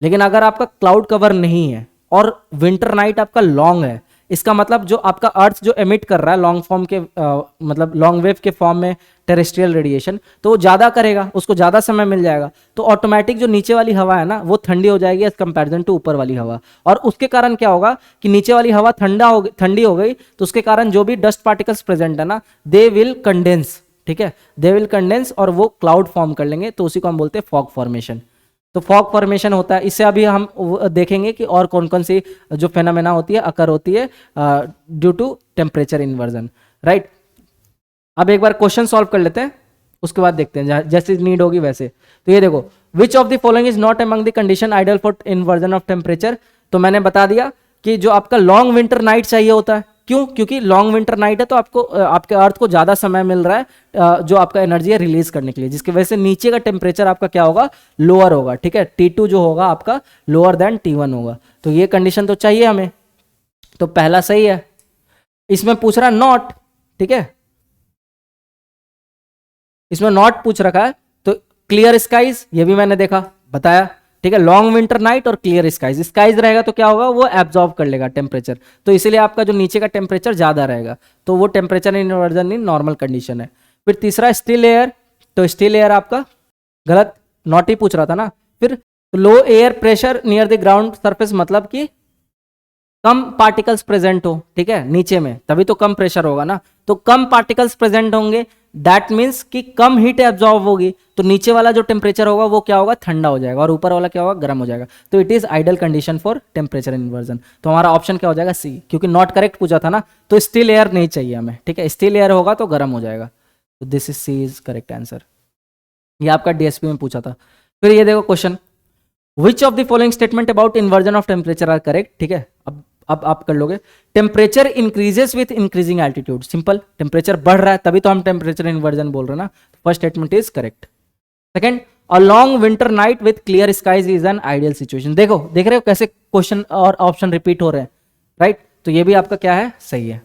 लेकिन अगर आपका क्लाउड कवर नहीं है और विंटर नाइट आपका लॉन्ग है, इसका मतलब जो आपका अर्थ जो एमिट कर रहा है लॉन्ग फॉर्म के मतलब लॉन्ग वेव के फॉर्म में टेरेस्ट्रियल रेडिएशन, तो वो ज़्यादा करेगा, उसको ज़्यादा समय मिल जाएगा, तो ऑटोमेटिक जो नीचे वाली हवा है ना वो ठंडी हो जाएगी एज कंपैरिजन टू ऊपर वाली हवा। और उसके कारण क्या होगा कि नीचे वाली हवा ठंडी हो गई, तो उसके कारण जो भी डस्ट पार्टिकल्स प्रेजेंट है ना दे विल कंडेंस, ठीक है, दे विल कंडेंस और वो क्लाउड फॉर्म कर लेंगे, तो उसी को हम बोलते हैं फॉग फॉर्मेशन। तो फॉग फॉर्मेशन होता है, इससे अभी हम देखेंगे कि और कौन कौन सी जो फेनोमेना होती है अकर होती है due to temperature inversion, right. अब एक बार क्वेश्चन सॉल्व कर लेते हैं, उसके बाद देखते हैं जैसे नीड होगी वैसे। तो ये देखो, which of the following is not among the condition ideal for inversion of temperature. तो मैंने बता दिया कि जो आपका लॉन्ग विंटर नाइट चाहिए होता है, क्यों, क्योंकि लॉन्ग विंटर नाइट है तो आपको आपके अर्थ को ज्यादा समय मिल रहा है जो आपका एनर्जी है रिलीज करने के लिए, जिसकी वजह से नीचे का टेम्परेचर आपका क्या होगा, लोअर होगा, ठीक है, T2 जो होगा आपका लोअर देन T1 होगा। तो ये कंडीशन तो चाहिए हमें, तो पहला सही है। इसमें पूछ रहा नॉट, ठीक है, इसमें नॉट पूछ रखा है, तो क्लियर स्काइज ये भी मैंने देखा बताया, ठीक है, लॉन्ग विंटर नाइट और क्लियर स्काइज, स्काइज रहेगा तो क्या होगा वो एब्जॉर्ब कर लेगा टेम्परेचर, तो इसीलिए आपका जो नीचे का टेम्परेचर ज्यादा रहेगा, तो वो temperature inversion in normal condition है। फिर तीसरा स्टिल एयर, तो स्टिल एयर आपका गलत, नॉट ही पूछ रहा था ना। फिर low air pressure near the ground surface, मतलब कि कम पार्टिकल्स प्रेजेंट हो, ठीक है, नीचे में, तभी तो कम प्रेशर होगा ना, तो कम पार्टिकल्स प्रेजेंट होंगे, दैट मीन्स कि कम हीट एब्जॉर्ब होगी, तो नीचे वाला जो टेम्परेचर होगा वो क्या होगा, ठंडा हो जाएगा, और ऊपर वाला क्या होगा, गर्म हो जाएगा। तो it is ideal condition for temperature inversion. तो हमारा ऑप्शन क्या हो जाएगा, सी, क्योंकि नॉट करेक्ट पूछा था ना, तो स्टिल एयर नहीं चाहिए हमें, ठीक है, स्टिल एयर होगा तो गर्म हो जाएगा, तो this is C is correct answer. ये आपका डीएसपी में पूछा था। फिर ये देखो question, which of the following statement about inversion of temperature are correct, ठीक है, अब आप कर लोगे। Temperature increases with increasing altitude, simple, temperature बढ़ रहा है तभी तो हम टेम्परेचर इन्वर्जन बोल रहे हैं ना, first statement is correct. Second, a long winter night with clear skies is an ideal situation. देखो, देख रहे हो कैसे क्वेश्चन और ऑप्शन रिपीट हो रहे हैं, राइट, तो ये भी आपका क्या है, सही है।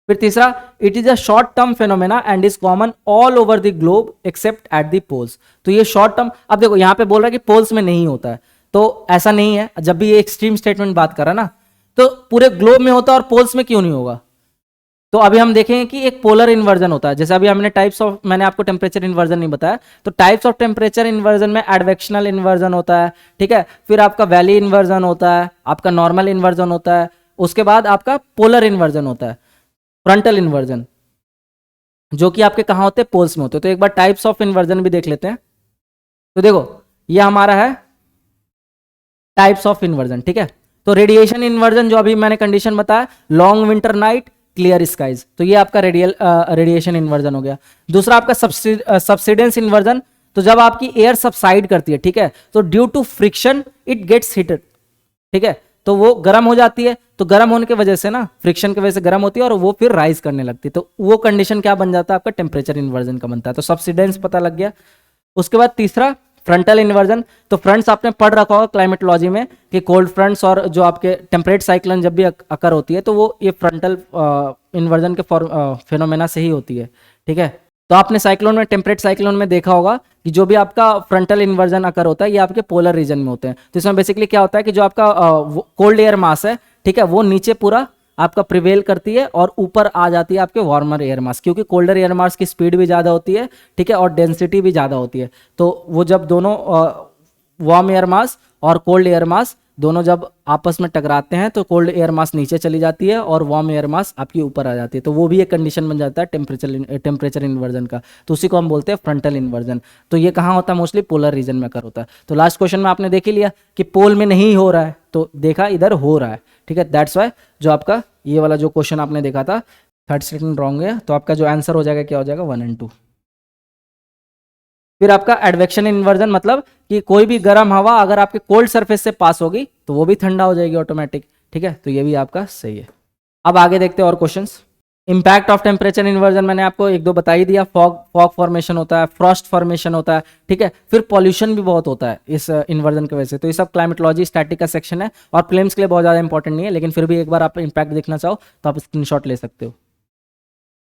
फिर तीसरा, it is a short term phenomena and is common all over the globe except at the poles. तो ये शॉर्ट टर्म, अब देखो यहाँ पे बोल रहा है कि पोल्स में नहीं होता है, तो ऐसा नहीं है। जब भी ये एक्सट्रीम स्टेटमेंट बात कर रहा है ना, तो पूरे ग्लोब में होता है और पोल्स में क्यों नहीं होगा। तो अभी हम देखेंगे कि एक पोलर इन्वर्जन होता है, जैसे अभी हमने टाइप्स ऑफ, मैंने आपको टेम्परेचर इन्वर्जन नहीं बताया, तो टाइप्स ऑफ टेम्परेचर इन्वर्जन में एडवेक्शनल इन्वर्जन होता है, ठीक है, फिर आपका वैली इन्वर्जन होता है, आपका नॉर्मल इन्वर्जन होता है, उसके बाद आपका पोलर इन्वर्जन होता है, फ्रंटल इन्वर्जन, जो कि आपके कहाँ होते हैं, पोल्स में होते हैं। तो एक बार टाइप्स ऑफ इन्वर्जन भी देख लेते हैं। तो देखो ये हमारा है टाइप्स ऑफ इन्वर्जन, ठीक है। तो रेडिएशन इन्वर्जन जो अभी मैंने कंडीशन बताया, long winter night, clear skies, तो ये आपका रेडिएशन इन्वर्जन हो गया। दूसरा आपका सबसिडेंस इन्वर्जन, तो जब आपकी एयर सबसाइड करती है, ठीक है, तो due to friction it gets heated, ठीक है, तो वो गर्म हो जाती है, तो गर्म होने की वजह से ना, फ्रिक्शन की वजह से गर्म होती है और वो फिर राइज करने लगती है, तो वो कंडीशन क्या बन जाता है, आपका टेम्परेचर इन्वर्जन का बनता है। तो सबसिडेंस पता लग गया। उसके बाद तीसरा फ्रंटल इन्वर्जन, तो फ्रंट्स आपने पढ़ रखा होगा क्लाइमेटोलॉजी में कि कोल्ड फ्रंट्स और जो आपके टेम्परेट साइक्लोन जब भी अकर होती है, तो वो ये फ्रंटल इन्वर्जन के फेनोमेना से ही होती है, ठीक है। तो आपने साइक्लोन में, टेम्परेट साइक्लोन में देखा होगा कि जो भी आपका फ्रंटल इन्वर्जन अकर होता है, ये आपके पोलर रीजन में होते हैं। तो इसमें बेसिकली क्या होता है कि जो आपका कोल्ड एयर मास है, ठीक है, वो नीचे पूरा आपका प्रिवेल करती है और ऊपर आ जाती है आपके वार्मर एयर मास, क्योंकि कोल्डर एयर मास की स्पीड भी ज़्यादा होती है, ठीक है, और डेंसिटी भी ज़्यादा होती है। तो वो जब दोनों वार्म एयर मास और कोल्ड एयर मास दोनों जब आपस में टकराते हैं, तो कोल्ड एयर मास नीचे चली जाती है और वार्म एयर मास आपकी ऊपर आ जाती है, तो वो भी एक कंडीशन बन जाता है टेम्परेचर इन्वर्जन का। तो उसी को हम बोलते हैं फ्रंटल इन्वर्जन। तो ये कहाँ होता है, मोस्टली पोलर रीजन में अकर होता है। तो लास्ट क्वेश्चन में आपने देख ही लिया कि पोल में नहीं हो रहा है, तो देखा इधर हो रहा है, ठीक है। दैट्स वाई जो आपका ये वाला जो क्वेश्चन आपने देखा था, थर्ड स्टेटमेंट रॉन्ग है, तो आपका जो आंसर हो जाएगा क्या हो जाएगा, 1 और 2। फिर आपका एडवेक्शन इन्वर्जन, मतलब कि कोई भी गर्म हवा अगर आपके कोल्ड सरफेस से पास होगी तो वो भी ठंडा हो जाएगी ऑटोमेटिक, ठीक है। तो ये भी आपका सही है। अब आगे देखते हैं और questions. Impact of temperature inversion मैंने आपको एक दो बता ही दिया, फॉग फॉर्मेशन होता है, फ्रॉस्ट फॉर्मेशन होता है, ठीक है। फिर पॉल्यूशन भी बहुत होता है इस इन्वर्जन की वजह से। तो ये सब क्लाइमेटोलॉजी स्टैटिक का सेक्शन है और प्रीलिम्स के लिए बहुत ज़्यादा इंपॉर्टेंट नहीं है, लेकिन फिर भी एक बार आप इम्पैक्ट देखना चाहो तो आप स्क्रीनशॉट ले सकते हो,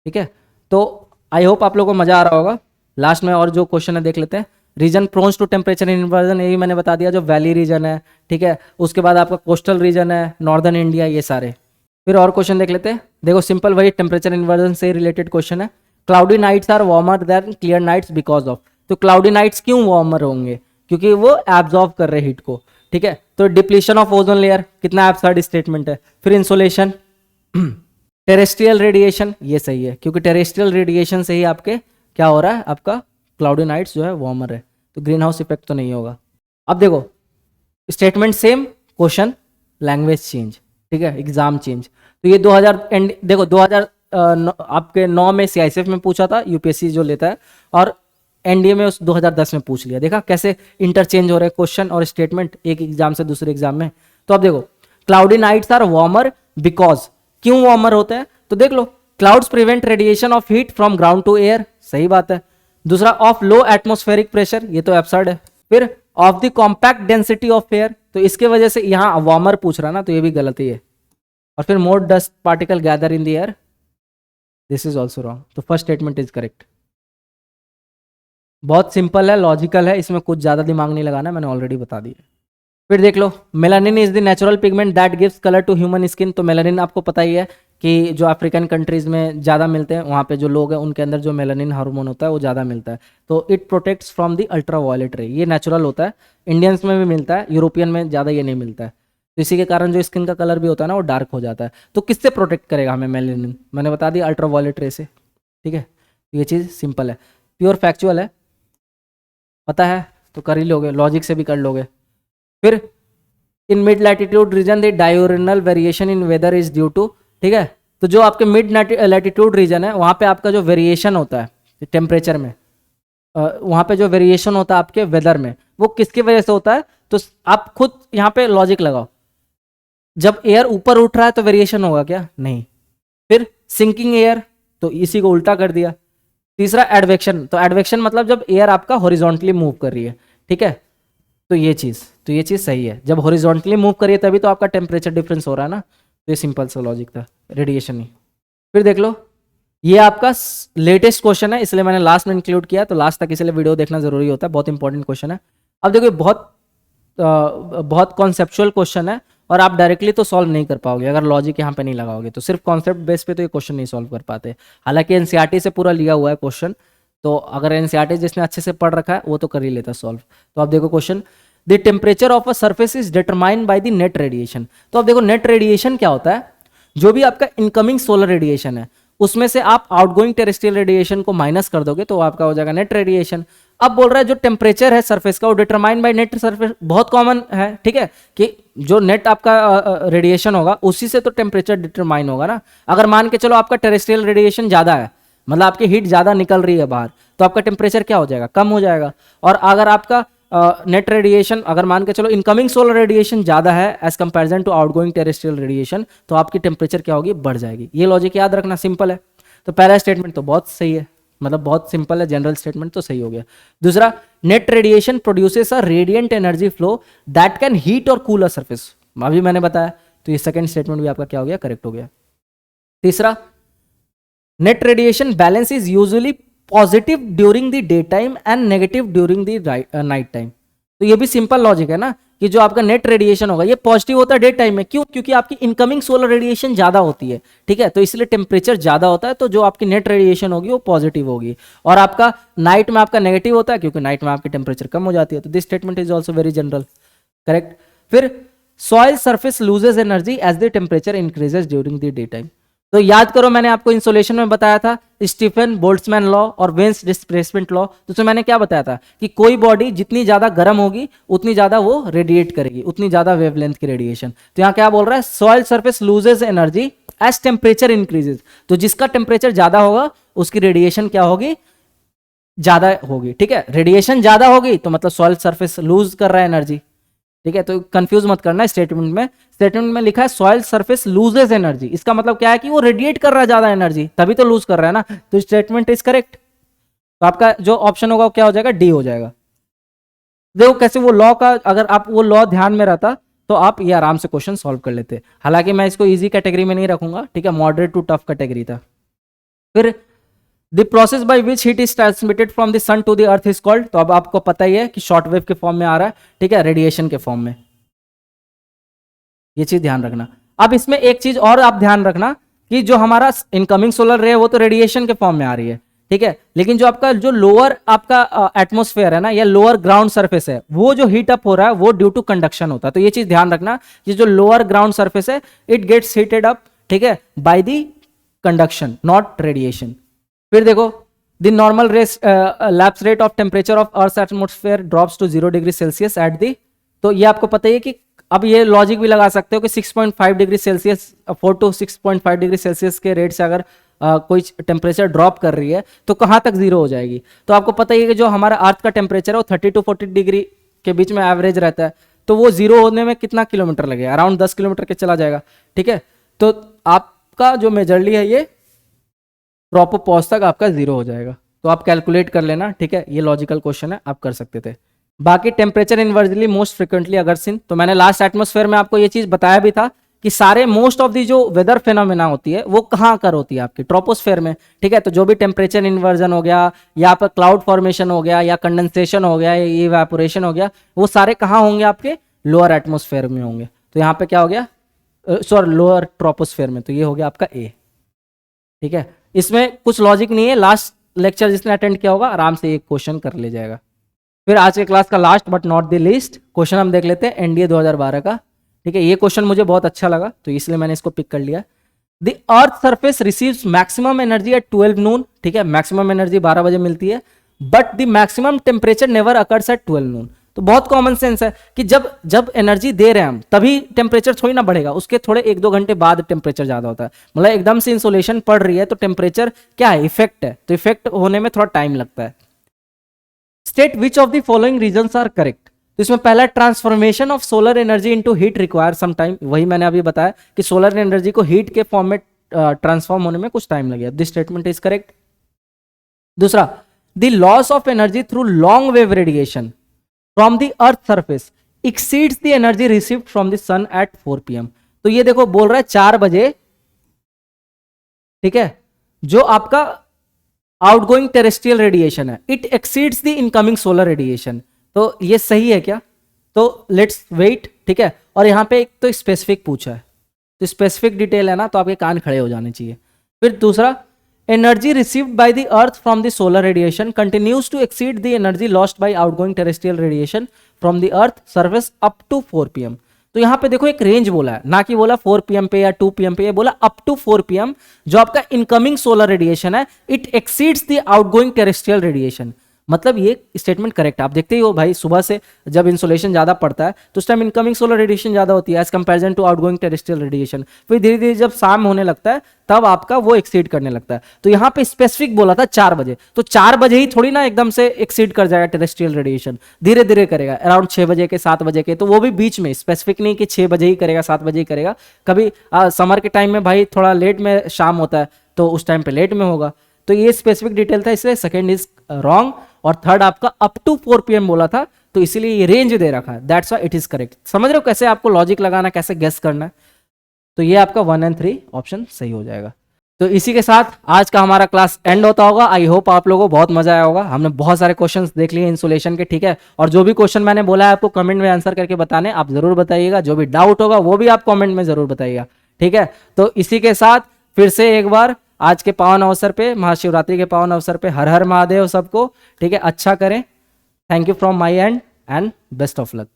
ठीक है। तो आई होप आप लोगों को मजा आ रहा होगा। लास्ट में और जो क्वेश्चन है देख लेते हैं। Region prones to temperature inversion, यही मैंने बता दिया, जो वैली रीजन है, ठीक है। उसके बाद आपका कोस्टल रीजन है, नॉर्दर्न इंडिया, ये सारे। फिर और क्वेश्चन देख लेते हैं। देखो सिंपल वही टेम्परेचर इन्वर्जन से रिलेटेड क्वेश्चन है। Cloudy nights are warmer than clear nights because of, तो क्लाउडी नाइट्स क्यों वार्मर होंगे, क्योंकि वो एब्जॉर्ब कर रहे हीट को, ठीक है। तो डिप्लीशन ऑफ ओजोन लेयर, कितना एब्सर्ड स्टेटमेंट है। फिर इंसोलेशन, टेरेस्ट्रियल रेडिएशन, ये सही है, क्योंकि टेरेस्ट्रियल रेडिएशन से ही आपके क्या हो रहा है, आपका क्लाउडी नाइट्स जो है वार्मर है, तो ग्रीन हाउस इफेक्ट तो नहीं होगा। अब देखो statement same, question language change, ठीक है, एग्जाम चेंज। तो ये 2000 एंड देखो 2000 आपके 9 में सीआईएसएफ में पूछा था, यूपीएससी जो लेता है, और एनडीए में उस 2010 में पूछ लिया। देखा कैसे इंटरचेंज हो रहे हैं क्वेश्चन और स्टेटमेंट एक एग्जाम से दूसरे एग्जाम में। तो अब देखो cloudy nights are warmer because, क्यों वार्मर होते हैं, तो देख लो clouds prevent radiation of heat from ground to air, सही बात है। दूसरा ऑफ लो एटमॉस्फेरिक प्रेशर, ये तो एब्सर्ड है। फिर of the compact density of air, तो इसके वजह से यहाँ वार्मर पूछ रहा ना, तो ये भी गलत ही है। और फिर more dust particle gather in the air, this is also wrong. तो फर्स्ट स्टेटमेंट इज करेक्ट। बहुत सिंपल है, लॉजिकल है, इसमें कुछ ज्यादा दिमाग नहीं लगाना, मैंने ऑलरेडी बता दिया। फिर देख लो melanin is the natural pigment that gives colour to human skin, तो मेलानिन आपको पता ही है कि जो अफ्रीकन कंट्रीज में ज़्यादा मिलते हैं, वहाँ पे जो लोग हैं उनके अंदर जो मेलानिन हार्मोन होता है वो ज़्यादा मिलता है। तो it protects from the ultraviolet ray, ये नेचुरल होता है, इंडियंस में भी मिलता है, यूरोपियन में ज़्यादा ये नहीं मिलता है। तो इसी के कारण जो स्किन का कलर भी होता है ना वो डार्क हो जाता है। तो किससे प्रोटेक्ट करेगा हमें मेलानिन, मैंने बता दिया अल्ट्रा वायलेट रे से, ठीक है। ये चीज़ सिंपल है, प्योर फैक्चुअल है, पता है तो कर ही लोगे, लॉजिक से भी कर लोगे। फिर in mid latitude region the diurnal variation in weather is due to, ठीक है। तो जो आपके मिड लैटिट्यूड रीजन है वहाँ पे आपका जो वेरिएशन होता है टेम्परेचर में, वहाँ पे जो वेरिएशन होता है आपके वेदर में, वो किसकी वजह से होता है, तो आप खुद यहाँ पे लॉजिक लगाओ। जब एयर ऊपर उठ रहा है तो वेरिएशन होगा क्या, नहीं। फिर सिंकिंग एयर, तो इसी को उल्टा कर दिया। तीसरा एडवेक्शन, तो एडवेक्शन मतलब जब एयर आपका हॉरिजॉन्टली मूव कर रही है, ठीक है। तो ये चीज़ सही है, जब हॉरिजॉन्टली मूव करिए तभी तो आपका टेम्परेचर डिफरेंस हो रहा है ना। तो ये सिंपल सा लॉजिक था, रेडिएशन ही। फिर देख लो, ये आपका लेटेस्ट क्वेश्चन है, इसलिए मैंने लास्ट में इंक्लूड किया, तो लास्ट तक इसलिए वीडियो देखना जरूरी होता है, बहुत इंपॉर्टेंट क्वेश्चन है। अब देखो बहुत कॉन्सेप्चुअल क्वेश्चन है और आप डायरेक्टली तो सॉल्व नहीं कर पाओगे अगर लॉजिक यहाँ पे नहीं लगाओगे, तो सिर्फ कॉन्सेप्ट बेस पे तो ये क्वेश्चन नहीं सॉल्व कर पाते। हालांकि एनसीईआरटी से पूरा लिया हुआ है क्वेश्चन, तो अगर एनसीईआरटी जिसने अच्छे से पढ़ रखा है वो तो कर ही लेता सॉल्व। तो आप देखो question, the temperature of a surface is determined by the net radiation. तो अब देखो नेट रेडिएशन क्या होता है, जो भी आपका इनकमिंग सोलर रेडिएशन है उसमें से आप आउटगोइंग टेरेस्ट्रियल रेडिएशन को माइनस कर दोगे तो आपका हो जाएगा नेट रेडिएशन। अब बोल रहा है जो टेम्परेचर है सरफेस का वो डिटरमाइन बाय नेट सरफेस, बहुत कॉमन है, ठीक है, कि जो नेट आपका रेडिएशन होगा उसी से तो टेम्परेचर डिटरमाइन होगा ना। अगर मान के चलो आपका टेरेस्ट्रियल रेडिएशन ज्यादा है, मतलब आपकी हीट ज्यादा निकल रही है बाहर, तो आपका टेम्परेचर क्या हो जाएगा, कम हो जाएगा। और अगर आपका नेट रेडिएशन, अगर मान के चलो इनकमिंग सोलर रेडिएशन ज्यादा है as comparison to outgoing terrestrial radiation, तो आपकी टेम्परेचर क्या होगी, बढ़ जाएगी। ये लॉजिक याद रखना, सिंपल है। तो पहला स्टेटमेंट तो बहुत सही है, मतलब बहुत सिंपल है, जनरल स्टेटमेंट तो सही हो गया। दूसरा, net radiation produces a radiant energy flow that can heat और कूल अ सरफेस, अभी मैंने बताया, तो ये सेकंड स्टेटमेंट भी आपका क्या हो गया, करेक्ट हो गया। तीसरा, net radiation balance is usually positive during the day time and negative during the night time. तो ये भी सिंपल लॉजिक है ना, कि जो आपका नेट रेडिएशन होगा ये पॉजिटिव होता है डे टाइम में, क्यों, क्योंकि आपकी इनकमिंग सोलर रेडिएशन ज्यादा होती है, ठीक है, तो इसलिए टेम्परेचर ज्यादा होता है, तो जो आपकी नेट रेडिएशन होगी वो पॉजिटिव होगी। और आपका नाइट में आपका नेगेटिव होता है, क्योंकि नाइट में आपकी टेम्परेचर कम हो जाती है। तो this statement is also very general, correct. फिर soil surface loses energy as the temperature increases during the day time. तो याद करो, मैंने आपको इंसोलेशन में बताया था स्टीफन बोल्ट्जमैन लॉ और वेन्स डिस्प्लेसमेंट लॉ, तो उसमें मैंने क्या बताया था कि कोई बॉडी जितनी ज्यादा गर्म होगी उतनी ज्यादा वो रेडिएट करेगी, उतनी ज्यादा वेवलेंथ की रेडिएशन। तो यहाँ क्या बोल रहा है, soil surface loses energy as temperature increases, तो जिसका टेम्परेचर ज्यादा होगा उसकी रेडिएशन क्या होगी, ज्यादा होगी, ठीक है। रेडिएशन ज्यादा होगी तो मतलब सॉइल सरफेस लूज कर रहा है एनर्जी, ठीक है। तो कंफ्यूज मत करना, स्टेटमेंट में लिखा है सॉइल सरफेस लूजेस एनर्जी, इसका मतलब क्या है कि वो रेडिएट कर रहा है ज्यादा एनर्जी, तभी तो लूज कर रहा है ना, तो स्टेटमेंट इज करेक्ट। तो आपका जो ऑप्शन होगा वो क्या हो जाएगा, डी हो जाएगा। देखो कैसे वो लॉ का, अगर आप वो लॉ ध्यान में रहता तो आप ये आराम से क्वेश्चन सॉल्व कर लेते। हालांकि मैं इसको इजी कैटेगरी में नहीं रखूंगा, ठीक है, मॉडरेट टू टफ कैटेगरी था। फिर the process by which heat is transmitted from the sun to the earth is called, तो अब आपको पता ही है कि शॉर्ट वेव के फॉर्म में आ रहा है, ठीक है, रेडिएशन के फॉर्म में, ये चीज ध्यान रखना। अब इसमें एक चीज और आप ध्यान रखना कि जो हमारा इनकमिंग सोलर रे है वो तो रेडिएशन के फॉर्म में आ रही है, ठीक है, लेकिन जो आपका जो लोअर आपका एटमोस्फेयर है ना, या लोअर ग्राउंड सरफेस है, वो जो हीट अप हो रहा है वो ड्यू टू कंडक्शन होता है। तो ये चीज ध्यान रखना कि जो लोअर ग्राउंड सरफेस है इट गेट्स हीटेड अप, ठीक है, by the conduction not radiation. फिर देखो, the normal lapse rate of temperature of earth atmosphere drops to 0 degree Celsius at the, तो ये आपको पता ही है कि अब ये लॉजिक भी लगा सकते हो कि 6.5 degree Celsius 4 to 6.5 degree Celsius के रेट से अगर कोई टेम्परेचर ड्रॉप कर रही है तो कहाँ तक जीरो हो जाएगी। तो आपको पता ही है कि जो हमारा अर्थ का टेम्परेचर है वो 30 to 40 डिग्री के बीच में एवरेज रहता है, तो वो जीरो होने में कितना किलोमीटर लगेगा, अराउंड 10 किलोमीटर के चला जाएगा, ठीक है। तो आपका जो मेजरली है ये प्रॉपर पॉज तक आपका जीरो हो जाएगा, तो आप कैलकुलेट कर लेना, ठीक है, ये लॉजिकल क्वेश्चन है, आप कर सकते थे। बाकी टेम्परेचर इनवर्सली मोस्ट फ्रिक्वेंटली अगर सिन, तो मैंने लास्ट एटमोस्फेयर में आपको ये चीज बताया भी था कि सारे मोस्ट ऑफ दी जो वेदर फेनोमेना होती है वो कहाँ कर होती है, आपकी ट्रोपोस्फेयर में, ठीक है। तो जो भी टेम्परेचर इन्वर्जन हो गया, या आपका क्लाउड फॉर्मेशन हो गया, या कंडेंसेशन हो गया, या इवेपोरेशन हो गया, वो सारे कहाँ होंगे, आपके लोअर एटमोस्फेयर में होंगे। तो यहाँ पे क्या हो गया, सॉरी लोअर ट्रोपोस्फेयर में, तो ये हो गया आपका ए, ठीक है। इसमें कुछ लॉजिक नहीं है, लास्ट लेक्चर जिसने अटेंड किया होगा आराम से एक क्वेश्चन कर ले जाएगा। फिर आज के क्लास का last but not the least question हम देख लेते हैं एनडीए 2012 का, ठीक है। ये क्वेश्चन मुझे बहुत अच्छा लगा तो इसलिए मैंने इसको पिक कर लिया। The earth surface receives maximum energy at 12 नून, ठीक है, मैक्सिमम एनर्जी 12 बजे मिलती है, but the maximum temperature never occurs at 12 नून। तो बहुत कॉमन सेंस है कि जब एनर्जी दे रहे हैं हम तभी टेम्परेचर थोड़ी ना बढ़ेगा, उसके थोड़े 1-2 घंटे बाद टेम्परेचर ज्यादा होता है, मतलब एकदम से इंसोलेशन पड़ रही है तो टेम्परेचर क्या है, इफेक्ट है, तो इफेक्ट होने में थोड़ा टाइम लगता है। State which of the following reasons are correct, तो इसमें पहला transformation of solar energy into heat require some time, वही मैंने अभी बताया कि सोलर एनर्जी को हीट के फॉर्म में ट्रांसफॉर्म होने में कुछ टाइम लगेगा, दिस स्टेटमेंट इज करेक्ट। दूसरा, the loss of energy through long wave radiation from the earth surface exceeds the energy received from the sun at 4 PM। तो ये देखो बोल रहा है 4 बजे ठीक है, जो आपका आउटगोइंग टेरेस्ट्रियल रेडिएशन है, it exceeds the incoming solar radiation. तो ये सही है क्या? तो लेट्स वेट, ठीक है। और यहाँ पे एक तो स्पेसिफिक पूछा है, तो स्पेसिफिक डिटेल है ना, तो आपके कान खड़े हो जाने चाहिए। फिर दूसरा, energy received by the earth from the solar radiation continues to exceed the energy lost by outgoing terrestrial radiation from the earth surface up to 4 PM। तो यहाँ पे देखो एक रेंज बोला है, ना कि बोला 4 PM पे या 2 PM पे, ये बोला अप टू 4 PM जो आपका इनकमिंग सोलर रेडिएशन है, it exceeds the outgoing terrestrial radiation. मतलब ये स्टेटमेंट करेक्ट है। आप देखते ही हो भाई, सुबह से जब इंसोलेशन ज्यादा पड़ता है तो उस टाइम इनकमिंग सोलर रेडिएशन ज्यादा होती है as comparison to outgoing terrestrial radiation. फिर धीरे धीरे जब शाम होने लगता है तब आपका वो एक्सीड करने लगता है। तो यहाँ पे स्पेसिफिक बोला था 4 बजे, तो 4 बजे ही थोड़ी ना एकदम से एक्सीड कर जाएगा टेरेस्ट्रियल रेडिएशन, धीरे धीरे करेगा, अराउंड 6 बजे के 7 बजे के, तो वो भी बीच में, स्पेसिफिक नहीं कि 6 बजे ही करेगा 7 बजे ही करेगा। कभी समर के टाइम में भाई थोड़ा लेट में शाम होता है तो उस टाइम पे लेट में होगा। तो ये स्पेसिफिक डिटेल था, इसलिए सेकंड इज रॉन्ग। और थर्ड आपका अप टू 4 PM बोला था, तो इसीलिए ये रेंज दे रखा है, that's why it is correct. समझ रहे हो कैसे आपको लॉजिक लगाना, कैसे गेस करना है? तो ये आपका 1 और 3 ऑप्शन सही हो जाएगा। तो इसी के साथ आज का हमारा क्लास एंड होता होगा। आई होप आप लोगों को बहुत मजा आया होगा। हमने बहुत सारे क्वेश्चंस देख लिए इंसुलेशन के, ठीक है। और जो भी क्वेश्चन मैंने बोला है आपको कमेंट में आंसर करके बताने, आप जरूर बताइएगा। जो भी डाउट होगा वो भी आप कमेंट में जरूर बताइएगा, ठीक है। तो इसी के साथ फिर से एक बार आज के पावन अवसर पे, महाशिवरात्रि के पावन अवसर पे, हर हर महादेव सबको, ठीक है। अच्छा करें। Thank you from my and best of luck.